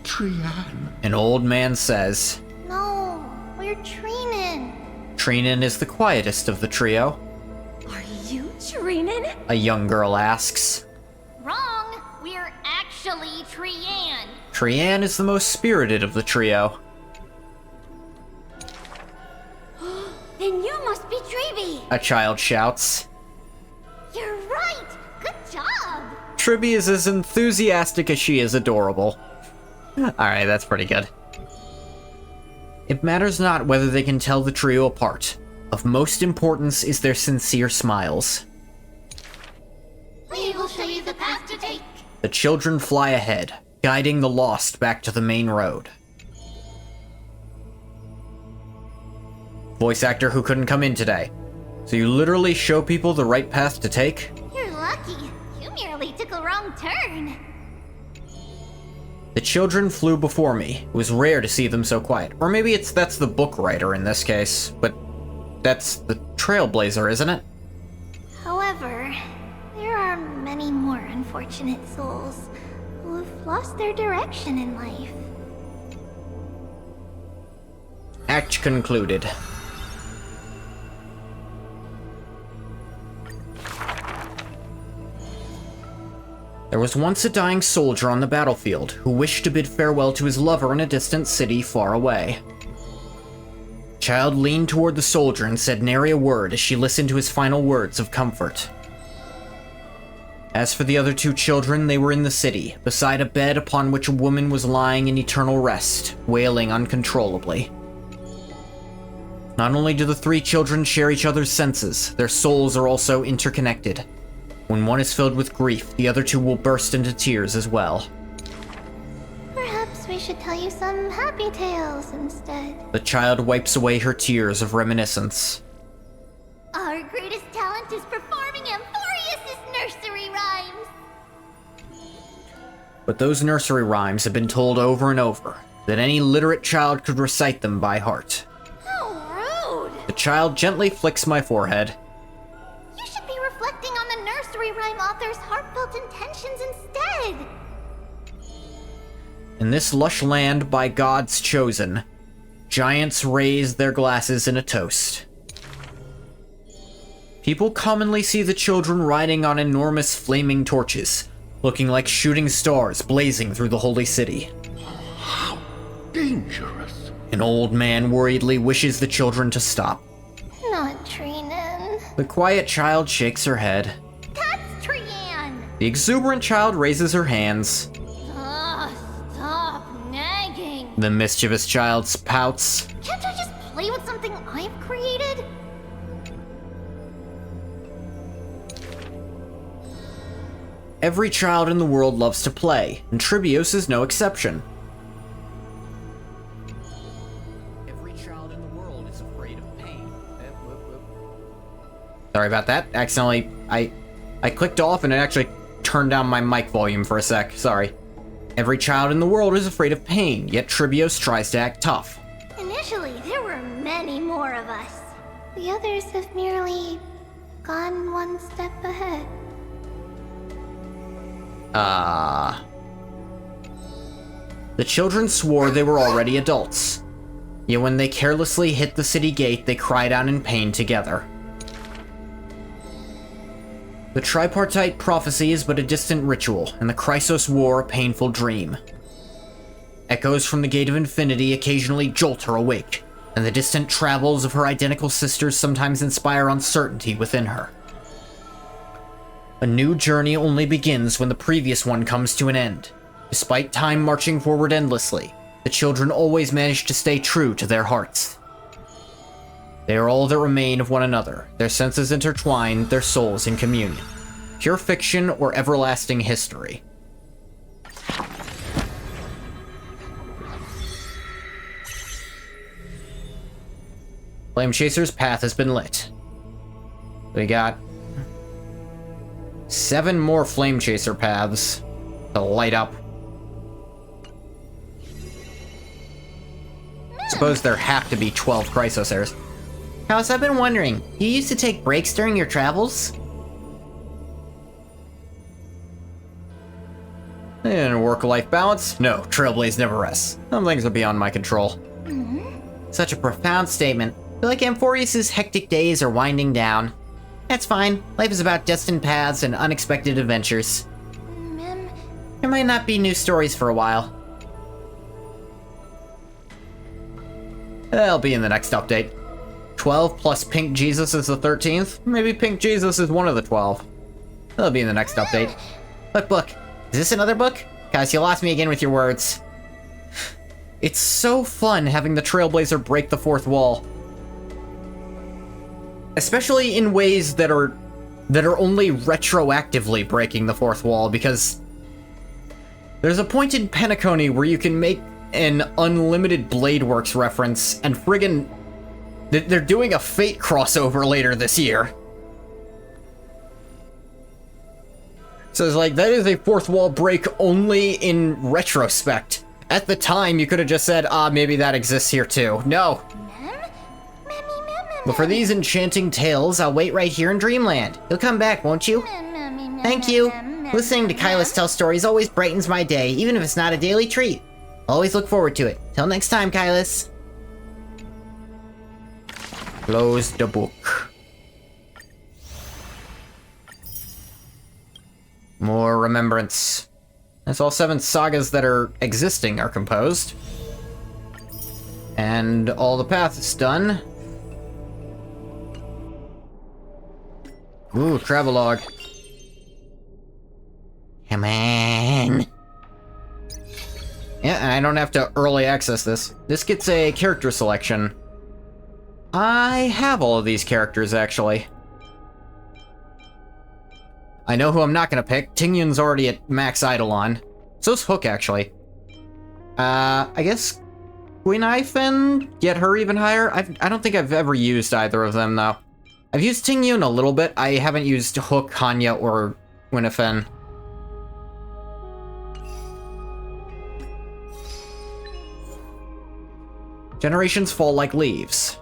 Trian. An old man says. No, we're Trinin. Trinin is the quietest of the trio. Are you Trinin? A young girl asks. Wrong, we're actually Trian. Trian is the most spirited of the trio. Then you must be Tribi. A child shouts. You're right. Good job. Tribi is as enthusiastic as she is adorable. Alright, that's pretty good. It matters not whether they can tell the trio apart. Of most importance is their sincere smiles. We will show you the path to take. The children fly ahead, guiding the lost back to the main road. Voice actor who couldn't come in today. So you literally show people the right path to take? You're lucky. You merely took a wrong turn. The children flew before me. It was rare to see them so quiet. Or maybe that's the book writer in this case, but that's the Trailblazer, isn't it? However, there are many more unfortunate souls who have lost their direction in life. Act concluded. There was once a dying soldier on the battlefield who wished to bid farewell to his lover in a distant city far away. The child leaned toward the soldier and said nary a word as she listened to his final words of comfort. As for the other 2 children, they were in the city, beside a bed upon which a woman was lying in eternal rest, wailing uncontrollably. Not only do the 3 children share each other's senses, their souls are also interconnected. When one is filled with grief, the other 2 will burst into tears as well. Perhaps we should tell you some happy tales instead. The child wipes away her tears of reminiscence. Our greatest talent is performing Amphorius' nursery rhymes. But those nursery rhymes have been told over and over, that any literate child could recite them by heart. How rude! The child gently flicks my forehead. You should be reflecting on the nursery rhyme author's heartfelt intentions instead. In this lush land by gods chosen, Giants raise their glasses in a toast. People commonly see the children riding on enormous flaming torches, looking like shooting stars blazing through the holy city. How dangerous. An old man worriedly wishes the children to stop. Not Trinan. The quiet child shakes her head. That's Trian! The exuberant child raises her hands. Stop nagging. The mischievous child pouts. Can't I just play with something I've created? Every child in the world loves to play, and Tribios is no exception. Every child in the world is afraid of pain. Sorry about that. Accidentally, I clicked off and it actually turned down my mic volume for a sec. Sorry. Every child in the world is afraid of pain, yet Tribios tries to act tough. Initially, there were many more of us. The others have merely gone one step ahead. The children swore they were already adults. Yet when they carelessly hit the city gate, they cried out in pain together. The tripartite prophecy is but a distant ritual, and the Chrysos War a painful dream. Echoes from the Gate of Infinity occasionally jolt her awake, and the distant travels of her identical sisters sometimes inspire uncertainty within her. A new journey only begins when the previous one comes to an end. Despite time marching forward endlessly, the children always manage to stay true to their hearts. They are all that remain of one another, their senses intertwined, their souls in communion. Pure fiction or everlasting history. Flame Chaser's path has been lit. We got 7 more Flame Chaser paths to light up. Suppose there have to be 12 Chrysosairs. House, I've been wondering, you used to take breaks during your travels? And work-life balance? No, Trailblaze never rests. Some things are beyond my control. Such a profound statement. I feel like Amphorius's hectic days are winding down. That's fine. Life is about destined paths and unexpected adventures. There might not be new stories for a while. That'll be in the next update. 12 plus Pink Jesus is the 13th. Maybe Pink Jesus is one of the 12. That'll be in the next update. Look, book. Is this another book? Guys, you lost me again with your words. It's so fun having the Trailblazer break the fourth wall. Especially in ways that are only retroactively breaking the fourth wall, because there's a point in Penacony where you can make an Unlimited Blade Works reference, and friggin' they're doing a Fate crossover later this year. So it's like, that is a fourth wall break only in retrospect. At the time, you could have just said, maybe that exists here too. No. But for these enchanting tales, I'll wait right here in Dreamland. You'll come back, won't you? Thank you. Listening to Kylus tell stories always brightens my day, even if it's not a daily treat. Always look forward to it. Till next time, Kylus. Close the book. More remembrance. That's all 7 sagas that are existing are composed. And all the path is done. Ooh, travelogue. Come on. Yeah, and I don't have to early access this. This gets a character selection. I have all of these characters, actually. I know who I'm not gonna pick. Tingyun's already at max Eidolon. So's Hook, actually. I guess Guinaifen, get her even higher? I don't think I've ever used either of them, though. I've used Tingyun a little bit. I haven't used Hook, Hanya, or Guinaifen. Generations fall like leaves.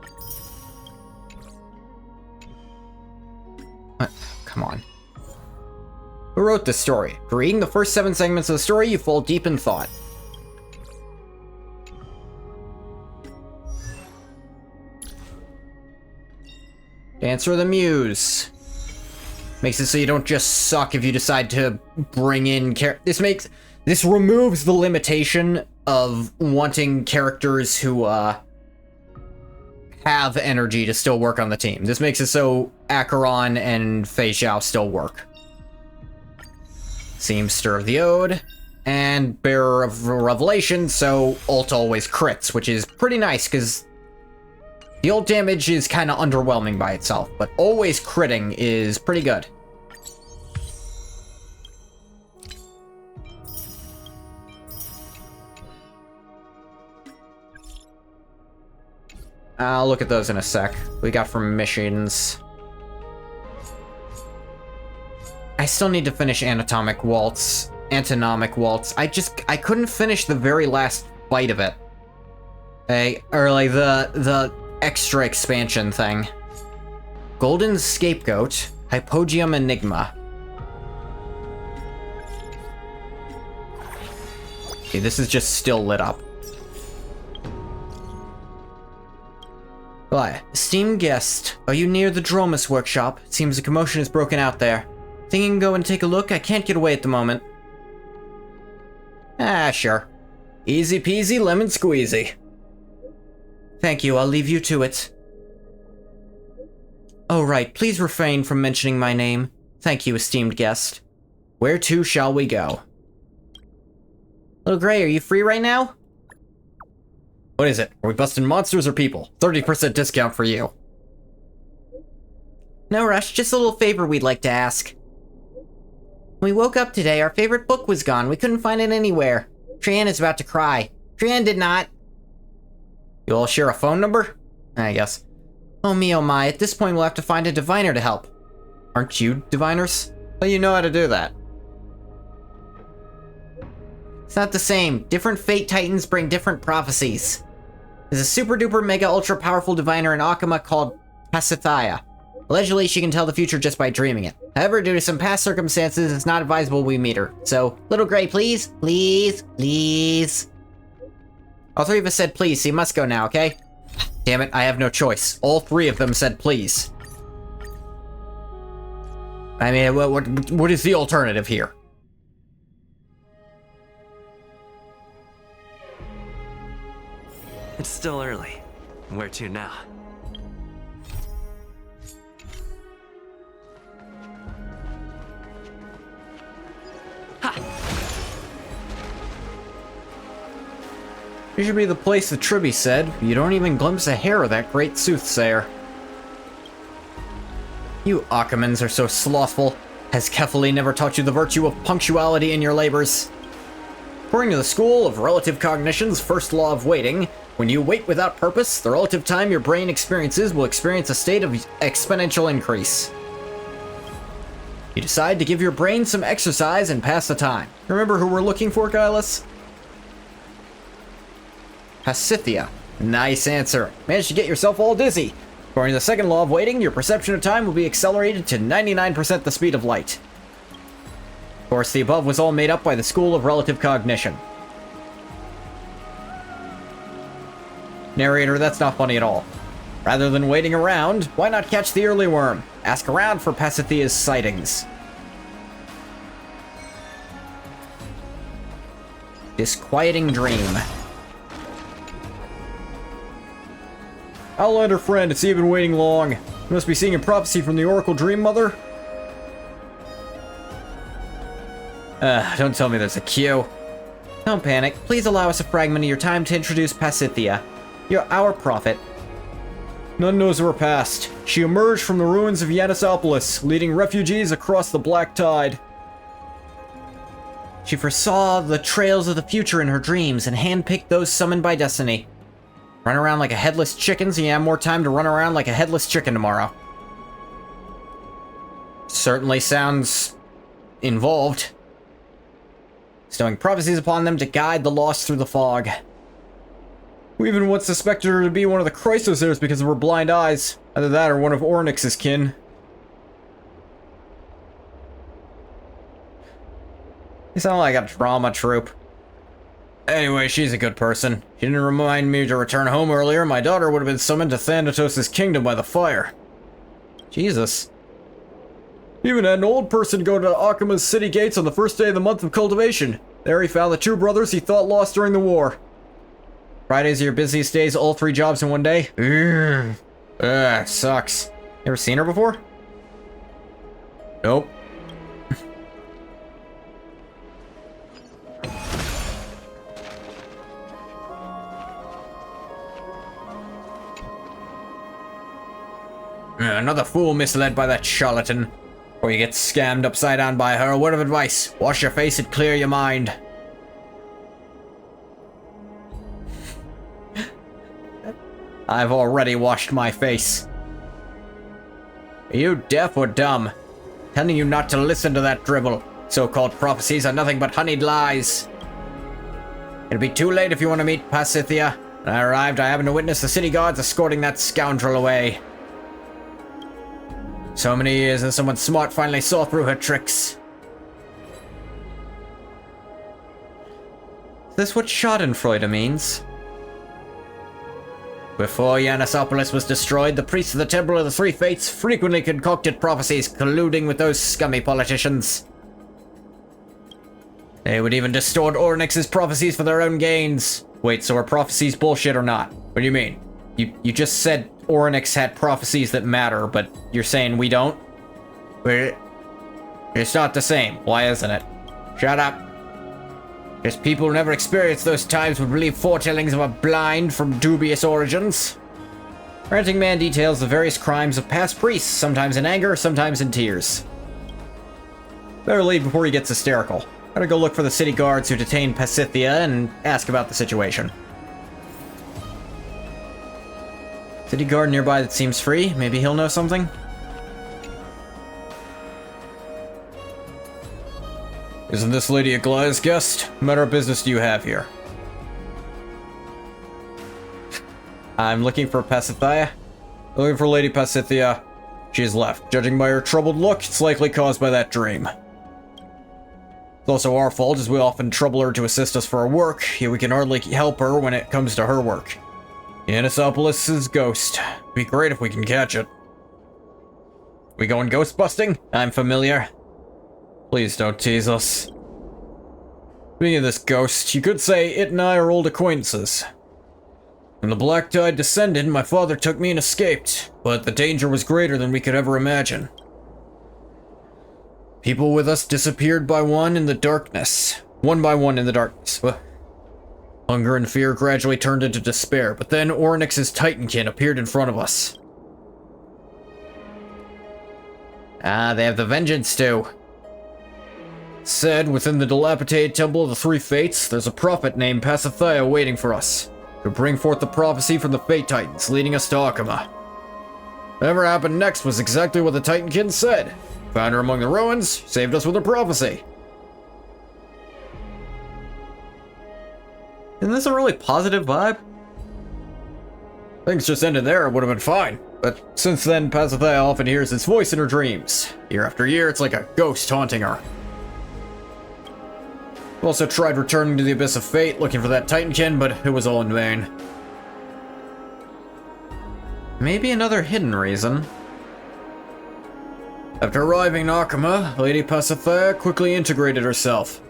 Come on. Who wrote this story? For reading the first 7 segments of the story, you fall deep in thought. Answer the Muse. Makes it so you don't just suck if you decide to bring in this removes the limitation of wanting characters who have energy to still work on the team. This makes it so Acheron and Fei Xiao still work. Seamster of the Ode, and Bearer of Revelation, so ult always crits, which is pretty nice, because the ult damage is kind of underwhelming by itself, but always critting is pretty good. I'll look at those in a sec. We got from missions. I still need to finish Anatomic Waltz. I couldn't finish the very last bite of it. Or like the extra expansion thing. Golden Scapegoat, Hypogeum Enigma. Okay, this is just still lit up. Why? Esteemed guest, are you near the Dromus workshop? It seems a commotion has broken out there. Think you can go and take a look? I can't get away at the moment. Ah, sure. Easy peasy lemon squeezy. Thank you, I'll leave you to it. Oh right, please refrain from mentioning my name. Thank you, esteemed guest. Where to shall we go? Little Gray, are you free right now? What is it? Are we busting monsters or people? 30% discount for you. No rush, just a little favor we'd like to ask. When we woke up today, our favorite book was gone. We couldn't find it anywhere. Trian is about to cry. Trian did not. You all share a phone number? I guess. Oh me, oh my, at this point we'll have to find a diviner to help. Aren't you diviners? Well, you know how to do that. It's not the same. Different fate titans bring different prophecies. There's a super duper mega ultra powerful diviner in Akama called Pasithia. Allegedly, she can tell the future just by dreaming it. However, due to some past circumstances, it's not advisable we meet her. So, Little Gray, please? Please? Please? All three of us said please, so you must go now, okay? Damn it, I have no choice. All three of them said please. I mean, what is the alternative here? It's still early. Where to now? You should be the place the Tribby said. You don't even glimpse a hair of that great soothsayer. You Akamans are so slothful. Has Kefali never taught you the virtue of punctuality in your labors? According to the School of Relative Cognition's first law of waiting, when you wait without purpose, the relative time your brain experiences will experience a state of exponential increase. You decide to give your brain some exercise and pass the time. Remember who we're looking for, Guileless? Pasithia. Nice answer. Managed to get yourself all dizzy. According to the second law of waiting, your perception of time will be accelerated to 99% the speed of light. Of course, the above was all made up by the School of Relative Cognition. Narrator, that's not funny at all. Rather than waiting around, why not catch the early worm? Ask around for Pasithia's sightings. Disquieting dream. Outlander friend, it's even waiting long. You must be seeing a prophecy from the Oracle Dream Mother? Don't tell me there's a queue. Don't panic. Please allow us a fragment of your time to introduce Pasithia. You're our prophet. None knows of her past. She emerged from the ruins of Yanisopolis, leading refugees across the Black Tide. She foresaw the trails of the future in her dreams and handpicked those summoned by destiny. Run around like a headless chicken so you have more time to run around like a headless chicken tomorrow. Certainly sounds involved. Bestowing prophecies upon them to guide the lost through the fog. We even once suspected her to be one of the Chrysosairs because of her blind eyes. Either that or one of Ornyx's kin. You sound like a drama troupe. Anyway, she's a good person. She didn't remind me to return home earlier. My daughter would have been summoned to Thanatos' kingdom by the fire. Jesus. Even had an old person go to Akuma's city gates on the first day of the month of cultivation. There he found the two brothers he thought lost during the war. Fridays are your busiest days, all 3 jobs in one day? Ugh, sucks. You ever seen her before? Nope. Another fool misled by that charlatan. Or you get scammed upside down by her. A word of advice. Wash your face and clear your mind. I've already washed my face. Are you deaf or dumb? Telling you not to listen to that dribble. So-called prophecies are nothing but honeyed lies. It'll be too late if you want to meet Pasithia. When I arrived, I happened to witness the city guards escorting that scoundrel away. So many years and someone smart finally saw through her tricks. Is this what Schadenfreude means? Before Yanisopolis was destroyed, the priests of the Temple of the Three Fates frequently concocted prophecies, colluding with those scummy politicians. They would even distort Ornyx's prophecies for their own gains. Wait, so are prophecies bullshit or not? What do you mean? You just said Ornyx had prophecies that matter, but you're saying we don't? It's not the same. Why isn't it? Shut up. Just people who never experienced those times would believe foretellings of a blind from dubious origins. Ranting Man details the various crimes of past priests, sometimes in anger, sometimes in tears. Better leave before he gets hysterical. Gotta go look for the city guards who detained Pasithia and ask about the situation. City guard nearby that seems free. Maybe he'll know something? Isn't this Lady Aglaya's guest? What matter of business do you have here? I'm looking for Pasithia. Looking for Lady Pasithia. She's left. Judging by her troubled look, it's likely caused by that dream. It's also our fault, as we often trouble her to assist us for our work, yet we can hardly help her when it comes to her work. Yanisopolis' ghost. Be great if we can catch it. We going ghost busting? I'm familiar. Please don't tease us. Speaking of this ghost, you could say it and I are old acquaintances. When the Black Tide descended, my father took me and escaped, but the danger was greater than we could ever imagine. People with us disappeared by one in the darkness. One by one in the darkness. Hunger and fear gradually turned into despair, but then Ornyx's Titankin appeared in front of us. Ah, they have the vengeance too. Said, within the dilapidated Temple of the Three Fates, there's a prophet named Pasithia waiting for us, to bring forth the prophecy from the Fate Titans, leading us to Akuma. Whatever happened next was exactly what the Titankin said. Found her among the ruins, saved us with her prophecy. Isn't this a really positive vibe? Things just ended there, it would have been fine. But since then, Pasithia often hears its voice in her dreams. Year after year, it's like a ghost haunting her. I've also tried returning to the Abyss of Fate, looking for that Titankin, but it was all in vain. Maybe another hidden reason. After arriving in Akuma, Lady Pasithia quickly integrated herself.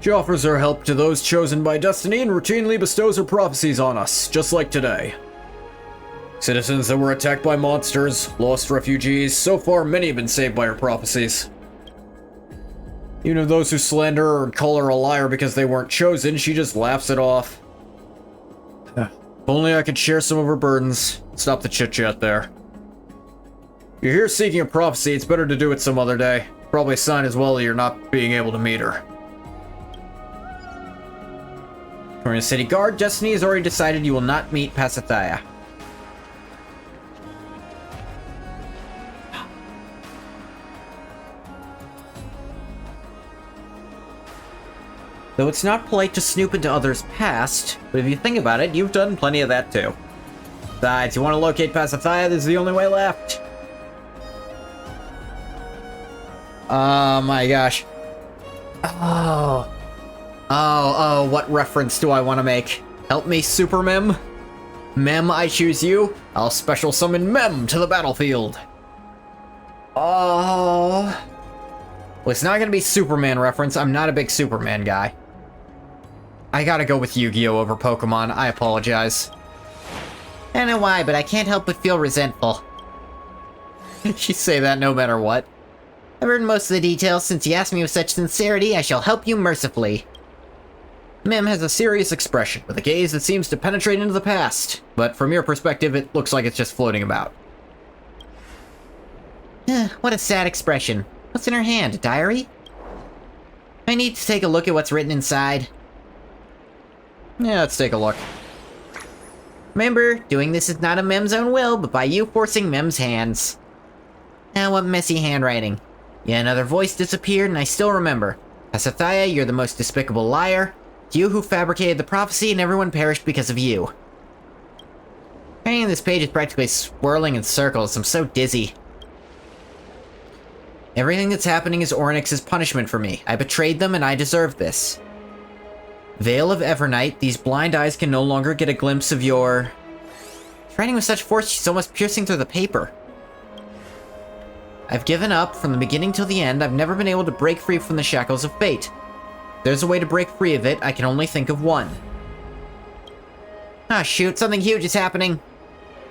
She offers her help to those chosen by destiny and routinely bestows her prophecies on us, just like today. Citizens that were attacked by monsters, lost refugees, so far many have been saved by her prophecies. Even of those who slander her or call her a liar because they weren't chosen, she just laughs it off. If only I could share some of her burdens. Stop the chit-chat there. If you're here seeking a prophecy, it's better to do it some other day. Probably a sign as well that you're not being able to meet her. According to City Guard, Destiny has already decided you will not meet Pasithia. Though it's not polite to snoop into others' past, but if you think about it, you've done plenty of that too. Besides, you want to locate Pasithia, this is the only way left. Oh my gosh. Oh, what reference do I want to make? Help me, Super Mem? Mem, I choose you. I'll special summon Mem to the battlefield. Oh. Well, it's not gonna be Superman reference. I'm not a big Superman guy. I gotta go with Yu-Gi-Oh! Over Pokemon. I apologize. I don't know why, but I can't help but feel resentful. You say that no matter what. I've heard most of the details. Since you asked me with such sincerity, I shall help you mercifully. Mim has a serious expression, with a gaze that seems to penetrate into the past. But from your perspective, it looks like it's just floating about. What a sad expression. What's in her hand, a diary? I need to take a look at what's written inside. Yeah, let's take a look. Remember, doing this is not of Mem's own will, but by you forcing Mem's hands. Now, what messy handwriting. Yet another voice disappeared, and I still remember. Pasithea, you're the most despicable liar. It's you who fabricated the prophecy, and everyone perished because of you. Writing this page is practically swirling in circles. I'm so dizzy. Everything that's happening is Oryx's punishment for me. I betrayed them, and I deserve this. Veil of Evernight, these blind eyes can no longer get a glimpse of your... She's writing with such force, she's almost piercing through the paper. I've given up, from the beginning till the end. I've never been able to break free from the shackles of fate. If there's a way to break free of it, I can only think of one. Ah, shoot, something huge is happening.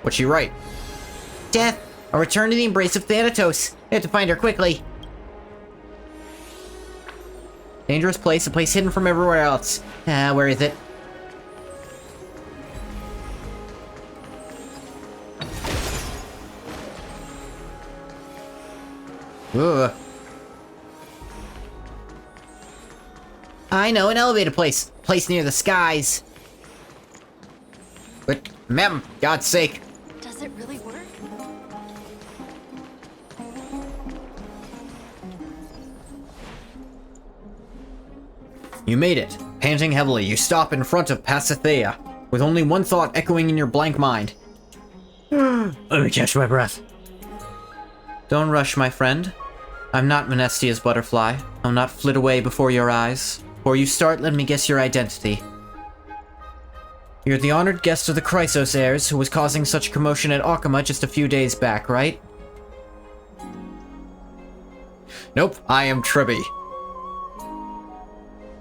What's she write? Death! A return to the embrace of Thanatos. I have to find her quickly. Dangerous place, a place hidden from everywhere else. Where is it? Ugh. I know, an elevated place. Place near the skies. But, Mem, God's sake. Does it really work? You made it. Panting heavily, you stop in front of Pasithea, with only one thought echoing in your blank mind. Let me catch my breath. Don't rush, my friend. I'm not Monestia's butterfly. I'll not flit away before your eyes. Before you start, let me guess your identity. You're the honored guest of the Chrysos heirs, who was causing such commotion at Akama just a few days back, right? Nope, I am Tribby.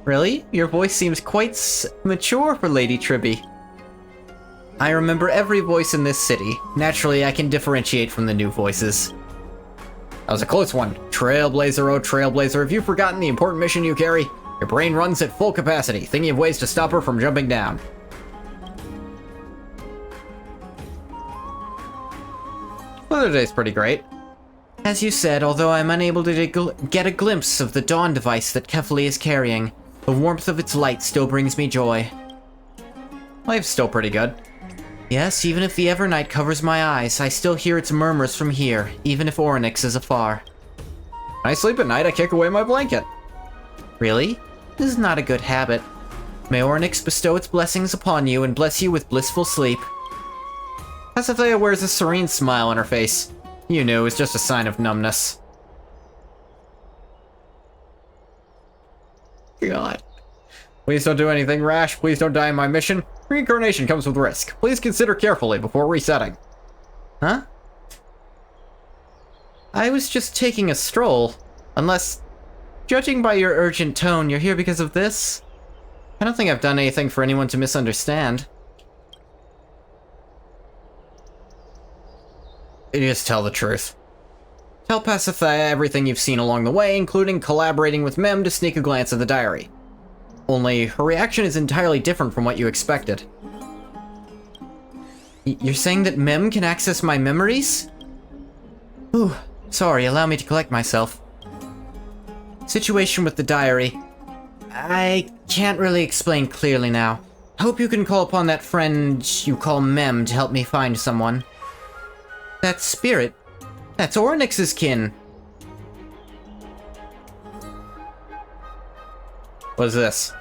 Really? Your voice seems quite mature for Lady Tribby. I remember every voice in this city. Naturally, I can differentiate from the new voices. That was a close one. Trailblazer, oh Trailblazer, have you forgotten the important mission you carry? Your brain runs at full capacity, thinking of ways to stop her from jumping down. Well, today's pretty great. As you said, although I'm unable to get a glimpse of the dawn device that Kefli is carrying, the warmth of its light still brings me joy. Life's still pretty good. Yes, even if the Evernight covers my eyes, I still hear its murmurs from here, even if Oryx is afar. When I sleep at night, I kick away my blanket. Really? This is not a good habit. May Oryx bestow its blessings upon you and bless you with blissful sleep. Pasithea wears a serene smile on her face. You knew, it was just a sign of numbness. God. Please don't do anything rash. Please don't die in my mission. Reincarnation comes with risk. Please consider carefully before resetting. Huh? I was just taking a stroll. Unless, judging by your urgent tone, you're here because of this? I don't think I've done anything for anyone to misunderstand. Just tell the truth. Tell Pasithea everything you've seen along the way, including collaborating with Mem to sneak a glance at the diary. Only, her reaction is entirely different from what you expected. You're saying that Mem can access my memories? Ooh, sorry, allow me to collect myself. Situation with the diary. I can't really explain clearly now. Hope you can call upon that friend you call Mem to help me find someone. That spirit? That's Oryx's kin. What's this?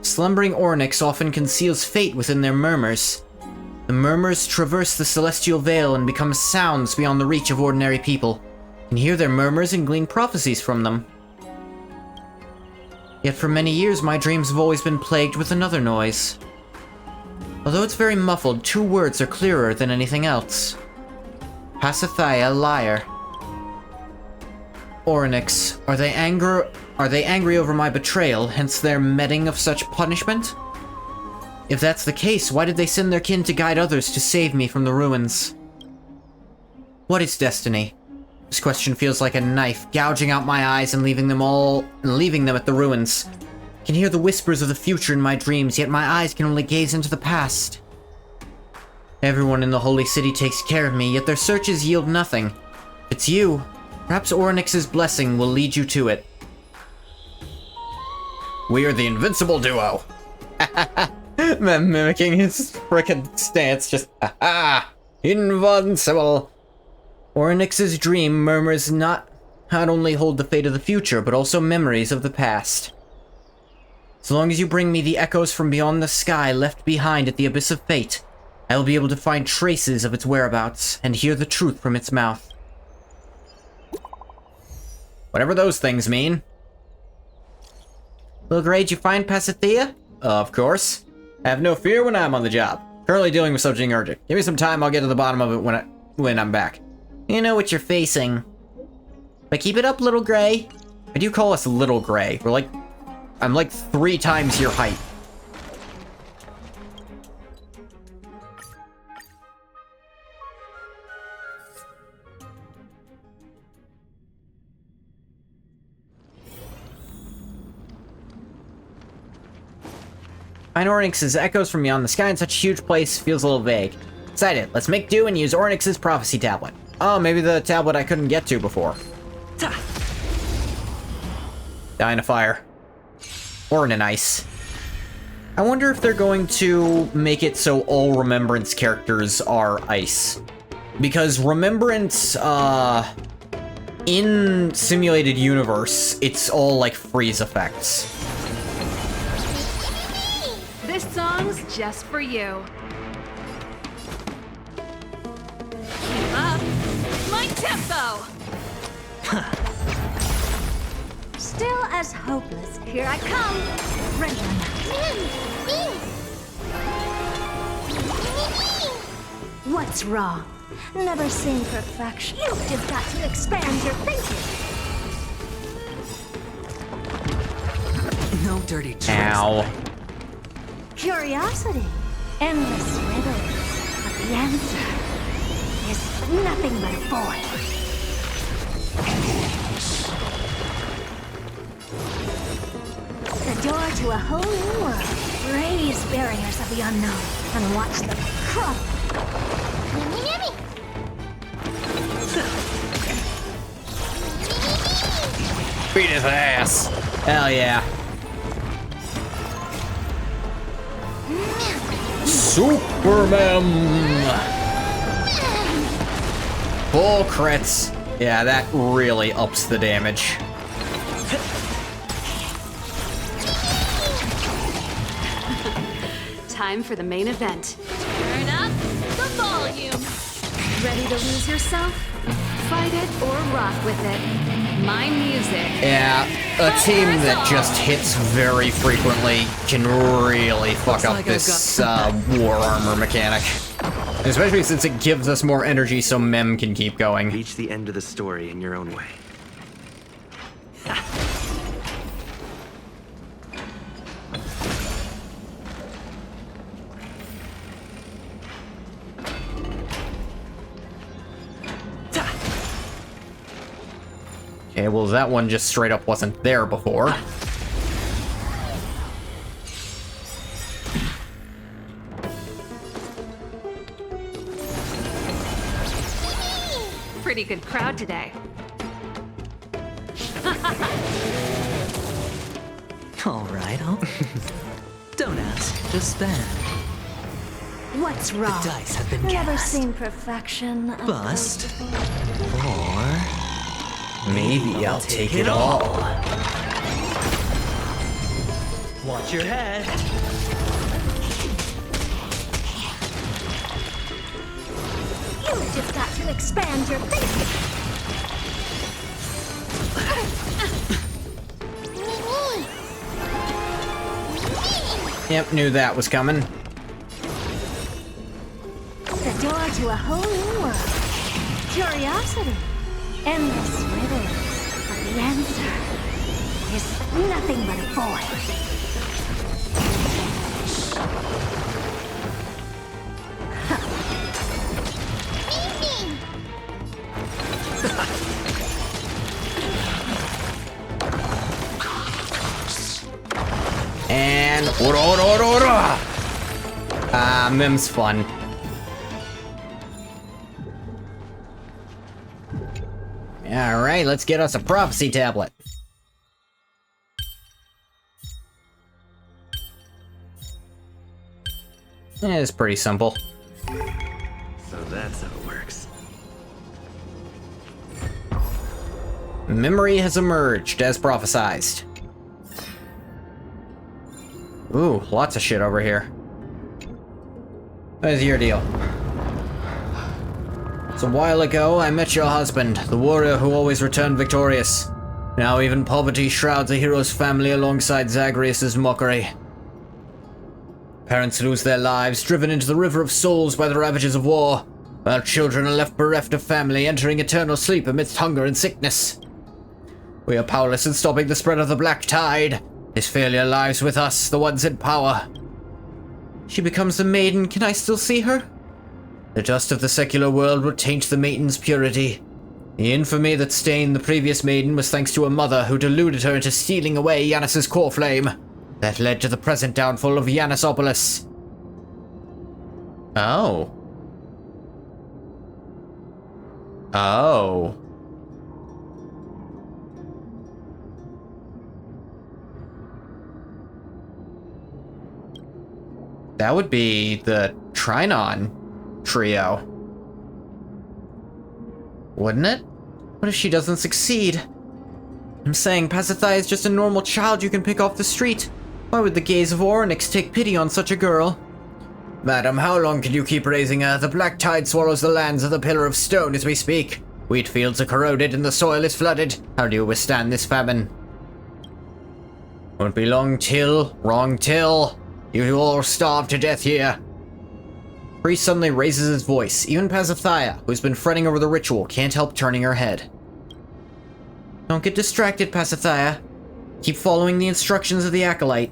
Slumbering Oryx often conceals fate within their murmurs. The murmurs traverse the celestial veil and become sounds beyond the reach of ordinary people. You can hear their murmurs and glean prophecies from them. Yet for many years my dreams have always been plagued with another noise. Although it's very muffled, two words are clearer than anything else. Pasithea, liar. Orynyx, are they angry over my betrayal, hence their meting of such punishment? If that's the case, why did they send their kin to guide others to save me from the ruins? What is destiny? This question feels like a knife, gouging out my eyes and leaving them at the ruins. I can hear the whispers of the future in my dreams, yet my eyes can only gaze into the past. Everyone in the Holy City takes care of me, yet their searches yield nothing. If it's you, perhaps Orynyx's blessing will lead you to it. We are the invincible duo. Mimicking his frickin' stance, just invincible. Orynyx's dream murmurs not only hold the fate of the future, but also memories of the past. As long as you bring me the echoes from beyond the sky left behind at the abyss of fate, I will be able to find traces of its whereabouts and hear the truth from its mouth. Whatever those things mean. Little Gray, did you find Pasithea? Of course. Have no fear when I'm on the job. Currently dealing with something urgent. Give me some time, I'll get to the bottom of it when I'm back. You know what you're facing. But keep it up, Little Gray. Why do you call us Little Gray? I'm like 3 times your height. Find Orynyx's echoes from beyond the sky in such a huge place feels a little vague. Excited, let's make do and use Orynyx's prophecy tablet. Oh, maybe the tablet I couldn't get to before. Die in a fire. Or in an ice. I wonder if they're going to make it so all Remembrance characters are ice. Because Remembrance, in Simulated Universe, it's all like freeze effects. This song's just for you. Keep up my tempo! Still as hopeless. Here I come. Ready or not. What's wrong? Never seen perfection. You've just got to expand your thinking. No dirty tricks. Ow. Curiosity. Endless riddles. But the answer is nothing but a void. The door to a whole new world. Raise barriers of the unknown and watch them crumble. Beat his ass. Hell yeah. Superman. Full crits. Yeah, that really ups the damage. Time for the main event. Turn up the volume. Ready to lose yourself? Fight it or rock with it. My music. Yeah, a team that just hits very frequently can really fuck up this war armor mechanic. Especially since it gives us more energy so Mem can keep going. Reach the end of the story in your own way. Okay, well that one just straight up wasn't there before. Pretty good crowd today. All right, don't ask, just spend. What's wrong? The dice have been Never cast. seen perfection. Bust. Or maybe I'll take it all. Watch your head. You've just got to expand your thinking. Yep, knew that was coming. The door to a whole new world. Curiosity. Endless riddles. But the answer is nothing but a void. And Mim's fun. Alright, let's get us a prophecy tablet. It's pretty simple. So that's how it works. Memory has emerged as prophesized. Ooh, lots of shit over here. What is your deal? So a while ago, I met your husband, the warrior who always returned victorious. Now even poverty shrouds a hero's family alongside Zagreus' mockery. Parents lose their lives, driven into the river of souls by the ravages of war, while children are left bereft of family, entering eternal sleep amidst hunger and sickness. We are powerless in stopping the spread of the black tide. His failure lies with us, the ones in power. She becomes a maiden. Can I still see her? The dust of the secular world will taint the maiden's purity. The infamy that stained the previous maiden was thanks to a mother who deluded her into stealing away Yanis's core flame. That led to the present downfall of Yanisopolis. Oh. Oh. That would be the Trinon trio. Wouldn't it? What if she doesn't succeed? I'm saying Pasithai is just a normal child you can pick off the street. Why would the gaze of Oryx take pity on such a girl? Madam, how long can you keep raising her? The black tide swallows the lands of the Pillar of Stone as we speak. Wheat fields are corroded and the soil is flooded. How do you withstand this famine? Won't be long till, wrong till. You will all starve to death here. Priest suddenly raises his voice. Even Pasithai, who's been fretting over the ritual, can't help turning her head. Don't get distracted, Pasithai. Keep following the instructions of the Acolyte.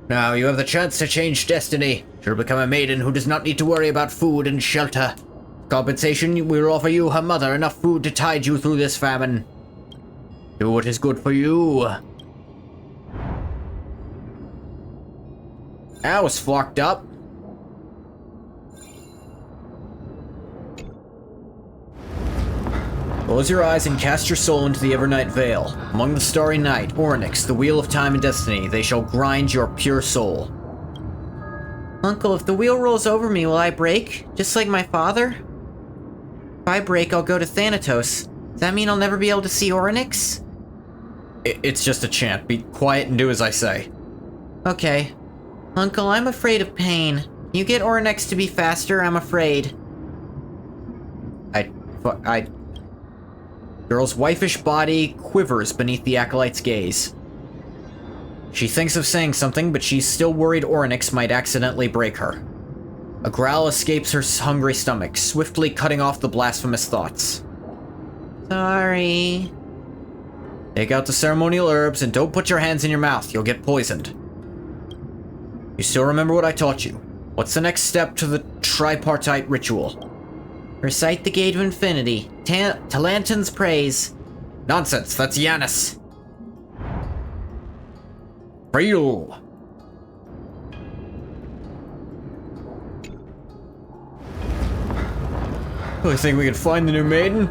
Now you have the chance to change destiny. She'll become a maiden who does not need to worry about food and shelter. Compensation, we will offer you, her mother, enough food to tide you through this famine. Do what is good for you. That was fucked up. Close your eyes and cast your soul into the Evernight Vale. Among the starry night, Ornyx, the wheel of time and destiny, they shall grind your pure soul. Uncle, if the wheel rolls over me, will I break? Just like my father? If I break, I'll go to Thanatos. Does that mean I'll never be able to see Ornyx? It's just a chant. Be quiet and do as I say. Okay. Uncle, I'm afraid of pain. You get Ornyx to be faster, I'm afraid. Girl's waifish body quivers beneath the Acolyte's gaze. She thinks of saying something, but she's still worried Ornyx might accidentally break her. A growl escapes her hungry stomach, swiftly cutting off the blasphemous thoughts. Sorry. Take out the ceremonial herbs and don't put your hands in your mouth, you'll get poisoned. You still remember what I taught you? What's the next step to the tripartite ritual? Recite the Gate of Infinity. Talanton's praise. Nonsense, that's Yanis. Real. Really think we can find the new maiden?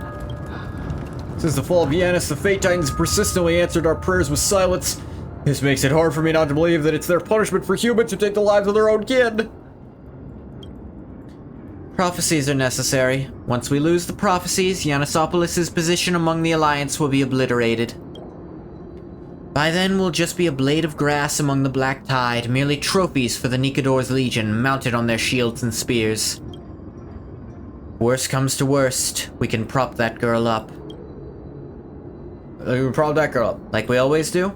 Since the fall of Yanis, the Fate Titans persistently answered our prayers with silence. This makes it hard for me not to believe that it's their punishment for humans who take the lives of their own kin. Prophecies are necessary. Once we lose the prophecies, Yanisopolis' position among the Alliance will be obliterated. By then, we'll just be a blade of grass among the black tide, merely trophies for the Nikador's Legion mounted on their shields and spears. Worst comes to worst, we can prop that girl up. We can prop that girl up, like we always do?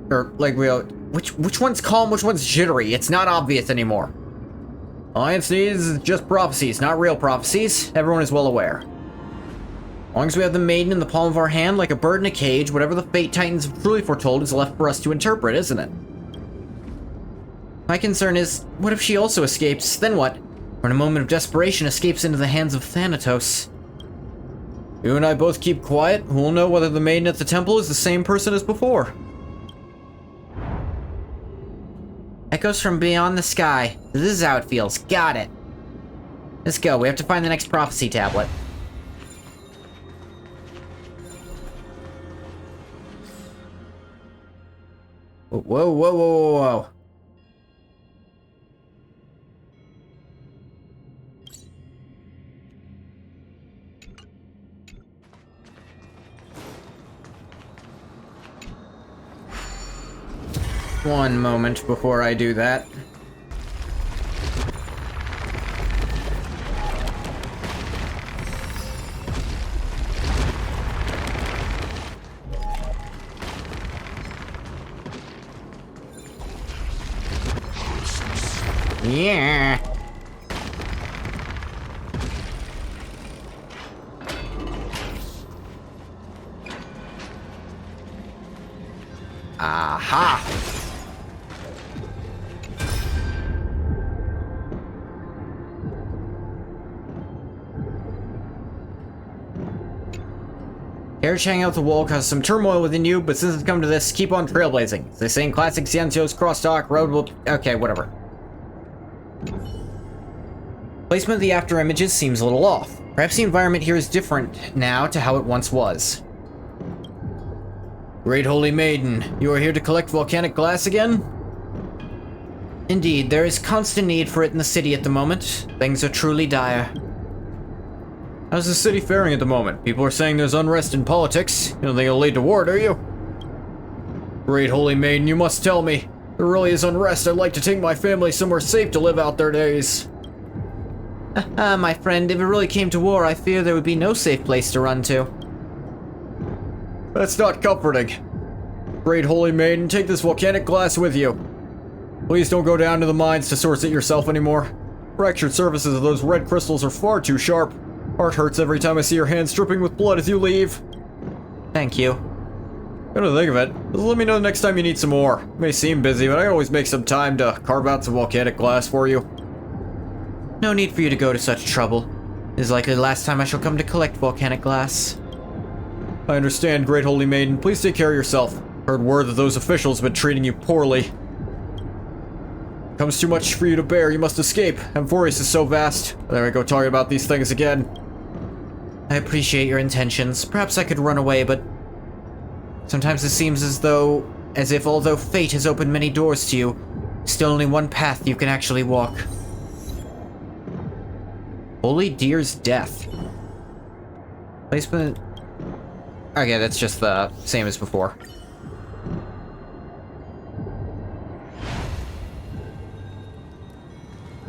Or, like we... Which one's calm, which one's jittery? It's not obvious anymore. Alliance needs just prophecies, not real prophecies. Everyone is well aware. As long as we have the maiden in the palm of our hand, like a bird in a cage, whatever the fate titans have truly foretold is left for us to interpret, isn't it? My concern is, what if she also escapes? Then what? Or in a moment of desperation escapes into the hands of Thanatos? You and I both keep quiet, who will know whether the maiden at the temple is the same person as before. Echoes from beyond the sky. This is how it feels. Got it. Let's go. We have to find the next prophecy tablet. Whoa, whoa, whoa, whoa, whoa. One moment before I do that. Yeah. Aha. Carriage hanging out the wall caused some turmoil within you, but since it's come to this, keep on trailblazing. As they say in classic Xianzhou's crosstalk, road will... Okay, whatever. Placement of the after images seems a little off. Perhaps the environment here is different now to how it once was. Great Holy Maiden, you are here to collect volcanic glass again? Indeed, there is constant need for it in the city at the moment. Things are truly dire. How's the city faring at the moment? People are saying there's unrest in politics. You don't think it'll lead to war, do you? Great Holy Maiden, you must tell me. If there really is unrest, I'd like to take my family somewhere safe to live out their days. My friend, if it really came to war, I fear there would be no safe place to run to. That's not comforting. Great Holy Maiden, take this volcanic glass with you. Please don't go down to the mines to source it yourself anymore. Fractured surfaces of those red crystals are far too sharp. Heart hurts every time I see your hands dripping with blood as you leave. Thank you. Come to think of it, just let me know the next time you need some more. It may seem busy, but I always make some time to carve out some volcanic glass for you. No need for you to go to such trouble. It is likely the last time I shall come to collect volcanic glass. I understand, Great Holy Maiden. Please take care of yourself. Heard word that those officials have been treating you poorly. Comes too much for you to bear, you must escape. Amphorius is so vast. There I go talking about these things again. I appreciate your intentions. Perhaps I could run away, but sometimes it seems as if although fate has opened many doors to you, still only one path you can actually walk. Holy Deer's death. Placement... Okay, that's just the same as before.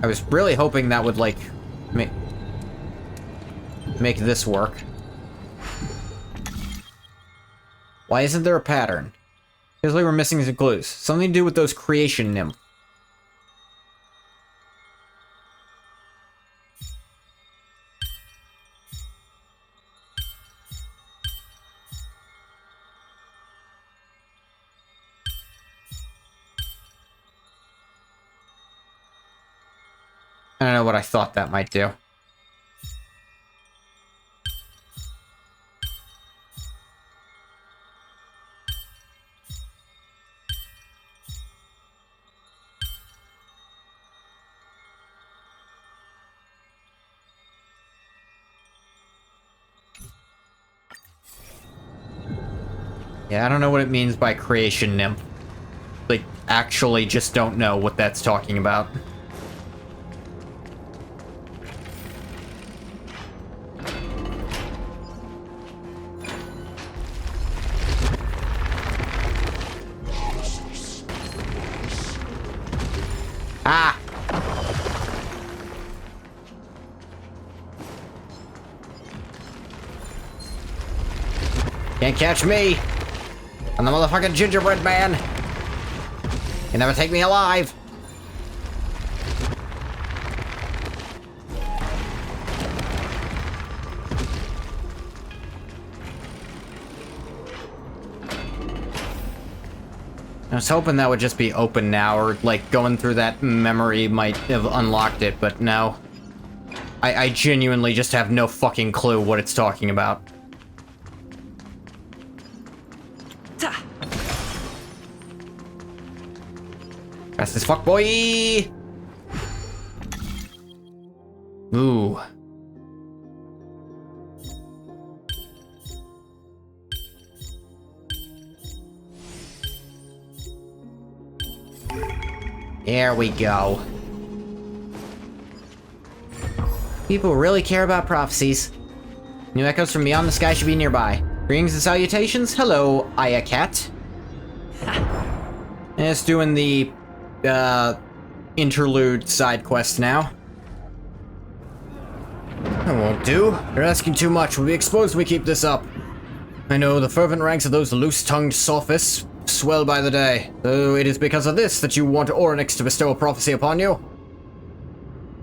I was really hoping that would, like, make this work. Why isn't there a pattern? Feels like we're missing some clues. Something to do with those creation nymphs. I don't know what I thought that might do. Yeah, I don't know what it means by creation nymph. Like, actually just don't know what that's talking about. Ah! Can't catch me! I'm the motherfucking gingerbread man! You never take me alive! I was hoping that would just be open now, or like going through that memory might have unlocked it, but no. I genuinely just have no fucking clue what it's talking about. Fast as fuck, boy! Ooh. There we go. People really care about prophecies. New echoes from beyond the sky should be nearby. Greetings and salutations. Hello, Aya Cat. It's doing the interlude side quest now. That won't do. You're asking too much. We'll be exposed if we keep this up. I know the fervent ranks of those loose-tongued sophists swell by the day. Though it is because of this that you want Oryx to bestow a prophecy upon you.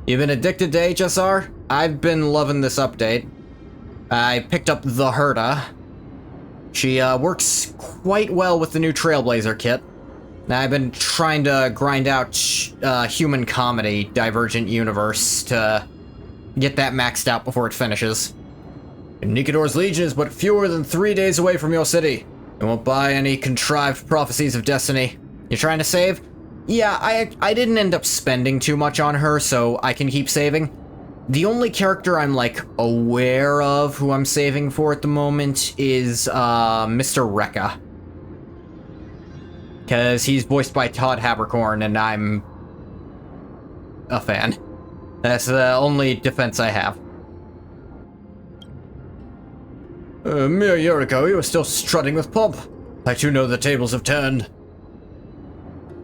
You've been addicted to HSR? I've been loving this update. I picked up the Herta. She works quite well with the new Trailblazer kit. I've been trying to grind out Human Comedy Divergent Universe to get that maxed out before it finishes. Nikador's Legion is but fewer than 3 days away from your city. You won't buy any contrived prophecies of destiny. You're trying to save? Yeah, I didn't end up spending too much on her, so I can keep saving. The only character I'm, like, aware of who I'm saving for at the moment is, Mr. Rekka. Because he's voiced by Todd Haberkorn, and I'm a fan. That's the only defense I have. A mere year ago, you were still strutting with pomp. I too know the tables have turned.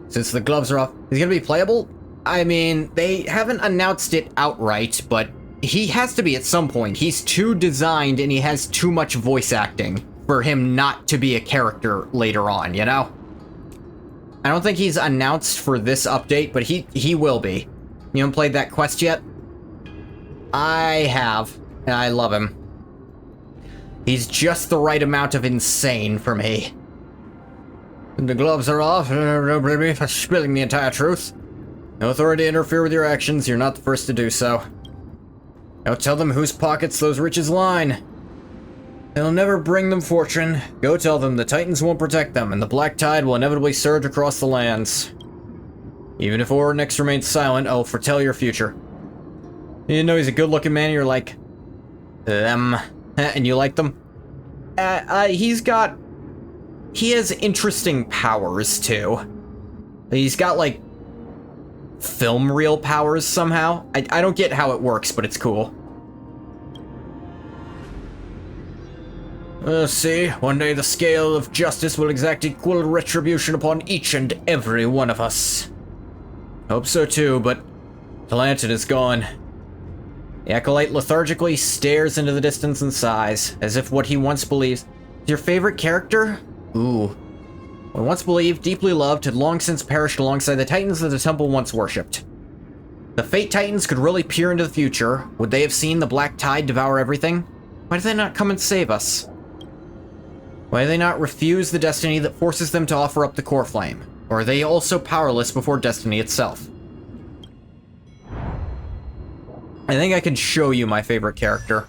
Since the gloves are off, is he gonna be playable? I mean, they haven't announced it outright, but he has to be at some point. He's too designed and he has too much voice acting for him not to be a character later on, you know? I don't think he's announced for this update, but he will be. You haven't played that quest yet? I have, and I love him. He's just the right amount of insane for me. The gloves are off. Don't blame me for spilling the entire truth. No authority to interfere with your actions. You're not the first to do so. Now tell them whose pockets those riches line. They'll never bring them fortune. Go tell them the Titans won't protect them, and the black tide will inevitably surge across the lands. Even if Ornyx remains silent, I'll foretell your future. You know he's a good-looking man, you're like... and you like them? He has interesting powers, too. He's got, like, film reel powers somehow. I don't get how it works, but it's cool. See, one day the scale of justice will exact equal retribution upon each and every one of us. Hope so too, but Talantin is gone. The Acolyte lethargically stares into the distance and sighs, as if what he once believes... Your favorite character? Ooh. What once believed, deeply loved, had long since perished alongside the Titans that the temple once worshipped. The Fate Titans could really peer into the future. Would they have seen the black tide devour everything? Why did they not come and save us? Why do they not refuse the destiny that forces them to offer up the core flame? Or are they also powerless before destiny itself? I think I can show you my favorite character.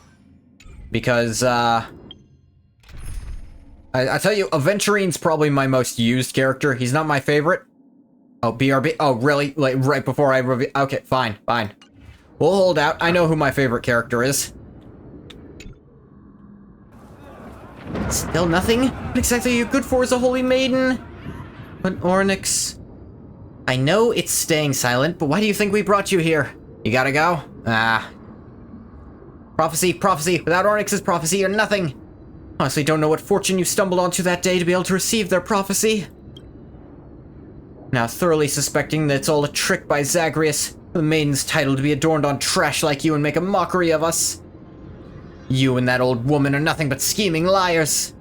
Because, I tell you, Aventurine's probably my most used character. He's not my favorite. Oh, BRB? Oh, really? Like, right before I reveal... Okay, fine, fine. We'll hold out. I know who my favorite character is. Still nothing? What exactly are you good for as a holy maiden? But Ornyx... I know it's staying silent, but why do you think we brought you here? You gotta go? Prophecy, prophecy. Without Ornyx's prophecy, you're nothing. Honestly, don't know what fortune you stumbled onto that day to be able to receive their prophecy. Now thoroughly suspecting that it's all a trick by Zagreus, the maiden's title to be adorned on trash like you and make a mockery of us. You and that old woman are nothing but scheming liars.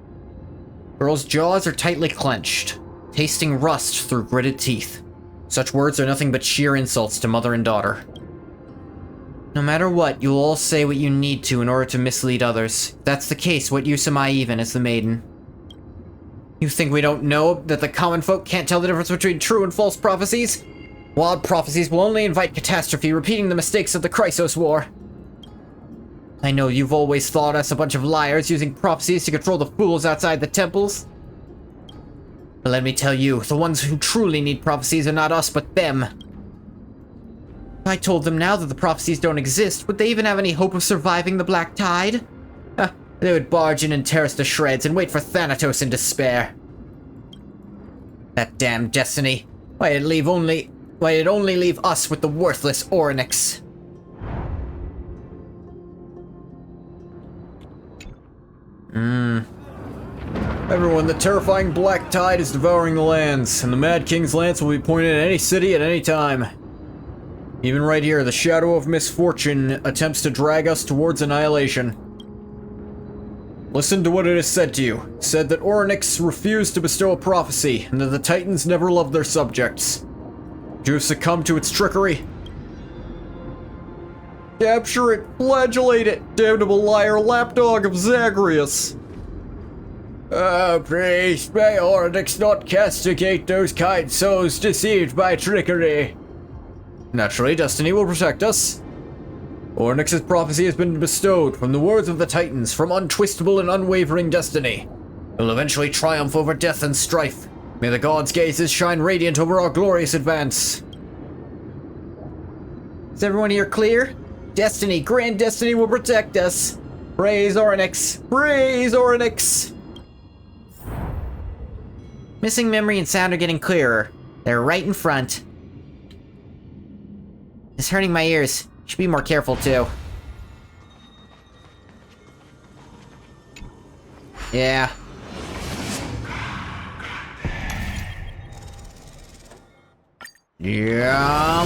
Girl's jaws are tightly clenched, tasting rust through gritted teeth. Such words are nothing but sheer insults to mother and daughter. No matter what, you'll all say what you need to in order to mislead others. If that's the case, what use am I even as the maiden? You think we don't know that the common folk can't tell the difference between true and false prophecies? Wild prophecies will only invite catastrophe, repeating the mistakes of the Chrysos War. I know you've always thought us a bunch of liars using prophecies to control the fools outside the temples. But let me tell you, the ones who truly need prophecies are not us, but them. If I told them now that the prophecies don't exist, would they even have any hope of surviving the Black Tide? They would barge in and tear us to shreds and wait for Thanatos in despair. That damn destiny. Why did it only leave us with the worthless Oryx? Everyone, the terrifying Black Tide is devouring the lands, and the Mad King's lance will be pointed at any city at any time. Even right here, the shadow of misfortune attempts to drag us towards annihilation. Listen to what it has said to you. It said that Oryx refused to bestow a prophecy, and that the Titans never loved their subjects. Would you have succumbed to its trickery? Capture it! Flagellate it! Damnable liar, lapdog of Zagreus! Please, may Oryx not castigate those kind souls deceived by trickery. Naturally, destiny will protect us. Oryx's prophecy has been bestowed from the words of the Titans, from untwistable and unwavering destiny. It will eventually triumph over death and strife. May the gods' gazes shine radiant over our glorious advance. Is everyone here clear? Destiny, grand destiny will protect us. Praise Oryx! Praise Oryx! Missing memory and sound are getting clearer. They're right in front. It's hurting my ears. Should be more careful too. Yeah. Yeah,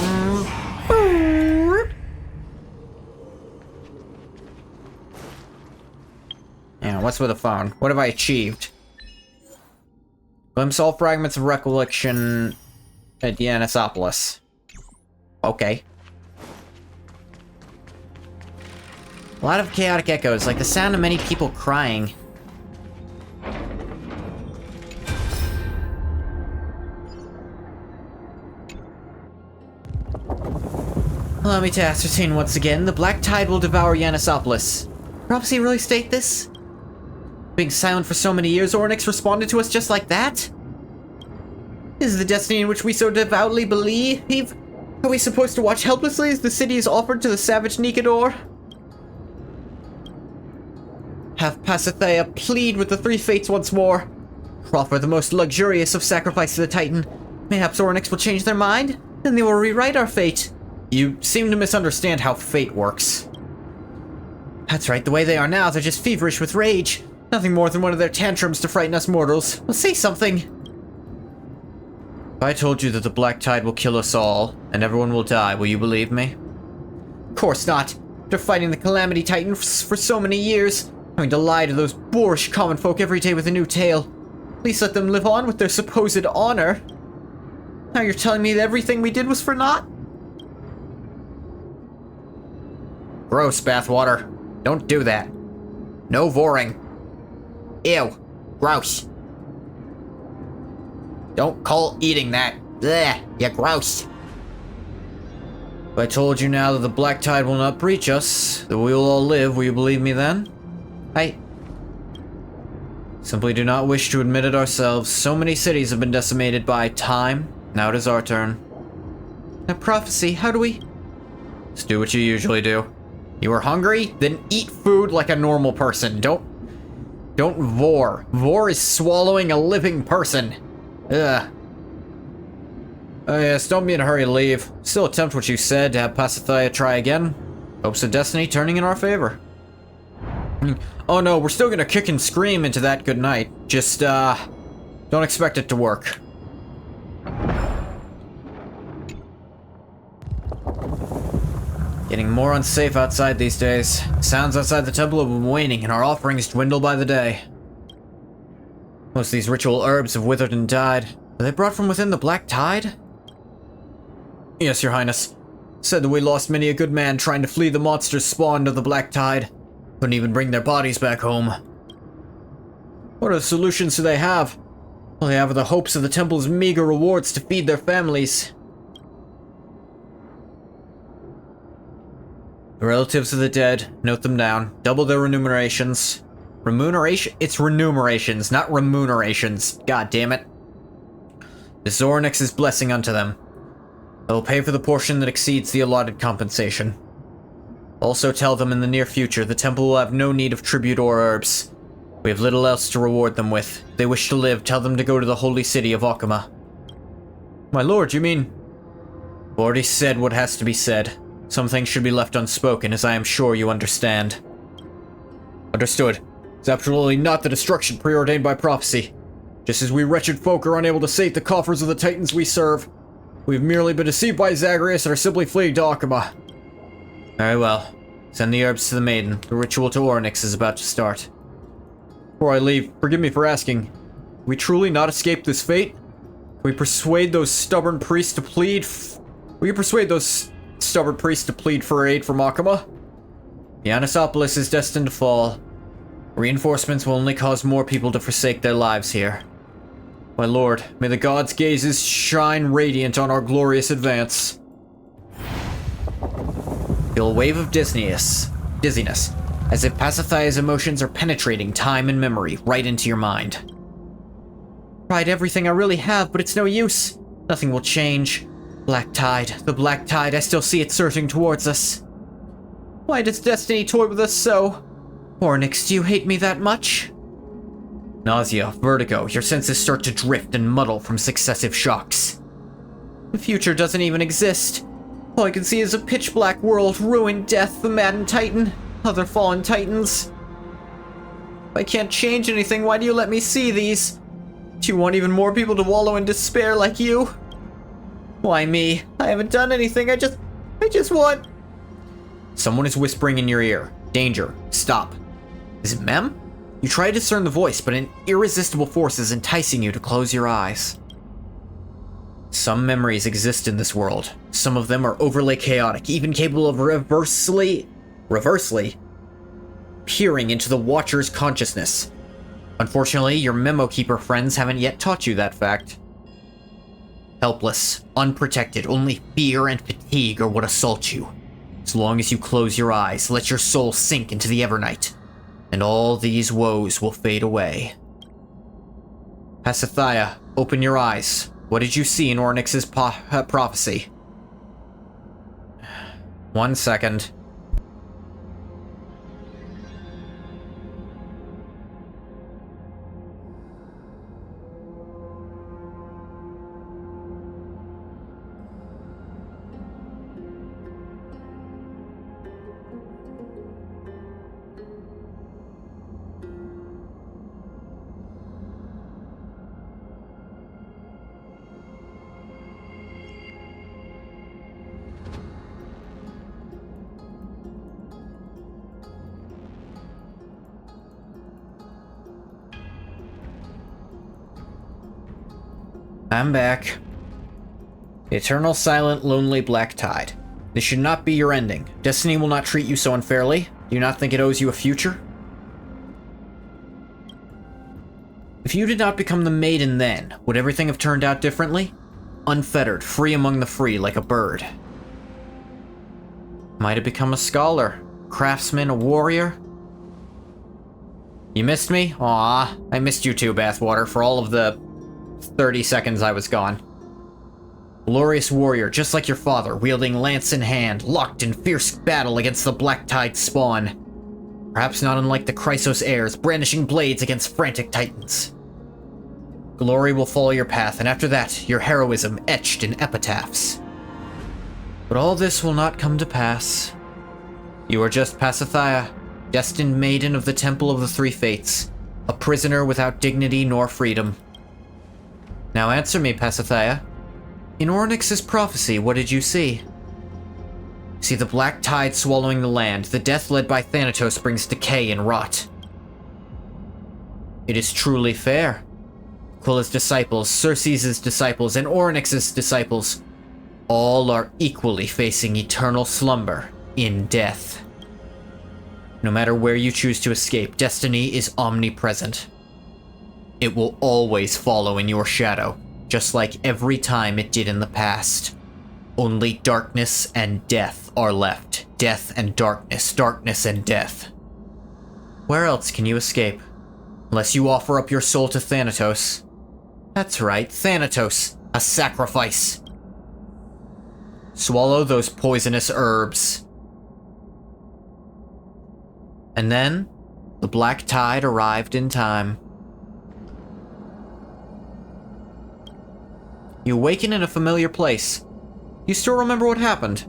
what's with the phone? What have I achieved? Glimpse all fragments of recollection at Yanisopolis. Okay. A lot of chaotic echoes, like the sound of many people crying. Allow me to ascertain once again. The Black Tide will devour Yanisopolis. Prophecy really state this? Being silent for so many years, Oryx responded to us just like that? Is the destiny in which we so devoutly believe? Are we supposed to watch helplessly as the city is offered to the savage Nikador? Have Pasithea plead with the three fates once more. Proffer the most luxurious of sacrifice to the Titan. Mayhaps Oryx will change their mind, and they will rewrite our fate. You seem to misunderstand how fate works. That's right, the way they are now, they're just feverish with rage. Nothing more than one of their tantrums to frighten us mortals. Well, say something. If I told you that the Black Tide will kill us all, and everyone will die, will you believe me? Of course not. After fighting the Calamity Titan for so many years, having to lie to those boorish common folk every day with a new tale. Please let them live on with their supposed honor. Now you're telling me that everything we did was for naught? Gross, bathwater. Don't do that. No voring. Ew. Gross. Don't call eating that. Blech, you're gross. If I told you now that the Black Tide will not breach us, that we will all live, will you believe me then? I simply do not wish to admit it ourselves. So many cities have been decimated by time. Now it is our turn. A prophecy, how do we? Just do what you usually do. You are hungry? Then eat food like a normal person. Don't vor. Vor is swallowing a living person. Ugh. Oh yes, don't be in a hurry to leave. Still attempt what you said, to have Pasithea try again. Hopes of destiny turning in our favor. Oh no, we're still gonna kick and scream into that good night. Just, don't expect it to work. Getting more unsafe outside these days. Sounds outside the temple have been waning, and our offerings dwindle by the day. Most of these ritual herbs have withered and died. Were they brought from within the Black Tide? Yes, your highness. Said that we lost many a good man trying to flee the monsters spawned of the Black Tide. Couldn't even bring their bodies back home. What other solutions do they have? All they have are the hopes of the temple's meager rewards to feed their families. The relatives of the dead, note them down. Double their remunerations. Remuneration? It's remunerations, not remunerations. God damn it. This is Ornyx's blessing unto them. They will pay for the portion that exceeds the allotted compensation. Also tell them in the near future the temple will have no need of tribute or herbs. We have little else to reward them with. If they wish to live, tell them to go to the holy city of Akama. My lord, you mean? I've already said what has to be said. Some things should be left unspoken, as I am sure you understand. Understood. It's absolutely not the destruction preordained by prophecy. Just as we wretched folk are unable to sate the coffers of the titans we serve, we've merely been deceived by Zagreus and are simply fleeing to Akama. Very well. Send the herbs to the maiden. The ritual to Ornyx is about to start. Before I leave, forgive me for asking, can we truly not escape this fate? Can we persuade those stubborn priests to plead for aid from Akama? The Anisopolis is destined to fall. Reinforcements will only cause more people to forsake their lives here. My lord, may the gods' gazes shine radiant on our glorious advance. Feel a wave of dizziness, as if Pasithaya's emotions are penetrating time and memory right into your mind. Tried everything I really have, but it's no use. Nothing will change. Black Tide, the Black Tide, I still see it surging towards us. Why does destiny toy with us so? Ornyx, do you hate me that much? Nausea, vertigo, your senses start to drift and muddle from successive shocks. The future doesn't even exist. All I can see is a pitch-black world, ruin, death, the maddened titan, other fallen titans. If I can't change anything, why do you let me see these? Do you want even more people to wallow in despair like you? Why me? I haven't done anything, I just want... Someone is whispering in your ear. Danger. Stop. Is it Mem? You try to discern the voice, but an irresistible force is enticing you to close your eyes. Some memories exist in this world. Some of them are overly chaotic, even capable of reversely peering into the Watcher's consciousness. Unfortunately, your Memo Keeper friends haven't yet taught you that fact. Helpless, unprotected, only fear and fatigue are what assault you. As long as you close your eyes, let your soul sink into the Evernight, and all these woes will fade away. Pasithaya, open your eyes. What did you see in Ornyx's prophecy? 1 second. I'm back. The eternal, silent, lonely Black Tide. This should not be your ending. Destiny will not treat you so unfairly. Do you not think it owes you a future? If you did not become the maiden then, would everything have turned out differently? Unfettered, free among the free, like a bird. Might have become a scholar, craftsman, a warrior. You missed me? Aw, I missed you too, Bathwater, for all of the 30 seconds I was gone. Glorious warrior, just like your father, wielding lance in hand, locked in fierce battle against the Black Tide spawn. Perhaps not unlike the Chrysos heirs, brandishing blades against frantic titans. Glory will follow your path, and after that, your heroism etched in epitaphs. But all this will not come to pass. You are just Pasithaya, destined maiden of the Temple of the Three Fates, a prisoner without dignity nor freedom. Now answer me, Pasithaya. In Ornyx's prophecy, what did you see? See the Black Tide swallowing the land, the death led by Thanatos brings decay and rot. It is truly fair. Aquila's disciples, Circe's disciples, and Ornyx's disciples, all are equally facing eternal slumber in death. No matter where you choose to escape, destiny is omnipresent. It will always follow in your shadow, just like every time it did in the past. Only darkness and death are left. Death and darkness, darkness and death. Where else can you escape? Unless you offer up your soul to Thanatos. That's right, Thanatos, a sacrifice. Swallow those poisonous herbs. And then, the black tide arrived in time. You awaken in a familiar place. You still remember what happened.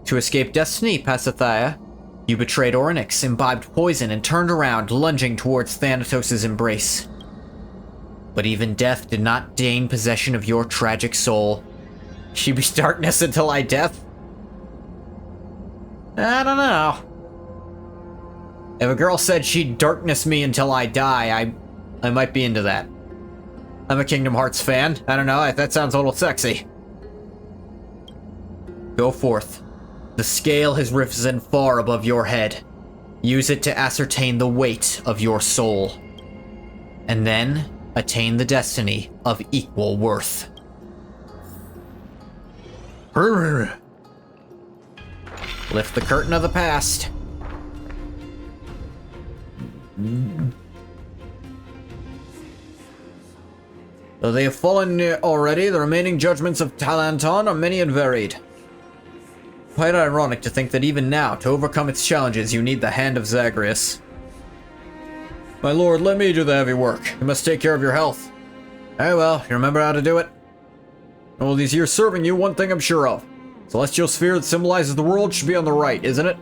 To escape destiny, Pasithea, you betrayed Orynyx, imbibed poison, and turned around, lunging towards Thanatos' embrace. But even death did not gain possession of your tragic soul. She be darkness until I death? I don't know. If a girl said she'd darkness me until I die, I might be into that. I'm a Kingdom Hearts fan. I don't know, that sounds a little sexy. Go forth. The scale has risen far above your head. Use it to ascertain the weight of your soul. And then, attain the destiny of equal worth. Lift the curtain of the past. Though they have fallen already, the remaining judgments of Talanton are many and varied. Quite ironic to think that even now, to overcome its challenges, you need the hand of Zagreus. My lord, let me do the heavy work. You must take care of your health. Very well, you remember how to do it? In all these years serving you, one thing I'm sure of. Celestial sphere that symbolizes the world should be on the right, isn't it?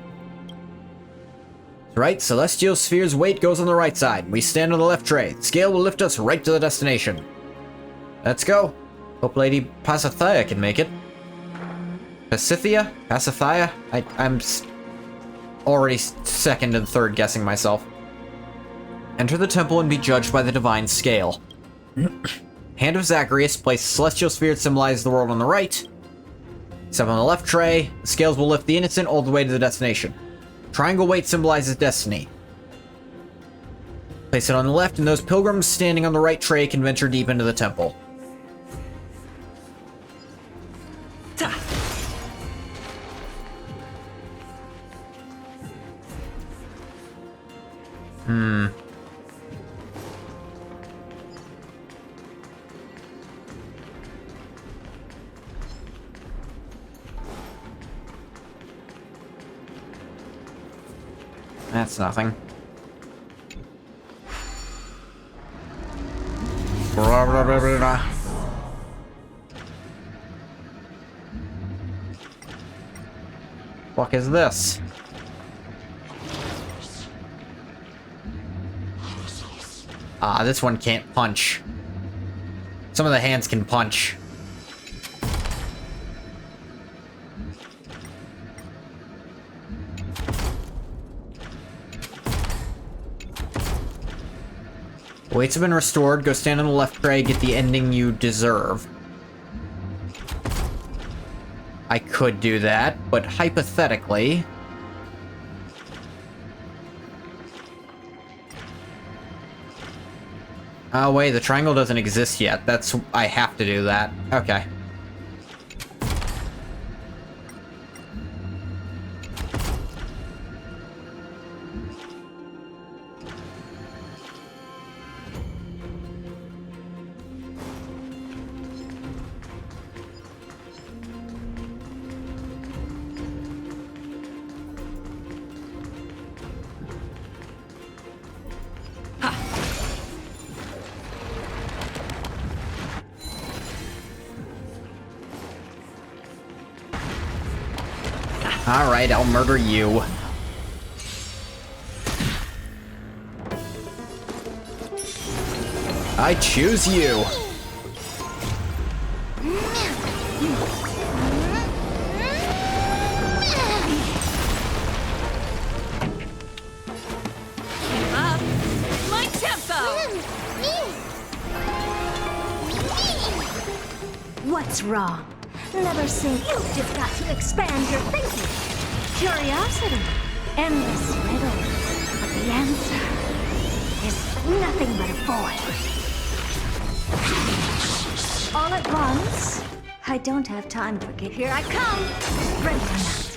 Right, Celestial sphere's weight goes on the right side. We stand on the left tray. The scale will lift us right to the destination. Let's go. Hope Lady Pasithea can make it. Pasithea? I'm already second and third guessing myself. Enter the temple and be judged by the divine scale. Hand of Zagreus, place the celestial sphere that symbolizes the world on the right. Step on the left tray. The scales will lift the innocent all the way to the destination. Triangle weight symbolizes destiny. Place it on the left, and those pilgrims standing on the right tray can venture deep into the temple. That's nothing. Blah, blah, blah, blah, blah. Fuck is this? Ah, this one can't punch. Some of the hands can punch. Weights have been restored. Go stand on the left tray, get the ending you deserve. I could do that, but hypothetically... Oh wait, the triangle doesn't exist yet. I have to do that. Okay. Alright, I'll murder you. I choose you. Up my tempo. What's wrong? Never seen. You've just got to expand your thinking. Curiosity. Endless riddles. But the answer is nothing but a boy. All at once? I don't have time for kid. Here I come! Ready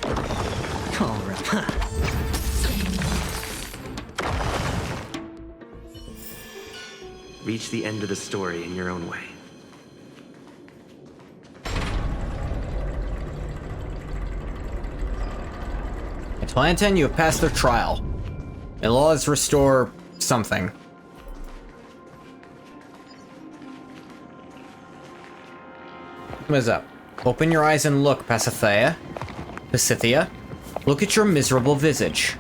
or not. All right. Reach the end of the story in your own way. Atlantan, you have passed their trial. May laws restore something. What is up? Open your eyes and look, Pasithea. Look at your miserable visage.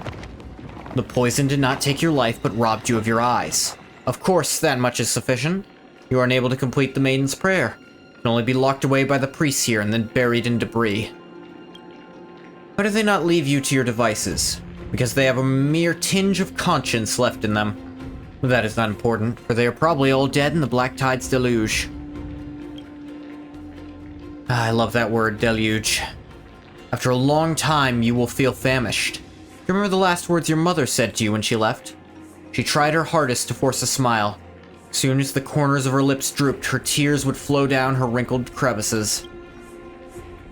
The poison did not take your life, but robbed you of your eyes. Of course, that much is sufficient. You are unable to complete the Maiden's Prayer. You can only be locked away by the priests here and then buried in debris. Why do they not leave you to your devices? Because they have a mere tinge of conscience left in them. But that is not important, for they are probably all dead in the Black Tide's deluge. I love that word, deluge. After a long time, you will feel famished. Do you remember the last words your mother said to you when she left? She tried her hardest to force a smile. As soon as the corners of her lips drooped, her tears would flow down her wrinkled crevices.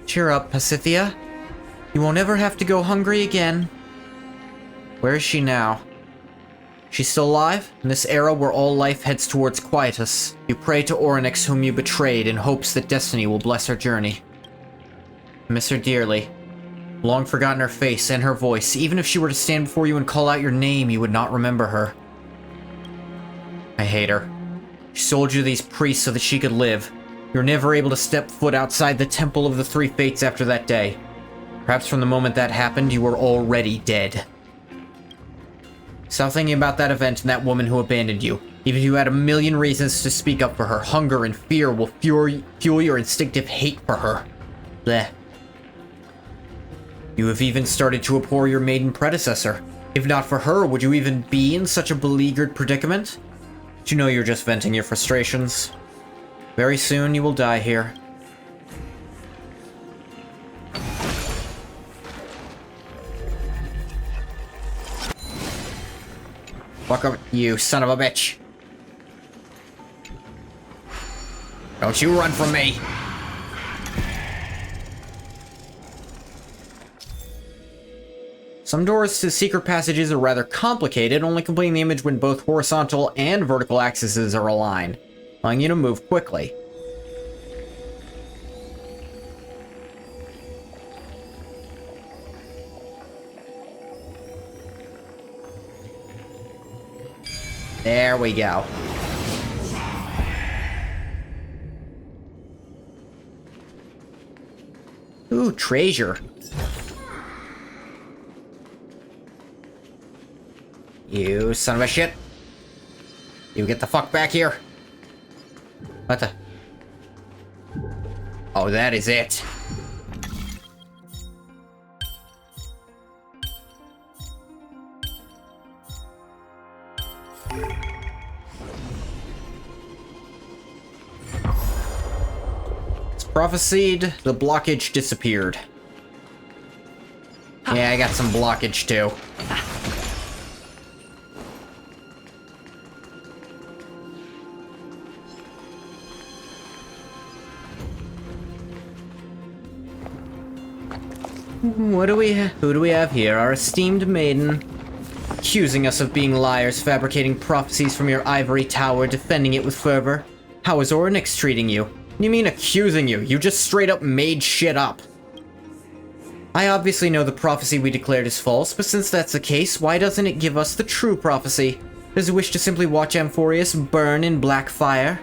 Cheer up, Pasithea. You won't ever have to go hungry again. Where is she now? She's still alive? In this era where all life heads towards quietus, you pray to Orynyx whom you betrayed in hopes that destiny will bless her journey. I miss her dearly. Long forgotten her face and her voice. Even if she were to stand before you and call out your name, you would not remember her. I hate her. She sold you to these priests so that she could live. You were never able to step foot outside the Temple of the Three Fates after that day. Perhaps from the moment that happened, you were already dead. Stop thinking about that event and that woman who abandoned you. Even if you had a million reasons to speak up for her, hunger and fear will fuel your instinctive hate for her. Bleh. You have even started to abhor your maiden predecessor. If not for her, would you even be in such a beleaguered predicament? But you know you're just venting your frustrations. Very soon you will die here. Fuck up, you son of a bitch. Don't you run from me. Some doors to secret passages are rather complicated, only completing the image when both horizontal and vertical axes are aligned, allowing you to move quickly. There we go. Ooh, treasure. You son of a shit. You get the fuck back here. What the? Oh, that is it. It's prophesied, the blockage disappeared. Yeah, I got some blockage too. Who do we have here? Our esteemed maiden, accusing us of being liars, fabricating prophecies from your ivory tower, defending it with fervor. How is Orynyx treating you? What do you mean accusing you? You just straight up made shit up. I obviously know the prophecy we declared is false, but since that's the case, why doesn't it give us the true prophecy? Does it wish to simply watch Amphorius burn in black fire?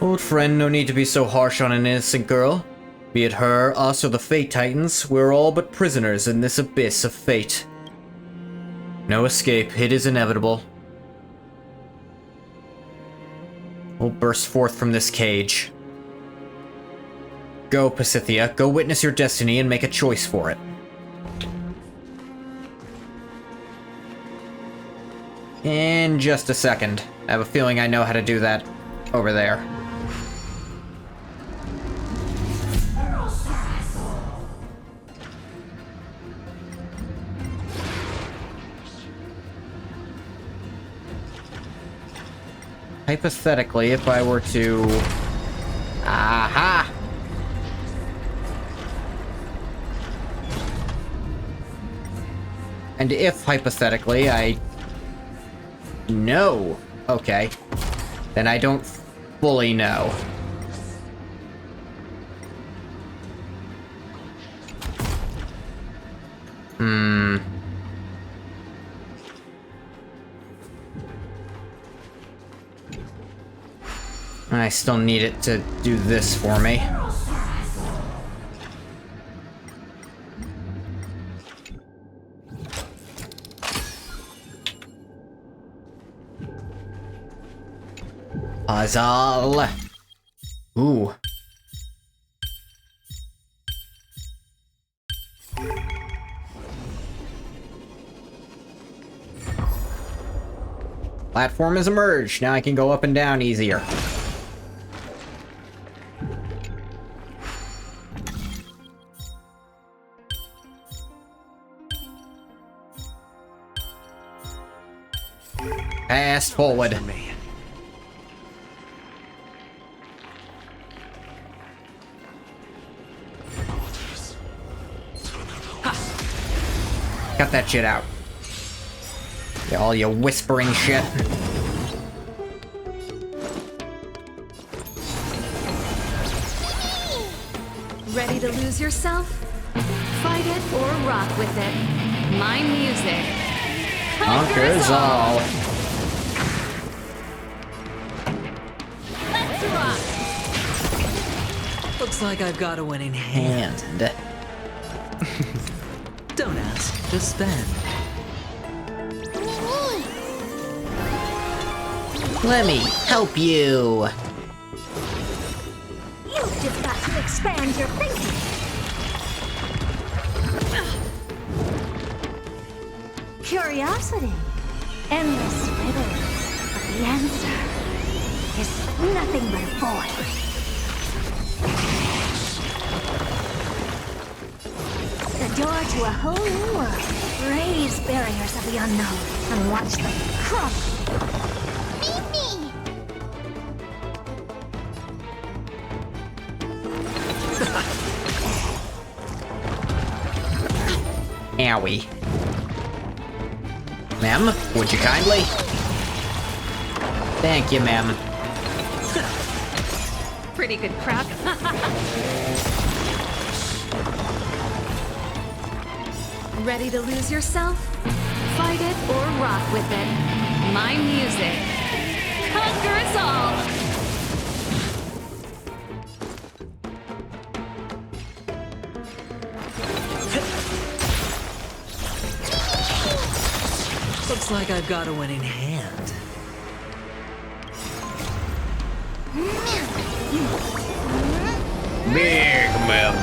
Old friend, no need to be so harsh on an innocent girl. Be it her, us, or the Fate Titans, we're all but prisoners in this abyss of fate. No escape, it is inevitable. We'll burst forth from this cage. Go, Pasithea, go witness your destiny and make a choice for it. In just a second. I have a feeling I know how to do that over there. hypothetically, if I were to... Aha! And if, hypothetically, I... know. Okay. Then I don't fully know. I still need it to do this for me. Puzzle. Ooh. Platform has emerged. Now I can go up and down easier. Fast forward. Cut that shit out. Yeah, all your whispering shit. Ready to lose yourself? Fight it or rock with it. My music Conquers all. Let's rock! Looks like I've got a winning hand. Don't ask, just spend. Let me help you. You've just got to expand your thinking. Curiosity. Endless riddles. But the answer is nothing but a void. The door to a whole new world. Raise barriers of the unknown and watch them crumble. Owie. Ma'am, would you kindly? Thank you, ma'am. Pretty good crap. Ready to lose yourself? Fight it or rock with it. My music conquers all. Looks like I've got a winning hand. Big ma'am.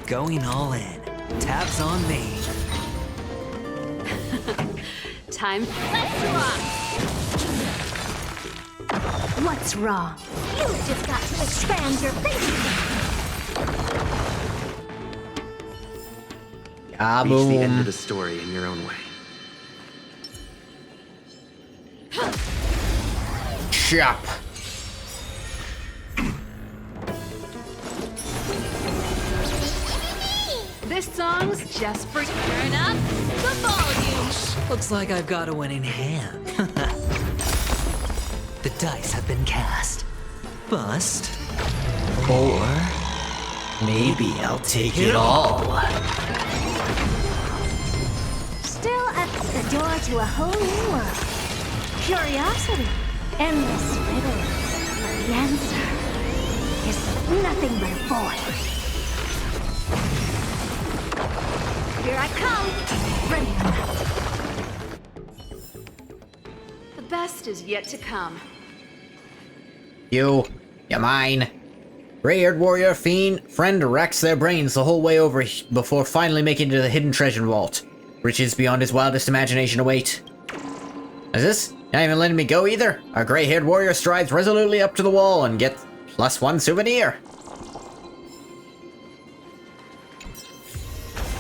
Going all in. Tabs on me. Time. Let's rock! What's wrong? You've just got to expand your thinking. Reach the end of the story in your own way. Chop. This song's just for turn up the volume. Looks like I've got a winning hand. The dice have been cast. Bust. Or maybe I'll take it all. Still at the door to a whole new world. Curiosity. Endless riddles. But the answer is nothing but a void. Here I come. Ready or not. The best is yet to come. You're mine. Gray-haired warrior friend racks their brains the whole way over before finally making it to the hidden treasure vault. Riches beyond his wildest imagination await. Is this? Not even letting me go either? Our gray-haired warrior strides resolutely up to the wall and gets +1 souvenir.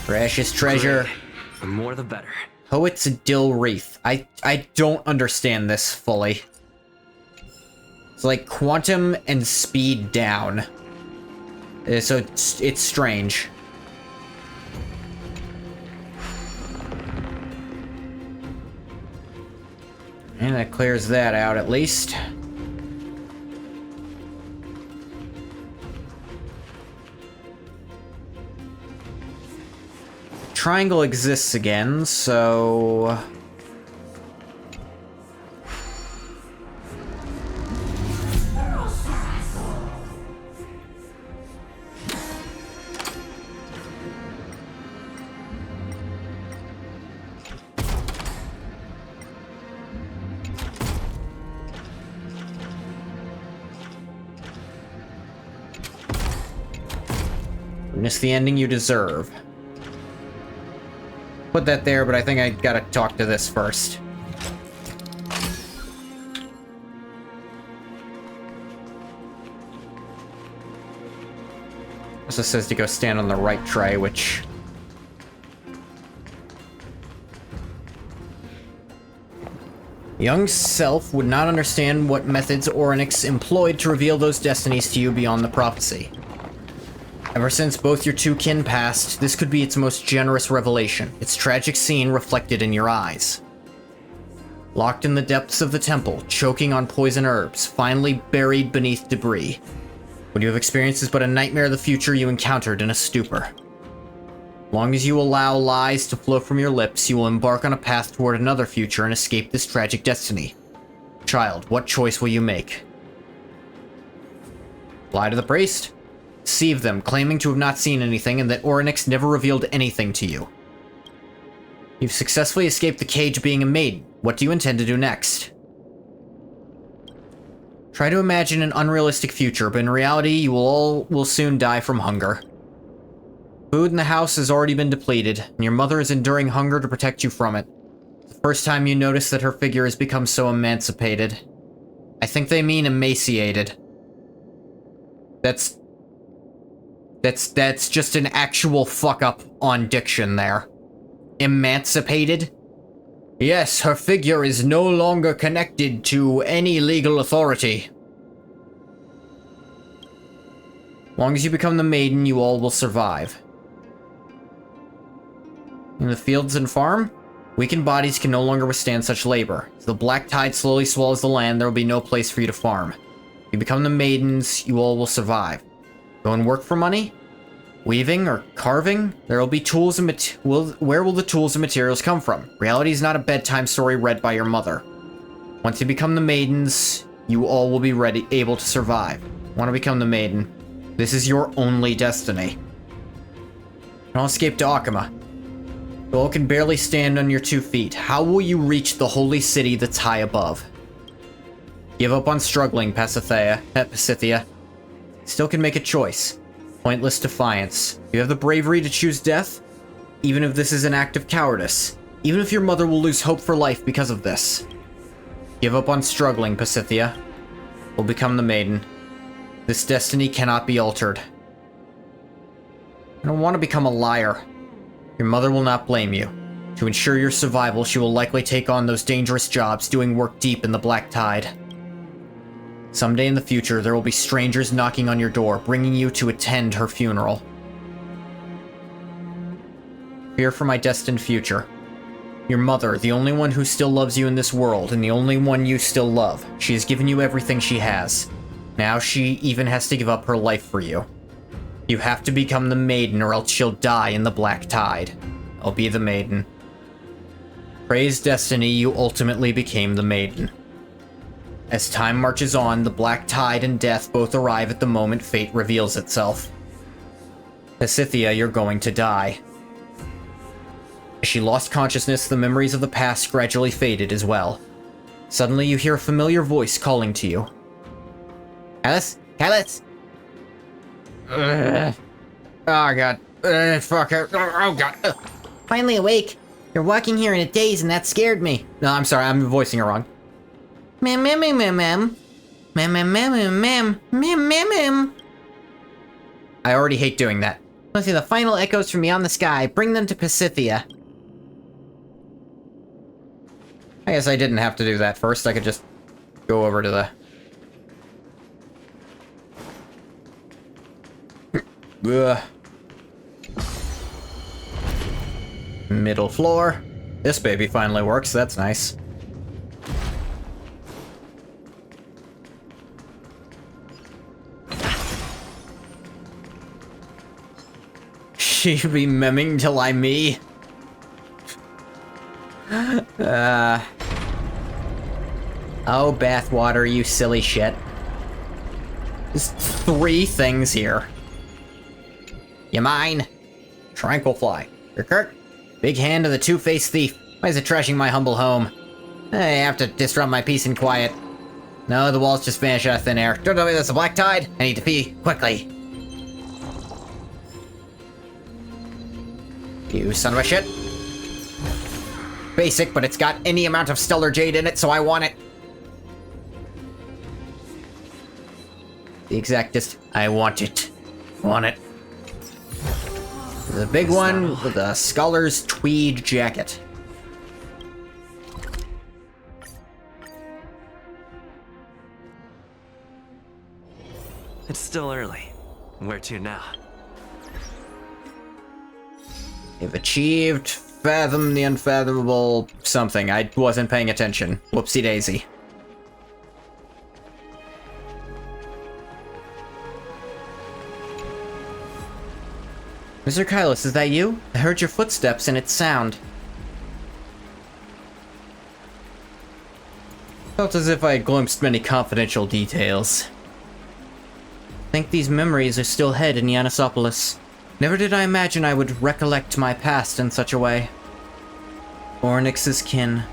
Precious treasure. Great. The more the better. Poet's Dill Wreath. I don't understand this fully. It's like quantum and speed down. So it's strange. And that clears that out at least. Triangle exists again, so... Witness the ending you deserve. Put that there, but I think I gotta talk to this first. Also says to go stand on the right tray, which... Young self would not understand what methods Orynyx employed to reveal those destinies to you beyond the prophecy. Ever since both your two kin passed, this could be its most generous revelation, its tragic scene reflected in your eyes. Locked in the depths of the temple, choking on poison herbs, finally buried beneath debris. What you have experienced is but a nightmare of the future you encountered in a stupor. Long as you allow lies to flow from your lips, you will embark on a path toward another future and escape this tragic destiny. Child, what choice will you make? Lie to the priest? Deceive them, claiming to have not seen anything and that Orynyx never revealed anything to you. You've successfully escaped the cage being a maiden. What do you intend to do next? Try to imagine an unrealistic future, but in reality, you will soon die from hunger. Food in the house has already been depleted, and your mother is enduring hunger to protect you from it. It's the first time you notice that her figure has become so emancipated. I think they mean emaciated. That's just an actual fuck-up on diction there. Emancipated? Yes, her figure is no longer connected to any legal authority. Long as you become the maiden, you all will survive. In the fields and farm, weakened bodies can no longer withstand such labor. As the black tide slowly swallows the land, there will be no place for you to farm. If you become the maidens, you all will survive. Go and work for money? Weaving or carving? There will be tools and where will the tools and materials come from? Reality is not a bedtime story read by your mother. Once you become the maidens, you all will be able to survive. Want to become the maiden? This is your only destiny. And I'll escape to Akama. You all can barely stand on your 2 feet. How will you reach the holy city that's high above? Give up on struggling, Pasithea. Still can make a choice. Pointless defiance. You have the bravery to choose death? Even if this is an act of cowardice. Even if your mother will lose hope for life because of this. Give up on struggling, Pasithea. Will become the maiden. This destiny cannot be altered. I don't want to become a liar. Your mother will not blame you. To ensure your survival, she will likely take on those dangerous jobs, doing work deep in the black tide. Someday in the future, there will be strangers knocking on your door, bringing you to attend her funeral. Fear for my destined future. Your mother, the only one who still loves you in this world, and the only one you still love. She has given you everything she has. Now she even has to give up her life for you. You have to become the maiden, or else she'll die in the black tide. I'll be the maiden. Praise destiny, you ultimately became the maiden. As time marches on, the black tide and death both arrive at the moment fate reveals itself. Pasithea, you're going to die. As she lost consciousness, the memories of the past gradually faded as well. Suddenly, you hear a familiar voice calling to you. Callus? Callus? Oh god. Fuck. Oh god. Finally awake. You're walking here in a daze and that scared me. No, I'm sorry, I'm voicing it wrong. Mem. I already hate doing that. Let's see the final echoes from beyond the sky. Bring them to Pasithea. I guess I didn't have to do that first. I could just go over to the... Ugh. Middle floor. This baby finally works, that's nice. She be memming till I'm me. Oh, bathwater, you silly shit. There's 3 things here. You mine? Tranquil fly. Kirk? Big hand of the two-faced thief. Why is it trashing my humble home? I have to disrupt my peace and quiet. No, the walls just vanish out of thin air. Don't tell me that's a black tide. I need to pee quickly. You son of a shit. Basic, but it's got any amount of stellar jade in it, so I want it. The exactest. I want it. Want it. The big one with the scholar's tweed jacket. It's still early. Where to now? They've achieved fathom the unfathomable something. I wasn't paying attention. Whoopsie daisy. Mr. Kylos, is that you? I heard your footsteps and its sound. Felt as if I had glimpsed many confidential details. I think these memories are still hid in Yanisopolis. Never did I imagine I would recollect my past in such a way. Ornyx's kin.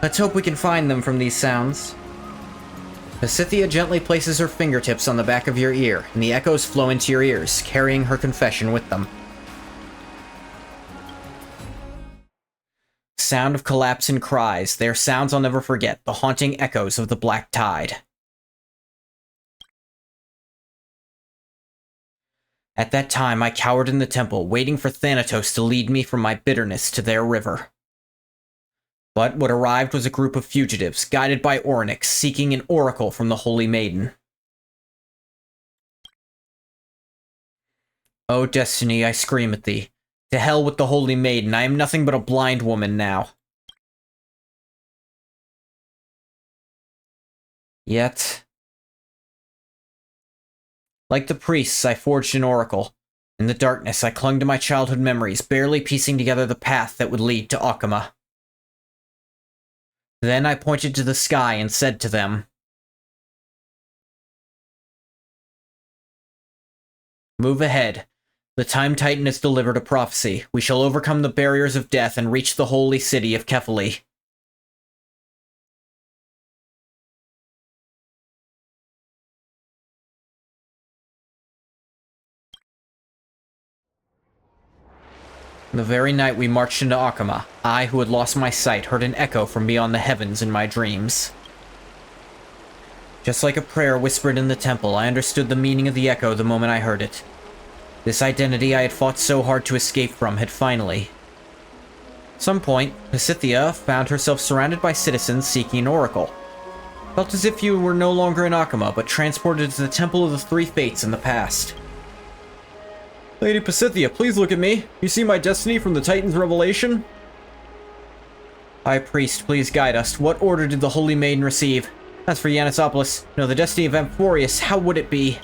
Let's hope we can find them from these sounds. Pasithia gently places her fingertips on the back of your ear, and the echoes flow into your ears, carrying her confession with them. Sound of collapse and cries. They are sounds I'll never forget, the haunting echoes of the Black Tide. At that time, I cowered in the temple, waiting for Thanatos to lead me from my bitterness to their river. But what arrived was a group of fugitives, guided by Ornyx, seeking an oracle from the Holy Maiden. O destiny, I scream at thee. To hell with the Holy Maiden, I am nothing but a blind woman now. Yet... like the priests, I forged an oracle. In the darkness, I clung to my childhood memories, barely piecing together the path that would lead to Akama. Then I pointed to the sky and said to them, "Move ahead. The Time Titan has delivered a prophecy. We shall overcome the barriers of death and reach the holy city of Kefali." The very night we marched into Akama, I, who had lost my sight, heard an echo from beyond the heavens in my dreams. Just like a prayer whispered in the temple, I understood the meaning of the echo the moment I heard it. This identity I had fought so hard to escape from had finally... At some point, Pasithia found herself surrounded by citizens seeking an oracle. Felt as if you were no longer in Akama, but transported to the Temple of the Three Fates in the past. Lady Pasithia, please look at me. You see my destiny from the Titan's revelation? High Priest, please guide us. What order did the Holy Maiden receive? As for Yanisopolis, no, the destiny of Amphorius, how would it be?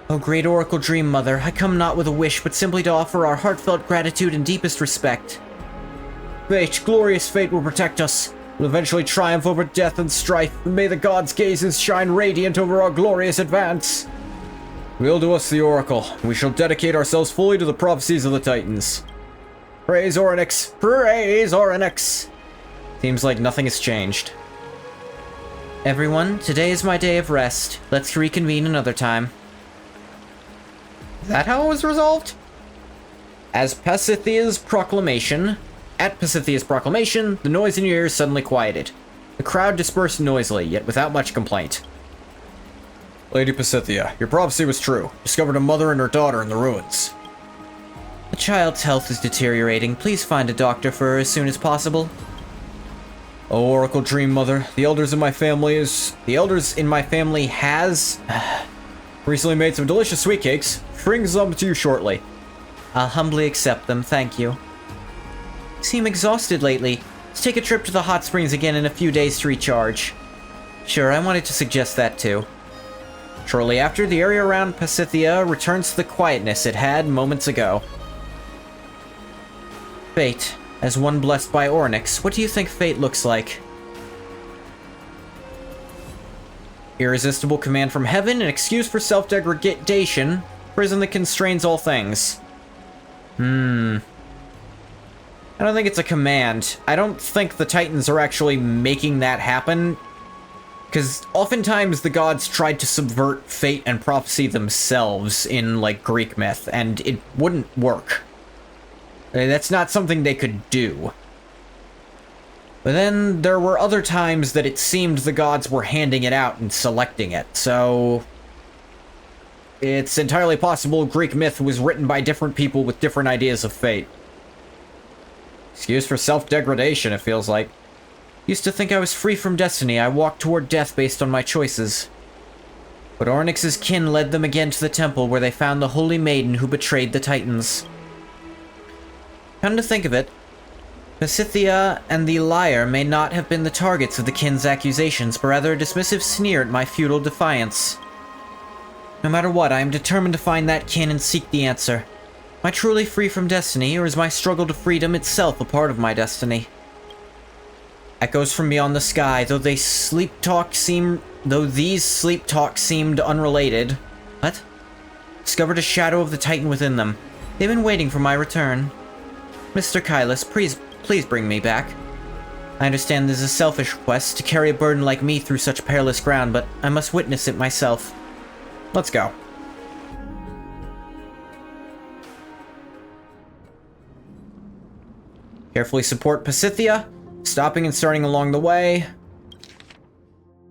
O great Oracle Dream Mother, I come not with a wish, but simply to offer our heartfelt gratitude and deepest respect. Fate, glorious fate will protect us. We'll eventually triumph over death and strife, and may the gods' gazes shine radiant over our glorious advance. Will to us the Oracle. We shall dedicate ourselves fully to the prophecies of the Titans. Praise Ornyx! Praise Ornyx! Seems like nothing has changed. Everyone, today is my day of rest. Let's reconvene another time. Is that how it was resolved? At Pasithia's proclamation, the noise in your ears suddenly quieted. The crowd dispersed noisily, yet without much complaint. Lady Pasithia, your prophecy was true. Discovered a mother and her daughter in the ruins. The child's health is deteriorating. Please find a doctor for her as soon as possible. Oh, Oracle Dream Mother, the elders in my family has recently made some delicious sweet cakes. Bring some to you shortly. I'll humbly accept them, thank you. You seem exhausted lately. Let's take a trip to the hot springs again in a few days to recharge. Sure, I wanted to suggest that too. Shortly after, the area around Pasithia returns to the quietness it had moments ago. Fate. As one blessed by Ornyx, what do you think fate looks like? Irresistible command from heaven, an excuse for self-degradation, prison that constrains all things. I don't think it's a command. I don't think the Titans are actually making that happen, because oftentimes the gods tried to subvert fate and prophecy themselves in, like, Greek myth, and it wouldn't work. That's not something they could do. But then there were other times that it seemed the gods were handing it out and selecting it, so it's entirely possible Greek myth was written by different people with different ideas of fate. Excuse for self-degradation, it feels like. Used to think I was free from destiny. I walked toward death based on my choices. But Ornyx's kin led them again to the temple where they found the holy maiden who betrayed the Titans. Come to think of it, Pasithia and the liar may not have been the targets of the kin's accusations, but rather a dismissive sneer at my futile defiance. No matter what, I am determined to find that kin and seek the answer. Am I truly free from destiny, or is my struggle to freedom itself a part of my destiny? Echoes from beyond the sky, though these sleep talks seemed unrelated. What? Discovered a shadow of the Titan within them. They've been waiting for my return. Mr. Kylus, please bring me back. I understand this is a selfish request to carry a burden like me through such perilous ground, but I must witness it myself. Let's go. Carefully support Pasithia, stopping and starting along the way,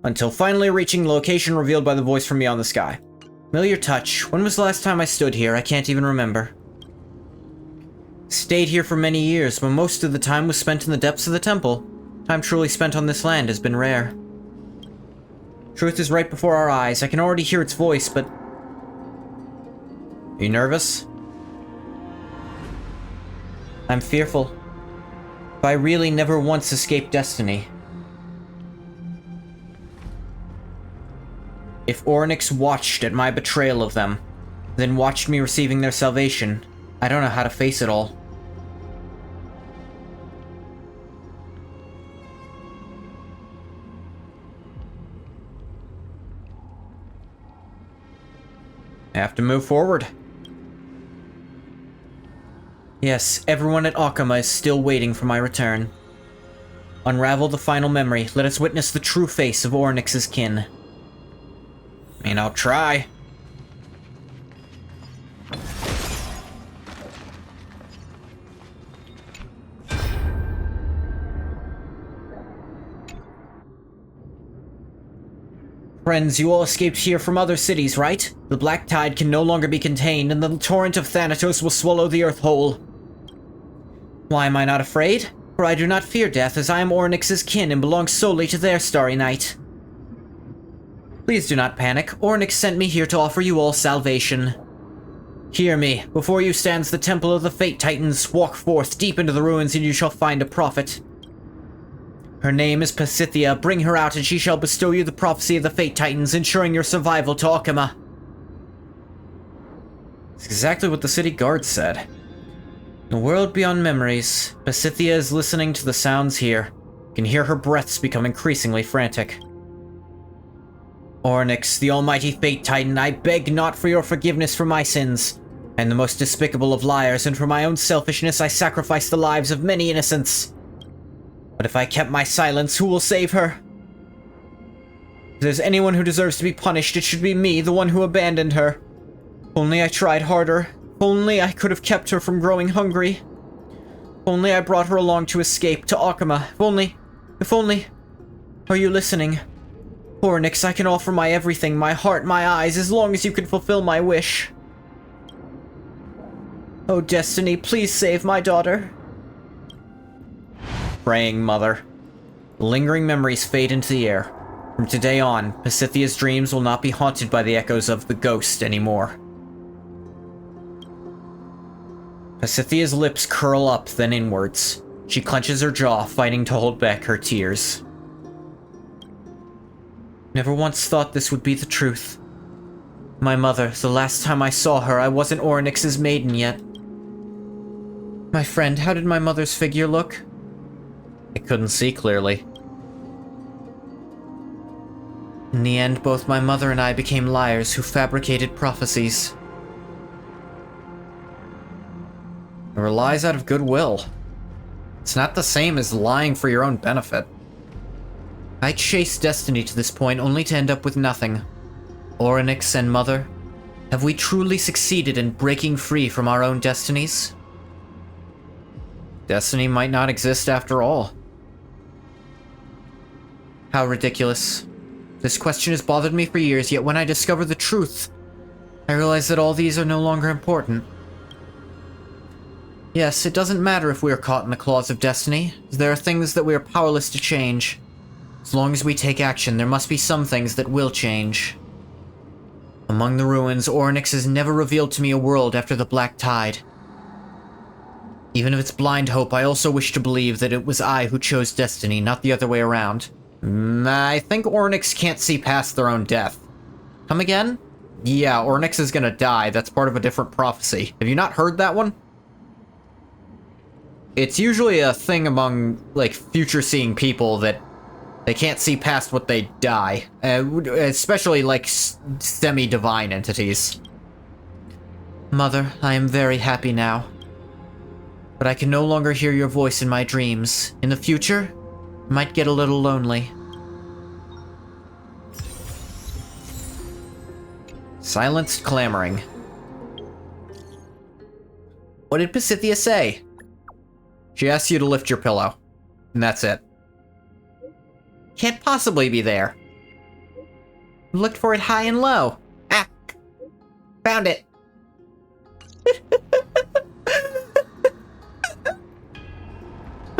until finally reaching the location revealed by the voice from beyond the sky. Familiar touch. When was the last time I stood here? I can't even remember. Stayed here for many years, but most of the time was spent in the depths of the temple. Time truly spent on this land has been rare. Truth is right before our eyes. I can already hear its voice, but... Are you nervous? I'm fearful. If I really never once escaped destiny. If Ornyx watched at my betrayal of them, then watched me receiving their salvation, I don't know how to face it all. I have to move forward. Yes, everyone at Akama is still waiting for my return. Unravel the final memory. Let us witness the true face of Ornyx's kin. I mean, I'll try. Friends, you all escaped here from other cities, right? The Black Tide can no longer be contained, and the torrent of Thanatos will swallow the earth whole. Why am I not afraid? For I do not fear death, as I am Ornyx's kin and belong solely to their starry night. Please do not panic. Ornyx sent me here to offer you all salvation. Hear me. Before you stands the Temple of the Fate Titans. Walk forth deep into the ruins, and you shall find a prophet. Her name is Pasithia. Bring her out, and she shall bestow you the prophecy of the Fate Titans, ensuring your survival to Akama. It's exactly what the city guard said. In a world beyond memories, Pasithia is listening to the sounds here. You can hear her breaths become increasingly frantic. Ornyx, the almighty Fate Titan, I beg not for your forgiveness for my sins. I am the most despicable of liars, and for my own selfishness I sacrifice the lives of many innocents. But if I kept my silence, who will save her? If there's anyone who deserves to be punished, it should be me, the one who abandoned her. If only I tried harder. If only I could have kept her from growing hungry. If only I brought her along to escape, to Akama. If only... Are you listening? Ornyx, I can offer my everything, my heart, my eyes, as long as you can fulfill my wish. Oh, Destiny, please save my daughter. Praying mother. Lingering memories fade into the air. From today on, Pasithia's dreams will not be haunted by the echoes of the ghost anymore. Pasithia's lips curl up, then inwards. She clenches her jaw, fighting to hold back her tears. Never once thought this would be the truth. My mother, the last time I saw her, I wasn't Oryx's maiden yet. My friend, how did my mother's figure look? I couldn't see clearly. In the end, both my mother and I became liars who fabricated prophecies. There were lies out of goodwill. It's not the same as lying for your own benefit. I chased destiny to this point only to end up with nothing. Oryx and Mother, have we truly succeeded in breaking free from our own destinies? Destiny might not exist after all. How ridiculous. This question has bothered me for years, yet when I discover the truth, I realize that all these are no longer important. Yes, it doesn't matter if we are caught in the claws of destiny. There are things that we are powerless to change. As long as we take action, there must be some things that will change. Among the ruins, Oryx has never revealed to me a world after the Black Tide. Even if it's blind hope, I also wish to believe that it was I who chose destiny, not the other way around. I think Oryx can't see past their own death. Come again? Yeah, Oryx is gonna die. That's part of a different prophecy. Have you not heard that one? It's usually a thing among, like, future-seeing people that they can't see past what they die. Especially, like, semi-divine entities. Mother, I am very happy now. But I can no longer hear your voice in my dreams. In the future, I might get a little lonely. Silenced clamoring. What did Pasithia say? She asked you to lift your pillow. And that's it. Can't possibly be there. Looked for it high and low. Ah! Found it!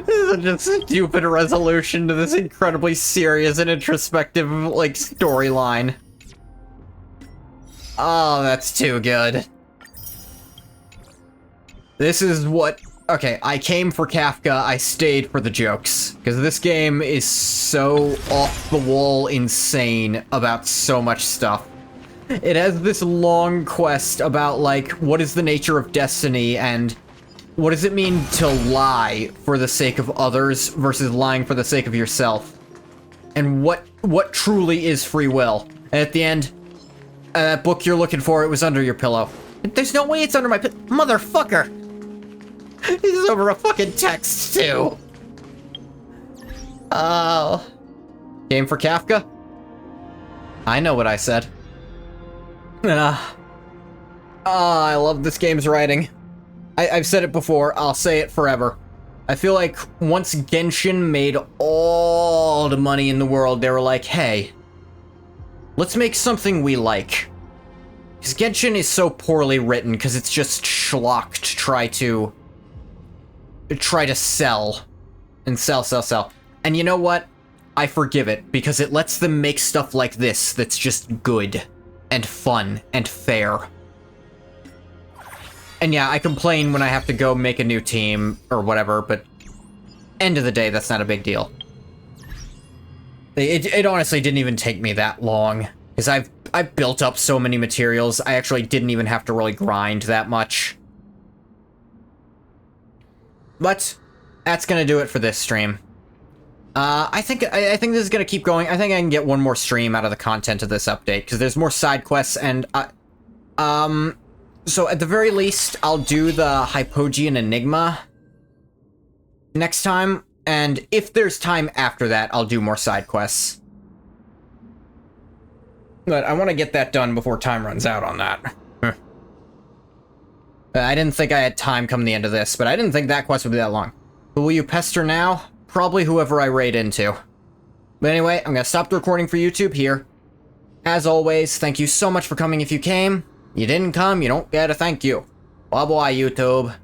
This is just a stupid resolution to this incredibly serious and introspective, like, storyline. Oh, that's too good. This is what... Okay, I came for Kafka, I stayed for the jokes. Because this game is so off-the-wall insane about so much stuff. It has this long quest about, like, what is the nature of destiny, and what does it mean to lie for the sake of others versus lying for the sake of yourself? And what truly is free will? And at the end, that book you're looking for, it was under your pillow. There's no way it's under my motherfucker! This is over a fucking text, too. Oh. Game for Kafka? I know what I said. I love this game's writing. I've said it before, I'll say it forever. I feel like once Genshin made all the money in the world, they were like, hey, let's make something we like. Because Genshin is so poorly written, because it's just schlock to try to sell. And sell. And you know what? I forgive it, because it lets them make stuff like this that's just good, and fun, and fair. And yeah, I complain when I have to go make a new team, or whatever, but end of the day, that's not a big deal. It honestly didn't even take me that long, because I've built up so many materials, I actually didn't even have to really grind that much. But that's gonna do it for this stream. I think this is gonna keep going. I think I can get one more stream out of the content of this update, because there's more side quests, and so at the very least, I'll do the Hypogean Enigma next time, and if there's time after that, I'll do more side quests. But I want to get that done before time runs out on that. I didn't think I had time come the end of this, but I didn't think that quest would be that long. Who will you pester now? Probably whoever I raid into. But anyway, I'm gonna stop the recording for YouTube here. As always, thank you so much for coming if you came. You didn't come, you don't get a thank you. Bye-bye, YouTube.